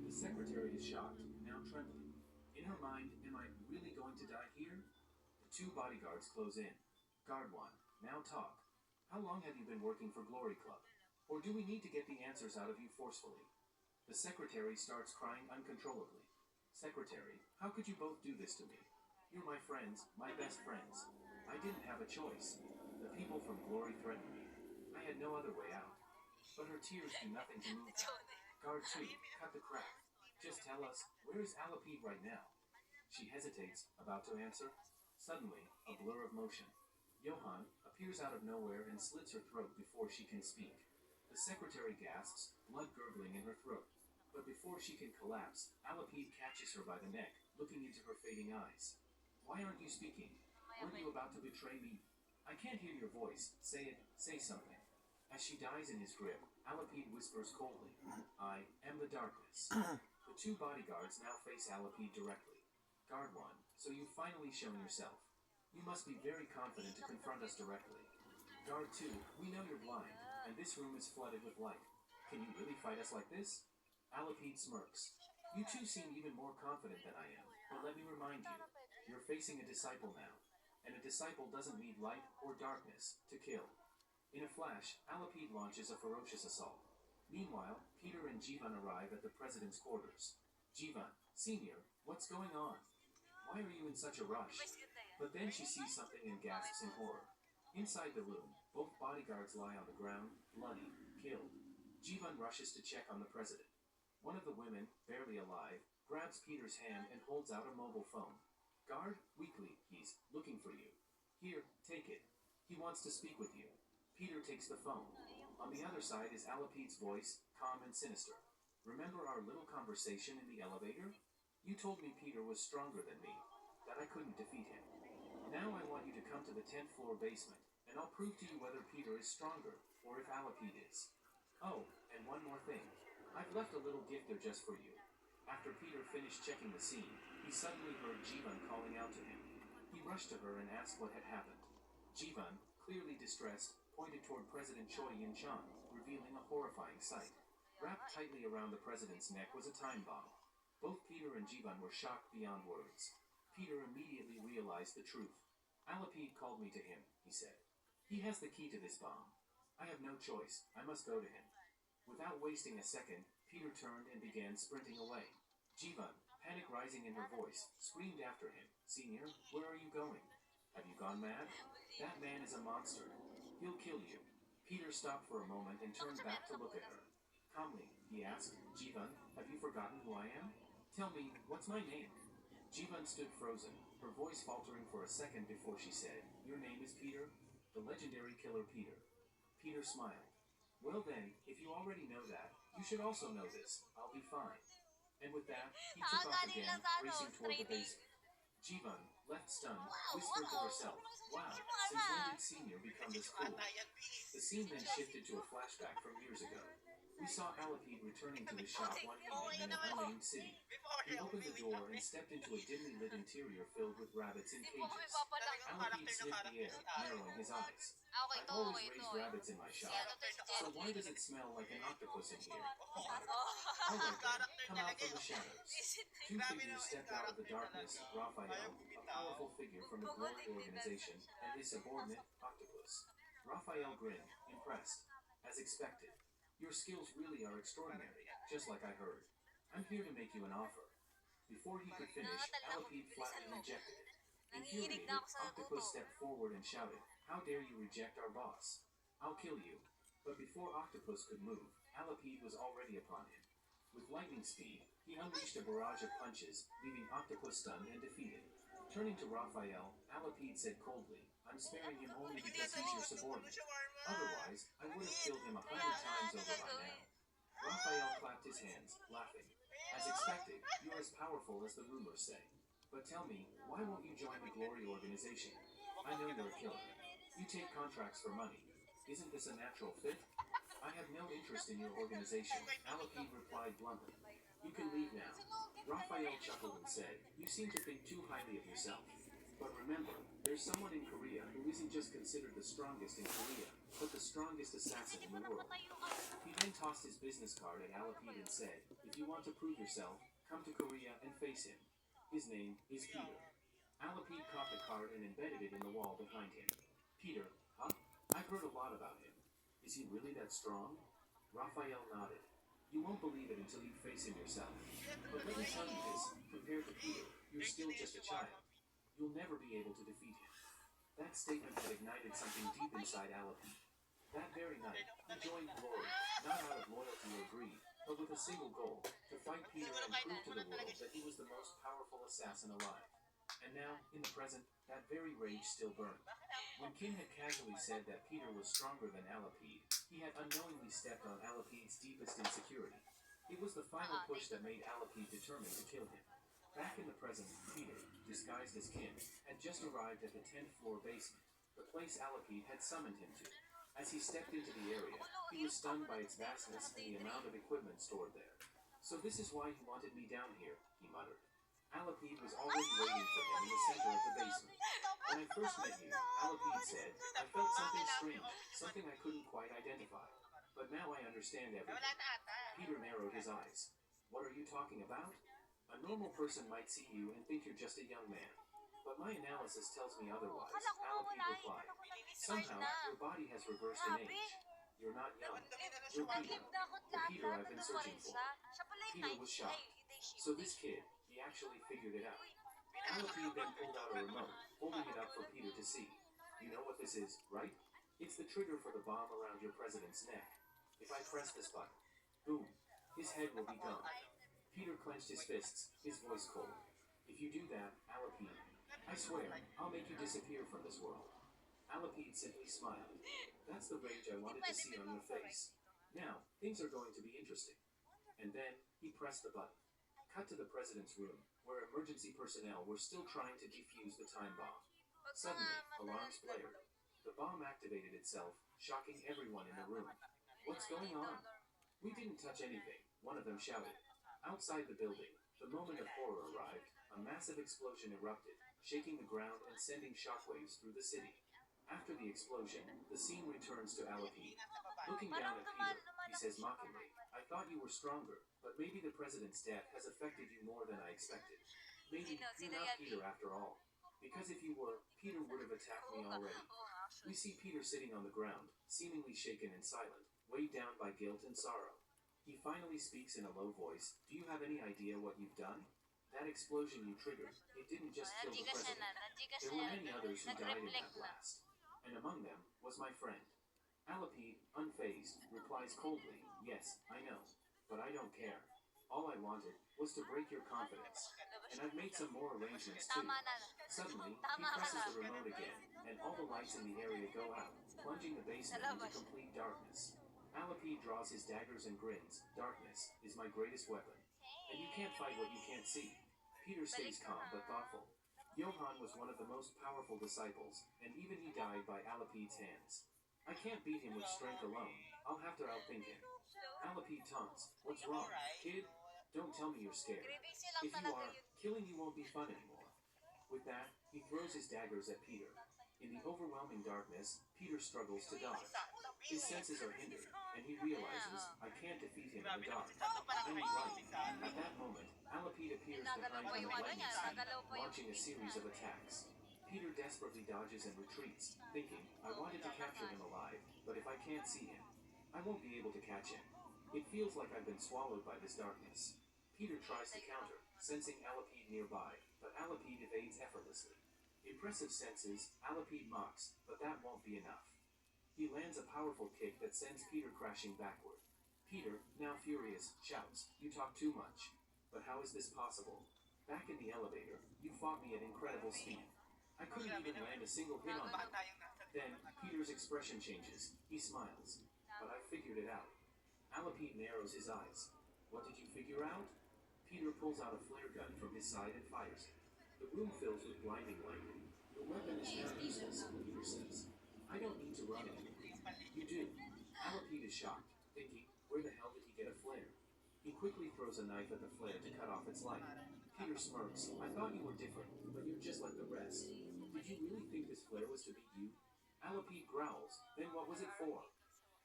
The secretary is shocked, now trembling. In her mind, am I really going to die here? The two bodyguards close in. Guard 1, now talk. How long have you been working for Glory Club? Or do we need to get the answers out of you forcefully? The secretary starts crying uncontrollably. Secretary, how could you both do this to me? You're my friends, my best friends. I didn't have a choice. The people from Glory threatened me. I had no other way out. But her tears do nothing to move them. Guard 2, cut the crap. Just tell us, where is Alapide right now? She hesitates, about to answer. Suddenly, a blur of motion. Johan appears out of nowhere and slits her throat before she can speak. The secretary gasps, blood gurgling in her throat. But before she can collapse, Alapide catches her by the neck, looking into her fading eyes. Why aren't you speaking? Weren't you about to betray me? I can't hear your voice. Say it. Say something. As she dies in his grip, Alapide whispers coldly, I am the darkness. The two bodyguards now face Alapide directly. Guard 1, so you've finally shown yourself. You must be very confident to confront us directly. Guard 2, we know you're blind, and this room is flooded with light. Can you really fight us like this? Alapide smirks. You two seem even more confident than I am, but let me remind you, you're facing a disciple now, and a disciple doesn't need light or darkness to kill. In a flash, Alapide launches a ferocious assault. Meanwhile, Peter and Jivan arrive at the president's quarters. Jivan, Senior, what's going on? Why are you in such a rush? But then she sees something and gasps in horror. Inside the room, both bodyguards lie on the ground, bloody, killed. Jivan rushes to check on the president. One of the women, barely alive, grabs Peter's hand and holds out a mobile phone. Guard, weakly, he's looking for you. Here, take it. He wants to speak with you. Peter takes the phone. On the other side is Alapide's voice, calm and sinister. Remember our little conversation in the elevator? You told me Peter was stronger than me, that I couldn't defeat him. Now I want you to come to the 10th floor basement, and I'll prove to you whether Peter is stronger, or if Alapide is. Oh, and one more thing. I've left a little gift there just for you. After Peter finished checking the scene, he suddenly heard Jivan calling out to him. He rushed to her and asked what had happened. Jivan, clearly distressed, pointed toward President Choi Yin-chan, revealing a horrifying sight. Wrapped tightly around the president's neck was a time bomb. Both Peter and Jivan were shocked beyond words. Peter immediately realized the truth. Alapide called me to him, he said. He has the key to this bomb. I have no choice. I must go to him. Without wasting a second, Peter turned and began sprinting away. Jivan, panic rising in her voice, screamed after him. Senior, where are you going? Have you gone mad? That man is a monster. He'll kill you. Peter stopped for a moment and turned back to look at her. Calmly, he asked, Jivan, have you forgotten who I am? Tell me, what's my name? Jivan stood frozen, her voice faltering for a second before she said, Your name is Peter? The legendary killer Peter. Peter smiled. Well then, if you already know that, you should also know this. I'll be fine. And with that, he took off again, racing toward the basement. Jivan, left stunned, whispered to herself, Wow, since when did Senior become this cool? The scene then shifted to a flashback from years ago. We saw Alapide returning to the shop one evening in an unnamed city. He opened the door and stepped into a dimly lit interior filled with rabbits in cages. Alapide sniffed the air, narrowing his eyes. I've always raised rabbits in my shop, so why does it smell like an octopus in here? All right then, come out from the shadows. Two figures stepped out of the darkness, Raphael, a powerful figure from the Glory organization, and his subordinate, Octopus. Raphael grinned, impressed. As expected. Your skills really are extraordinary, just like I heard. I'm here to make you an offer. Before he could finish, Alapide flatly rejected it. Infuriated, Octopus stepped forward and shouted, How dare you reject our boss? I'll kill you. But before Octopus could move, Alapide was already upon him. With lightning speed, he unleashed a barrage of punches, leaving Octopus stunned and defeated. Turning to Raphael, Alapide said coldly, I'm sparing him only because he's your subordinate. Otherwise, I would have killed him 100 times over by now. Raphael clapped his hands, laughing. As expected, you're as powerful as the rumors say. But tell me, why won't you join the Glory organization? I know you're a killer. You take contracts for money. Isn't this a natural fit? I have no interest in your organization, Alapide replied bluntly. You can leave now. Raphael chuckled and said, You seem to think too highly of yourself. But remember, there's someone in Korea who isn't just considered the strongest in Korea, but the strongest assassin in the world. He then tossed his business card at Alapide and said, If you want to prove yourself, come to Korea and face him. His name is Peter. Alapide caught the card and embedded it in the wall behind him. Peter, huh? I've heard a lot about him. Is he really that strong? Raphael nodded. You won't believe it until you face him yourself. But let me tell you this, compared to Peter, you're still just a child. You'll never be able to defeat him. That statement had ignited something deep inside Alapi. That very night, he joined Glory, not out of loyalty or greed, but with a single goal, to fight Peter and prove to the world that he was the most powerful assassin alive. And now, in the present, that very rage still burned. When King had casually said that Peter was stronger than Alapide, he had unknowingly stepped on Alapide's deepest insecurity. It was the final push that made Alapide determined to kill him. Back in the present, Peter, disguised as Kim, had just arrived at the 10th floor basement, the place Alapide had summoned him to. As he stepped into the area, he was stunned by its vastness and the amount of equipment stored there. So this is why you wanted me down here, he muttered. Alapide was already waiting for him in the center of the basement. When I first met you, Alapide said, I felt something strange, something I couldn't quite identify. But now I understand everything. Peter narrowed his eyes. What are you talking about? A normal person might see you and think you're just a young man. But my analysis tells me otherwise, Alapide replied. Somehow, your body has reversed in age. You're not young. You're Peter. The Peter I've been searching for. Peter was shocked. So this kid, he actually figured it out. Alapide then pulled out a remote, holding it up for Peter to see. You know what this is, right? It's the trigger for the bomb around your president's neck. If I press this button, boom, his head will be gone. Peter clenched his fists, his voice cold. If you do that, Alapide, I swear, I'll make you disappear from this world. Alapide simply smiled. That's the rage I wanted to see on your face. Now, things are going to be interesting. And then, he pressed the button. Cut to the president's room, where emergency personnel were still trying to defuse the time bomb. Suddenly, alarms blared. The bomb activated itself, shocking everyone in the room. What's going on? We didn't touch anything, one of them shouted. Outside the building, the moment of horror arrived, a massive explosion erupted, shaking the ground and sending shockwaves through the city. After the explosion, the scene returns to Alapide. Looking down at Peter, he says mockingly, I thought you were stronger, but maybe the president's death has affected you more than I expected. Maybe you're not Peter after all. Because if you were, Peter would have attacked me already. We see Peter sitting on the ground, seemingly shaken and silent, weighed down by guilt and sorrow. He finally speaks in a low voice. Do you have any idea what you've done? That explosion you triggered, it didn't just kill the president. There were many others who died in that blast. And among them was my friend. Alapide, unfazed, replies coldly, yes, I know, but I don't care. All I wanted was to break your confidence. And I've made some more arrangements too. Suddenly, he presses the remote again, and all the lights in the area go out, plunging the basement into complete darkness. Alapide draws his daggers and grins. Darkness is my greatest weapon. And you can't fight what you can't see. Peter stays calm but thoughtful. Johann was one of the most powerful disciples, and even he died by Alapide's hands. I can't beat him with strength alone. I'll have to outthink him. Alapide taunts. What's wrong, kid? Don't tell me you're scared. If you are, killing you won't be fun anymore. With that, he throws his daggers at Peter. In the overwhelming darkness, Peter struggles to dodge. His senses are hindered, and he realizes, I can't defeat him in the dark. I need light. At that moment, Alapide appears behind him at lightning speed, launching a series of attacks. Peter desperately dodges and retreats, thinking, I wanted to capture him alive, but if I can't see him, I won't be able to catch him. It feels like I've been swallowed by this darkness. Peter tries to counter, sensing Alapide nearby, but Alapide evades effortlessly. Impressive senses, Alapide mocks, but that won't be enough. He lands a powerful kick that sends Peter crashing backward. Peter, now furious, shouts, You talk too much. But how is this possible? Back in the elevator, you fought me at incredible speed. I couldn't even land a single hit on you. Then, Peter's expression changes. He smiles. But I figured it out. Alapide narrows his eyes. What did you figure out? Peter pulls out a flare gun from his side and fires it. The room fills with blinding light. The weapon is now useless, Peter says. I don't need to run anymore. You do. Alapide is shocked, thinking, where the hell did he get a flare? He quickly throws a knife at the flare to cut off its light. Peter smirks. I thought you were different, but you're just like the rest. Did you really think this flare was to beat you? Alapide growls. Then what was it for?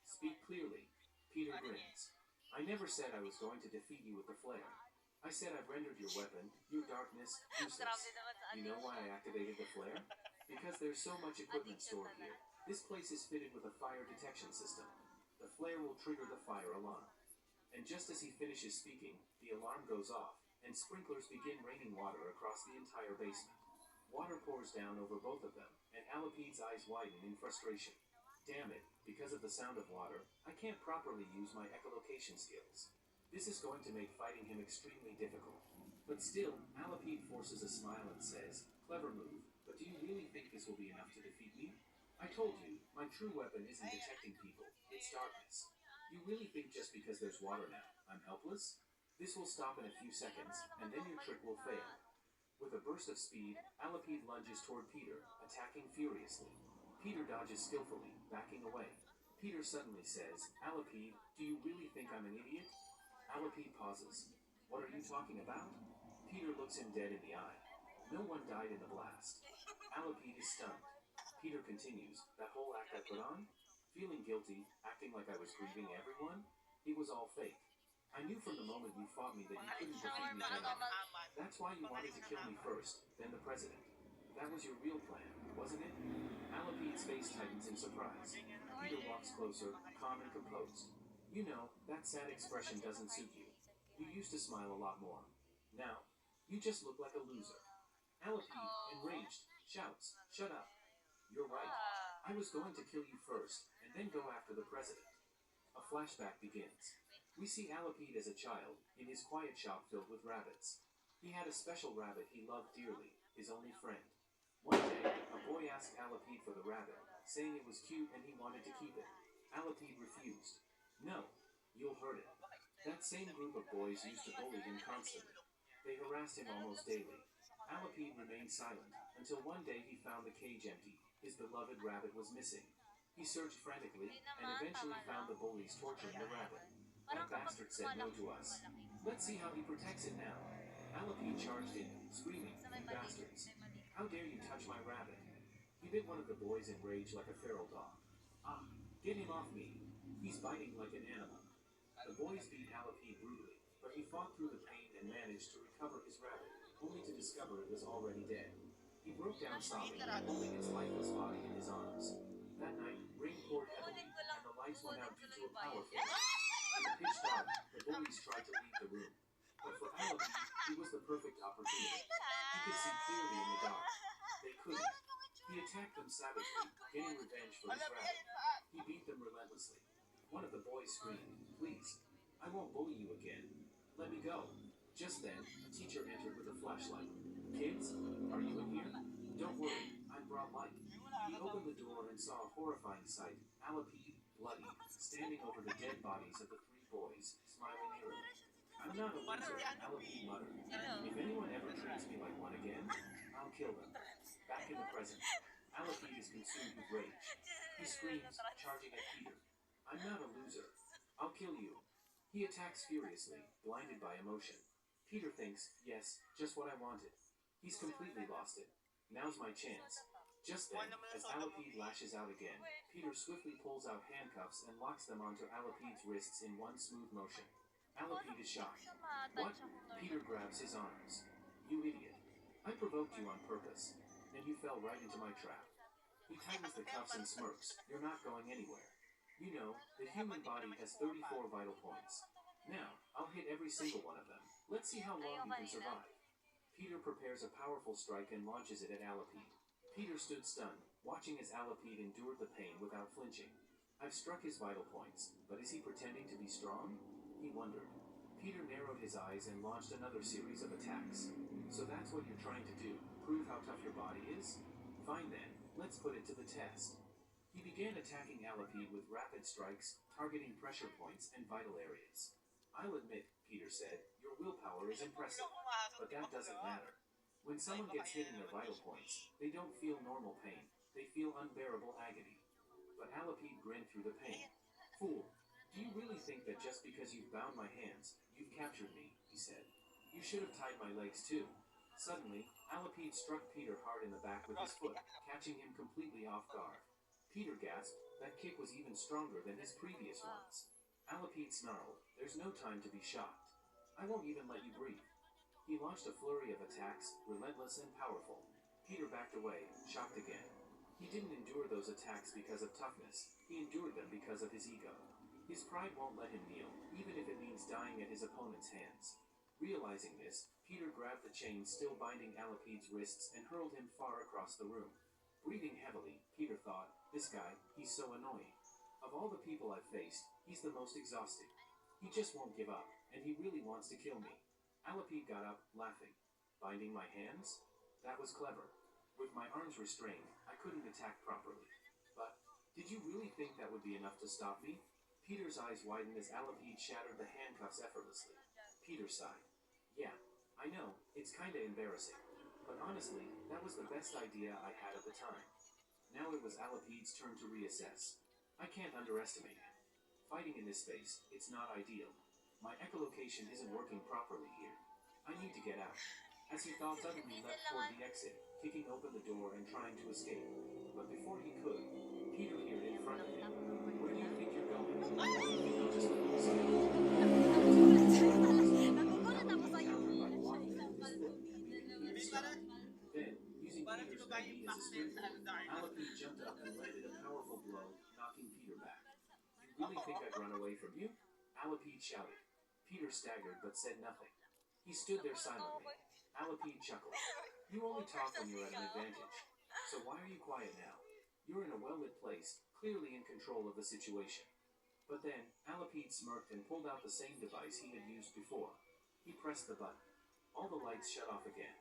Speak clearly. Peter grins. I never said I was going to defeat you with the flare. I said I've rendered your weapon, your darkness, useless. You know why I activated the flare? Because there's so much equipment stored here. This place is fitted with a fire detection system. The flare will trigger the fire alarm. And just as he finishes speaking, the alarm goes off, and sprinklers begin raining water across the entire basement. Water pours down over both of them, and Alapide's eyes widen in frustration. Damn it, because of the sound of water, I can't properly use my echolocation skills. This is going to make fighting him extremely difficult. But still, Alapide forces a smile and says, "Clever move, but do you really think this will be enough to defeat me? I told you, my true weapon isn't detecting people, it's darkness. You really think just because there's water now, I'm helpless? This will stop in a few seconds, and then your trick will fail." With a burst of speed, Alapide lunges toward Peter, attacking furiously. Peter dodges skillfully, backing away. Peter suddenly says, "Alapide, do you really think I'm an idiot?" Alapide pauses. "What are you talking about?" Peter looks him dead in the eye. "No one died in the blast." Alapide is stunned. Peter continues, "That whole act I put on? Feeling guilty, acting like I was grieving everyone? It was all fake. I knew from the moment you fought me that you couldn't defeat me anyway. That's why you wanted to kill me first, then the president. That was your real plan, wasn't it?" Alapide's face tightens in surprise. Peter walks closer, calm and composed. "You know, that sad expression doesn't suit you. You used to smile a lot more. Now, you just look like a loser." Alapide, enraged, shouts, "Shut up. You're right. I was going to kill you first, and then go after the president." A flashback begins. We see Alapide as a child, in his quiet shop filled with rabbits. He had a special rabbit he loved dearly, his only friend. One day, a boy asked Alapide for the rabbit, saying it was cute and he wanted to keep it. Alapide refused. "No, you'll hurt it." That same group of boys used to bully him constantly. They harassed him almost daily. Alapide remained silent, until one day he found the cage empty. His beloved rabbit was missing. He searched frantically, and eventually found the bullies torturing the rabbit. That bastard said no to us. Let's see how he protects it now. Alapide charged in, screaming, "You bastards! How dare you touch my rabbit?" He bit one of the boys in rage like a feral dog. "Ah, get him off me! He's biting like an animal." The boys beat Alapide brutally, but he fought through the pain and managed to recover his rabbit, only to discover it was already dead. He broke down sobbing, holding its lifeless body in his arms. That night, rain poured heavily, and the lights went out due to a power failure. In the pitch dark, the bullies tried to leave the room. But for Alapide, it was the perfect opportunity. He could see clearly in the dark. They couldn't. He attacked them savagely, getting revenge for his rabbit. He beat them relentlessly. One of the boys screamed, "Please, I won't bully you again. Let me go." Just then, a teacher entered with a flashlight. "Kids, are you in here? Don't worry, I brought light." He opened the door and saw a horrifying sight. Alapide, bloody, standing over the dead bodies of the three boys, smiling eerily. "I'm not a loser," Alapide muttered. "If anyone ever treats me like one again, I'll kill them." Back in the present, Alapide is consumed with rage. He screams, charging at Peter. "I'm not a loser. I'll kill you." He attacks furiously, blinded by emotion. Peter thinks, yes, just what I wanted. He's completely lost it. Now's my chance. Just then, as Alapide lashes out again, Peter swiftly pulls out handcuffs and locks them onto Alapide's wrists in one smooth motion. Alapide is shocked. "What?" Peter grabs his arms. "You idiot. I provoked you on purpose, and you fell right into my trap." He tightens the cuffs and smirks. "You're not going anywhere. You know, the human body has 34 vital points. Now, I'll hit every single one of them. Let's see how long you can survive." Peter prepares a powerful strike and launches it at Alapide. Peter stood stunned, watching as Alapide endured the pain without flinching. I've struck his vital points, but is he pretending to be strong? He wondered. Peter narrowed his eyes and launched another series of attacks. "So that's what you're trying to do, prove how tough your body is? Fine then, let's put it to the test." He began attacking Alapide with rapid strikes, targeting pressure points and vital areas. "I'll admit," Peter said, "your willpower is impressive, but that doesn't matter. When someone gets hit in their vital points, they don't feel normal pain. They feel unbearable agony." But Alapide grinned through the pain. "Fool, do you really think that just because you've bound my hands, you've captured me?" he said. "You should have tied my legs too." Suddenly, Alapide struck Peter hard in the back with his foot, catching him completely off guard. Peter gasped. That kick was even stronger than his previous ones. Alapide snarled, "There's no time to be shocked. I won't even let you breathe." He launched a flurry of attacks, relentless and powerful. Peter backed away, shocked again. He didn't endure those attacks because of toughness, he endured them because of his ego. His pride won't let him kneel, even if it means dying at his opponent's hands. Realizing this, Peter grabbed the chain still binding Alapide's wrists and hurled him far across the room. Breathing heavily, Peter thought, this guy, he's so annoying. Of all the people I've faced, he's the most exhausting. He just won't give up, and he really wants to kill me. Alapide got up, laughing. Binding my hands? That was clever. With my arms restrained, I couldn't attack properly. But, did you really think that would be enough to stop me? Peter's eyes widened as Alapide shattered the handcuffs effortlessly. Peter sighed. Yeah, I know, it's kinda embarrassing. But honestly, that was the best idea I had at the time. Now it was Alapide's turn to reassess. I can't underestimate him. Fighting in this space, it's not ideal. My echolocation isn't working properly here. I need to get out. As he thought, suddenly leapt toward the exit, kicking open the door and trying to escape. But before he could, Peter appeared in front of him. Where do you think you're going? He just Nagugulat ako sa'yo. Then, using Peter's baby as a springboard, Alapide jumped up and landed a powerful blow, knocking Peter back. You really think I'd run away from you? Alapide shouted. Peter staggered but said nothing. He stood there silently. Alapide chuckled. You only talk when you're at an advantage. So why are you quiet now? You're in a well-lit place, clearly in control of the situation. But then, Alapide smirked and pulled out the same device he had used before. He pressed the button. All the lights shut off again.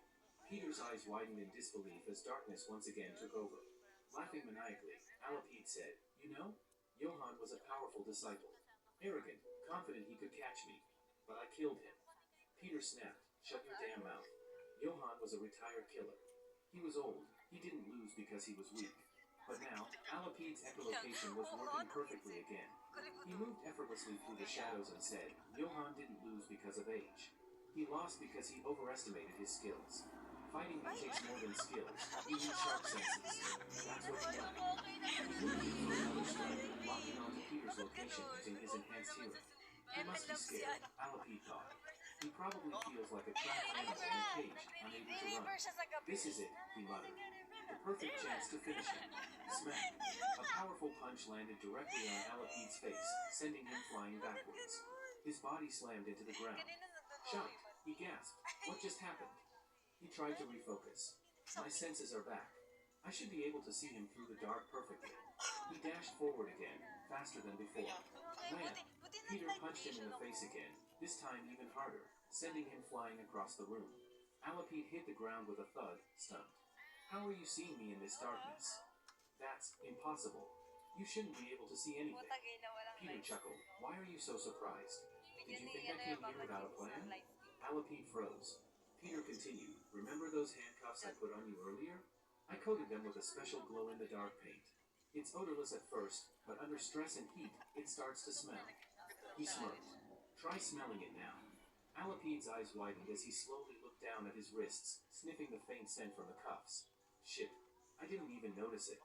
Peter's eyes widened in disbelief as darkness once again took over. Laughing maniacally, Alapide said, You know, Johann was a powerful disciple. Arrogant, confident he could catch me. But I killed him. Peter snapped, Shut your damn mouth. Johann was a retired killer. He was old. He didn't lose because he was weak. But now, Alapide's echolocation was working perfectly again. He moved effortlessly through the shadows and said, Johann didn't lose because of age. He lost because he overestimated his skills. Fighting me takes more than skills. You need sharp senses. That's what he lacked. He moved in for another strike, locking onto Peter's location using his enhanced hearing. He must be scared, Alapide thought. He probably feels like a trapped animal in a cage, unable to run. This is it, he muttered. The perfect chance to finish him. Smack! A powerful punch landed directly on Alapide's face, sending him flying backwards. His body slammed into the ground. Shocked, he gasped. What just happened? He tried to refocus. My senses are back. I should be able to see him through the dark perfectly. He dashed forward again, faster than before. Man! Peter punched him in the face again, this time even harder, sending him flying across the room. Alapide hit the ground with a thud, stunned. How are you seeing me in this darkness? That's impossible. You shouldn't be able to see anything. Peter chuckled. Why are you so surprised? Did you think I came here without a plan? Alapide froze. Peter continued. Remember those handcuffs I put on you earlier? I coated them with a special glow-in-the-dark paint. It's odorless at first, but under stress and heat, it starts to smell. He smirked. Try smelling it now. Alapide's eyes widened as he slowly looked down at his wrists, sniffing the faint scent from the cuffs. Shit, I didn't even notice it.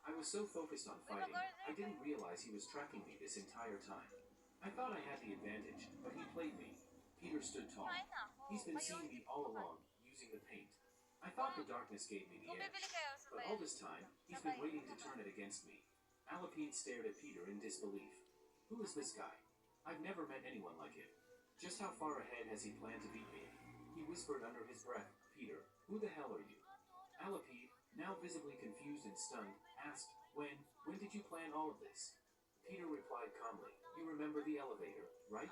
I was so focused on fighting, I didn't realize he was tracking me this entire time. I thought I had the advantage, but he played me. Peter stood tall. He's been seeing me all along, using the paint. I thought the darkness gave me the edge. But all this time, he's been waiting to turn it against me. Alapide stared at Peter in disbelief. Who is this guy? I've never met anyone like him. Just how far ahead has he planned to beat me? He whispered under his breath, Peter, who the hell are you? Alapide, now visibly confused and stunned, asked, When did you plan all of this? Peter replied calmly, You remember the elevator, right?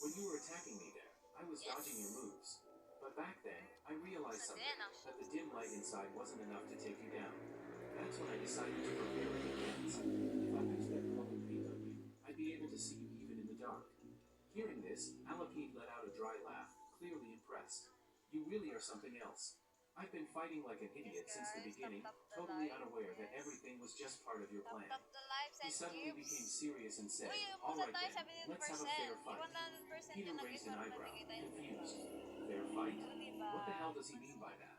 When you were attacking me there, I was dodging your moves. But back then, I realized something, that the dim light inside wasn't enough to take you down. That's when I decided to prepare in advance. If I used that glowing paint on you, I'd be able to see you even in the dark. Hearing this, Alapide let out a dry laugh, clearly impressed. You really are something else. I've been fighting like an idiot since the beginning, totally unaware that everything was just part of your plan. He suddenly became serious and said, Alright then, let's have a fair fight. Peter raised an eyebrow, confused. Fair fight? What the hell does he mean by that?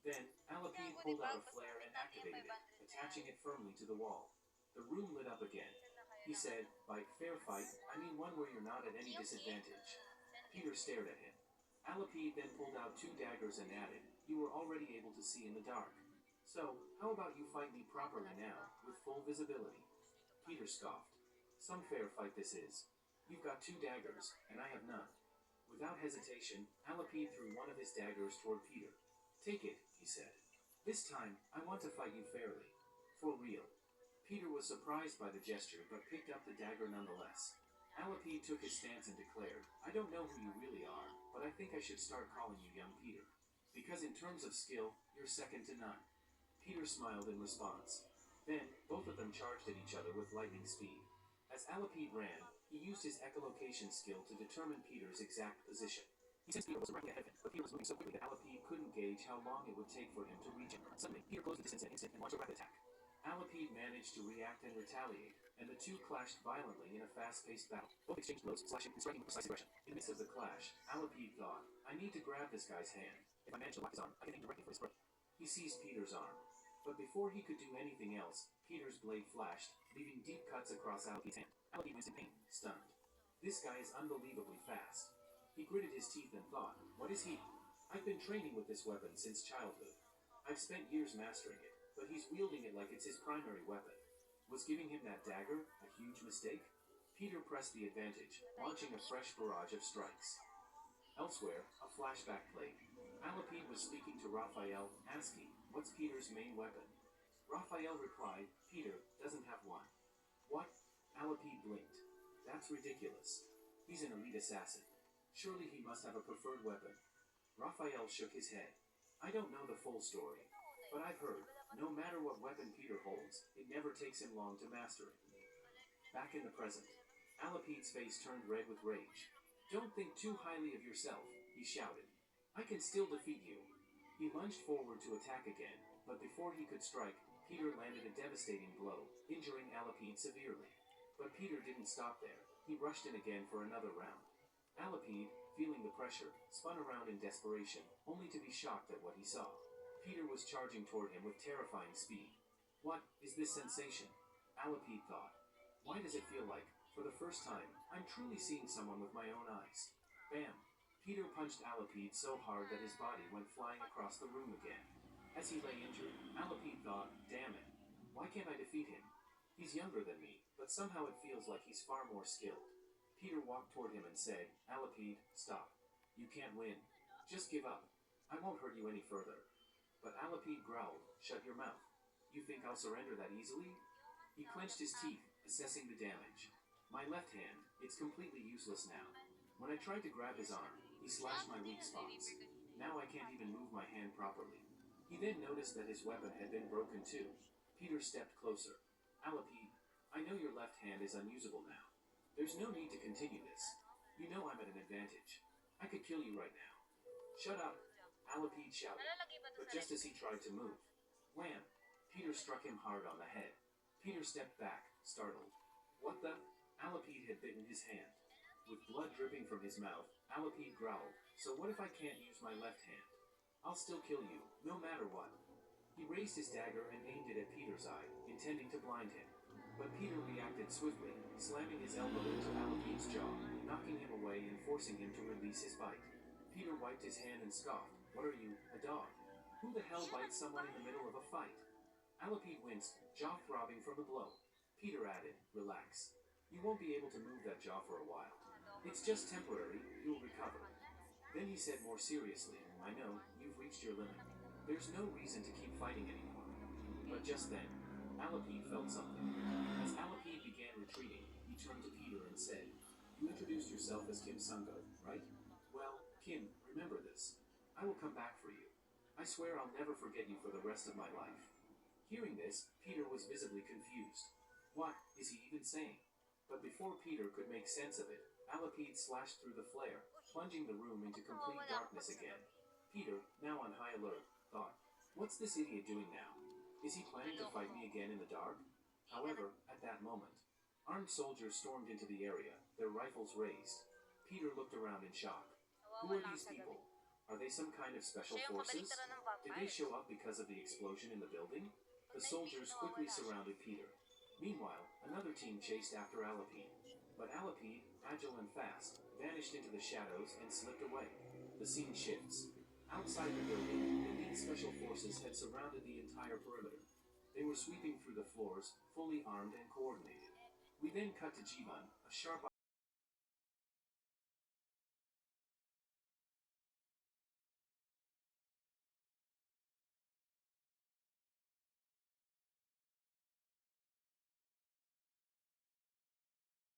Then, Alapide pulled out a flare and activated it, attaching it firmly to the wall. The room lit up again. He said, By fair fight, I mean one where you're not at any disadvantage. Peter stared at him. Alapide then pulled out 2 daggers and added, You were already able to see in the dark. So, how about you fight me properly now, with full visibility? Peter scoffed. Some fair fight this is. You've got 2 daggers, and I have none. Without hesitation, Alapide threw one of his daggers toward Peter. Take it, he said. This time, I want to fight you fairly. For real. Peter was surprised by the gesture, but picked up the dagger nonetheless. Alapide took his stance and declared, I don't know who you really are, but I think I should start calling you young Peter. Because in terms of skill, you're second to none. Peter smiled in response. Then, both of them charged at each other with lightning speed. As Alapide ran, he used his echolocation skill to determine Peter's exact position. He sensed Peter was directly ahead of him, but Peter was moving so quickly that Alapide couldn't gauge how long it would take for him to reach him. Suddenly, Peter closed the distance in an instant and launched a rapid attack. Alapide managed to react and retaliate, and the two clashed violently in a fast-paced battle. Both exchanged blows, slashing and striking with precise aggression. In the midst of the clash, Alapide thought, I need to grab this guy's hand. If I manage to lock his arm, I can aim directly for his throat. He seized Peter's arm. But before he could do anything else, Peter's blade flashed, leaving deep cuts across Alapide's hand. Alapide was in pain, stunned. This guy is unbelievably fast. He gritted his teeth and thought, what is he? I've been training with this weapon since childhood. I've spent years mastering it, but he's wielding it like it's his primary weapon. Was giving him that dagger a huge mistake? Peter pressed the advantage, launching a fresh barrage of strikes. Elsewhere, a flashback played. Alapide was speaking to Raphael, asking, what's Peter's main weapon? Raphael replied, Peter doesn't have one. What? Alapide blinked. That's ridiculous. He's an elite assassin. Surely he must have a preferred weapon. Raphael shook his head. I don't know the full story, but I've heard, no matter what weapon Peter holds, it never takes him long to master it. Back in the present, Alapide's face turned red with rage. Don't think too highly of yourself, he shouted. I can still defeat you. He lunged forward to attack again, but before he could strike, Peter landed a devastating blow, injuring Alapide severely. But Peter didn't stop there. He rushed in again for another round. Alapide, feeling the pressure, spun around in desperation, only to be shocked at what he saw. Peter was charging toward him with terrifying speed. What is this sensation? Alapide thought. Why does it feel like, for the first time, I'm truly seeing someone with my own eyes? Bam! Peter punched Alapide so hard that his body went flying across the room again. As he lay injured, Alapide thought, damn it, why can't I defeat him? He's younger than me, but somehow it feels like he's far more skilled. Peter walked toward him and said, Alapide, stop. You can't win. Just give up. I won't hurt you any further. But Alapide growled, shut your mouth. You think I'll surrender that easily? He clenched his teeth, assessing the damage. My left hand, it's completely useless now. When I tried to grab his arm, he slashed my weak spots. Now I can't even move my hand properly. He then noticed that his weapon had been broken too. Peter stepped closer. Alapide, I know your left hand is unusable now. There's no need to continue this. You know I'm at an advantage. I could kill you right now. Shut up, Alapide shouted. But just as he tried to move, wham! Peter struck him hard on the head. Peter stepped back, startled. What the? Alapide had bitten his hand. With blood dripping from his mouth, Alapide growled, so what if I can't use my left hand? I'll still kill you, no matter what. He raised his dagger and aimed it at Peter's eye, intending to blind him. But Peter reacted swiftly, slamming his elbow into Alapide's jaw, knocking him away and forcing him to release his bite. Peter wiped his hand and scoffed. What are you, a dog? Who the hell bites someone in the middle of a fight? Alapide winced, jaw throbbing from the blow. Peter added, relax. You won't be able to move that jaw for a while. It's just temporary, you'll recover. Then he said more seriously, I know, you've reached your limit. There's no reason to keep fighting anymore. But just then, Alapide felt something. As Alapide began retreating, he turned to Peter and said, you introduced yourself as Kim Sungo, right? Well, Kim, remember this. I will come back for you. I swear I'll never forget you for the rest of my life. Hearing this, Peter was visibly confused. What is he even saying? But before Peter could make sense of it, Alapide slashed through the flare, plunging the room into complete darkness again. Peter, now on high alert, thought, what's this idiot doing now? Is he planning to fight me again in the dark? However, at that moment, armed soldiers stormed into the area, their rifles raised. Peter looked around in shock. Who are these people? Are they some kind of special forces? Did they show up because of the explosion in the building? The soldiers quickly surrounded Peter. Meanwhile, another team chased after Alapide. But Alapide, agile and fast, vanished into the shadows and slipped away. The scene shifts. Outside the building, elite special forces had surrounded the entire perimeter. They were sweeping through the floors, fully armed and coordinated. We then cut to Jivan, a sharp